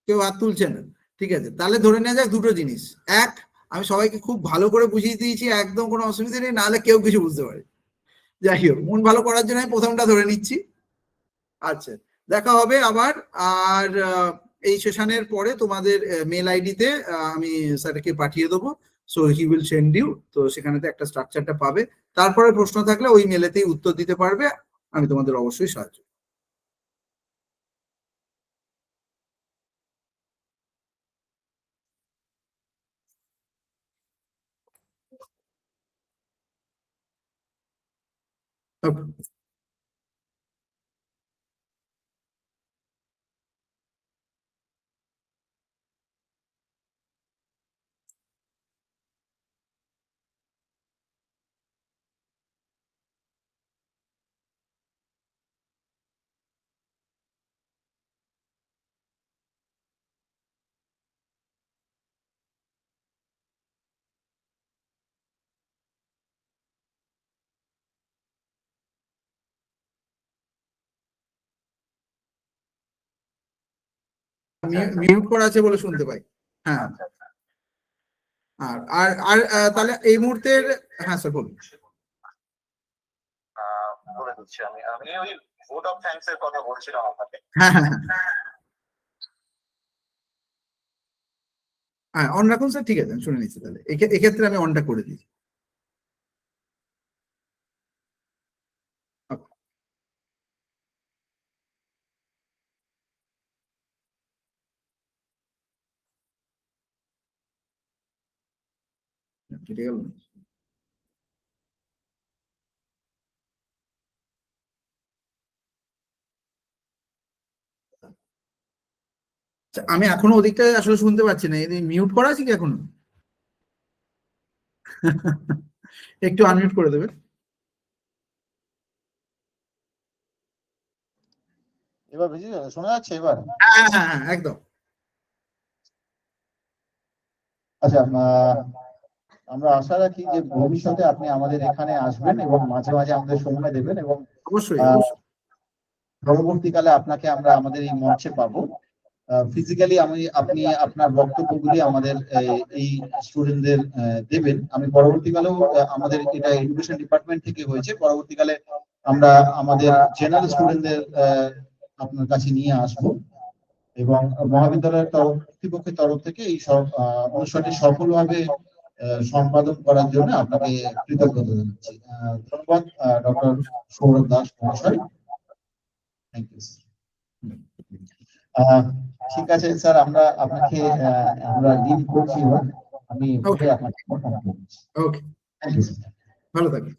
কেউ হাত তুলছে না, ঠিক আছে, তাহলে ধরে নেওয়া যাক 2টো জিনিস। এক, আমি সবাইকে খুব ভালো করে বুঝিয়ে দিয়েছি, একদম কোনো অসুবিধা নেই, নাহলে কেউ কিছু বুঝতে পারে। যাই হোক, মন ভালো করার জন্য আমি প্রথমটা ধরে নিচ্ছি। আচ্ছা, দেখা হবে আবার। আর এই সেশনের পরে তোমাদের মেল আইডিতে আমি স্যারকে পাঠিয়ে দেবো, so he will send you, তো সেখানেতে একটা স্ট্রাকচারটা পাবে, তারপরে প্রশ্ন থাকলে ওই মেলেতেই উত্তর দিতে পারবে, আমি তোমাদের অবশ্যই সাহায্য। Okay. মিউট করা আছে বলে শুনতে পাই। হ্যাঁ, আর আর আর তাহলে এই মুহূর্তের, হ্যাঁ স্যার বলুন। বলে দিচ্ছি আমি আমি ওই ভোট অফ থ্যাঙ্কস এর কথা বলছিলাম আপনাকে। হ্যাঁ হ্যাঁ হ্যাঁ, অন রাখুন স্যার, ঠিক আছে, আমি শুনে নিচ্ছি, তাহলে এক্ষেত্রে আমি অনটা করে দিই। কেটে গেল। আচ্ছা, আমি এখনো ওদিকটা আসলে শুনতে পাচ্ছি না, মিউট করা আছে কি এখনো? একটু আনমিউট করে দেবে। এবার বেশি শোনা যাচ্ছে এবার? হ্যাঁ হ্যাঁ হ্যাঁ, একদম। আচ্ছা, আমরা আশা রাখি যে ভবিষ্যতে আপনি আমাদের এখানে আসবেন এবং মাঝে মাঝে আমাদের সময় দেবেন, এবং অবশ্যই আহ, অবশ্যই। পরবর্তীকালে আপনাকে আমরা আমাদের এই মঞ্চে পাবো। ফিজিক্যালি আপনি আপনার বক্তব্যগুলি আমাদের এই স্টুডেন্টদের দেবেন। আমি পরবর্তীকালেও আমাদের এটা এডুকেশন ডিপার্টমেন্ট থেকে হয়েছে, পরবর্তীকালে আমরা আমাদের জেনারেল স্টুডেন্টদের আপনার কাছে নিয়ে আসবো, এবং মহাবিদ্যালয়ের কর্তৃপক্ষের তরফ থেকে এই অনুষ্ঠানটি সফলভাবে সম্পাদন করার জন্য আপনাকে কৃতজ্ঞতা জানাচ্ছি। ধন্যবাদ ডক্টর সৌরভ দাস মহাশয়। Thank you. ঠিক আছে স্যার, আমরা আপনাকে আমরা ডিল করছি এবার। আমি ওকে আপনাকে ওকে, ভালো থাকবেন।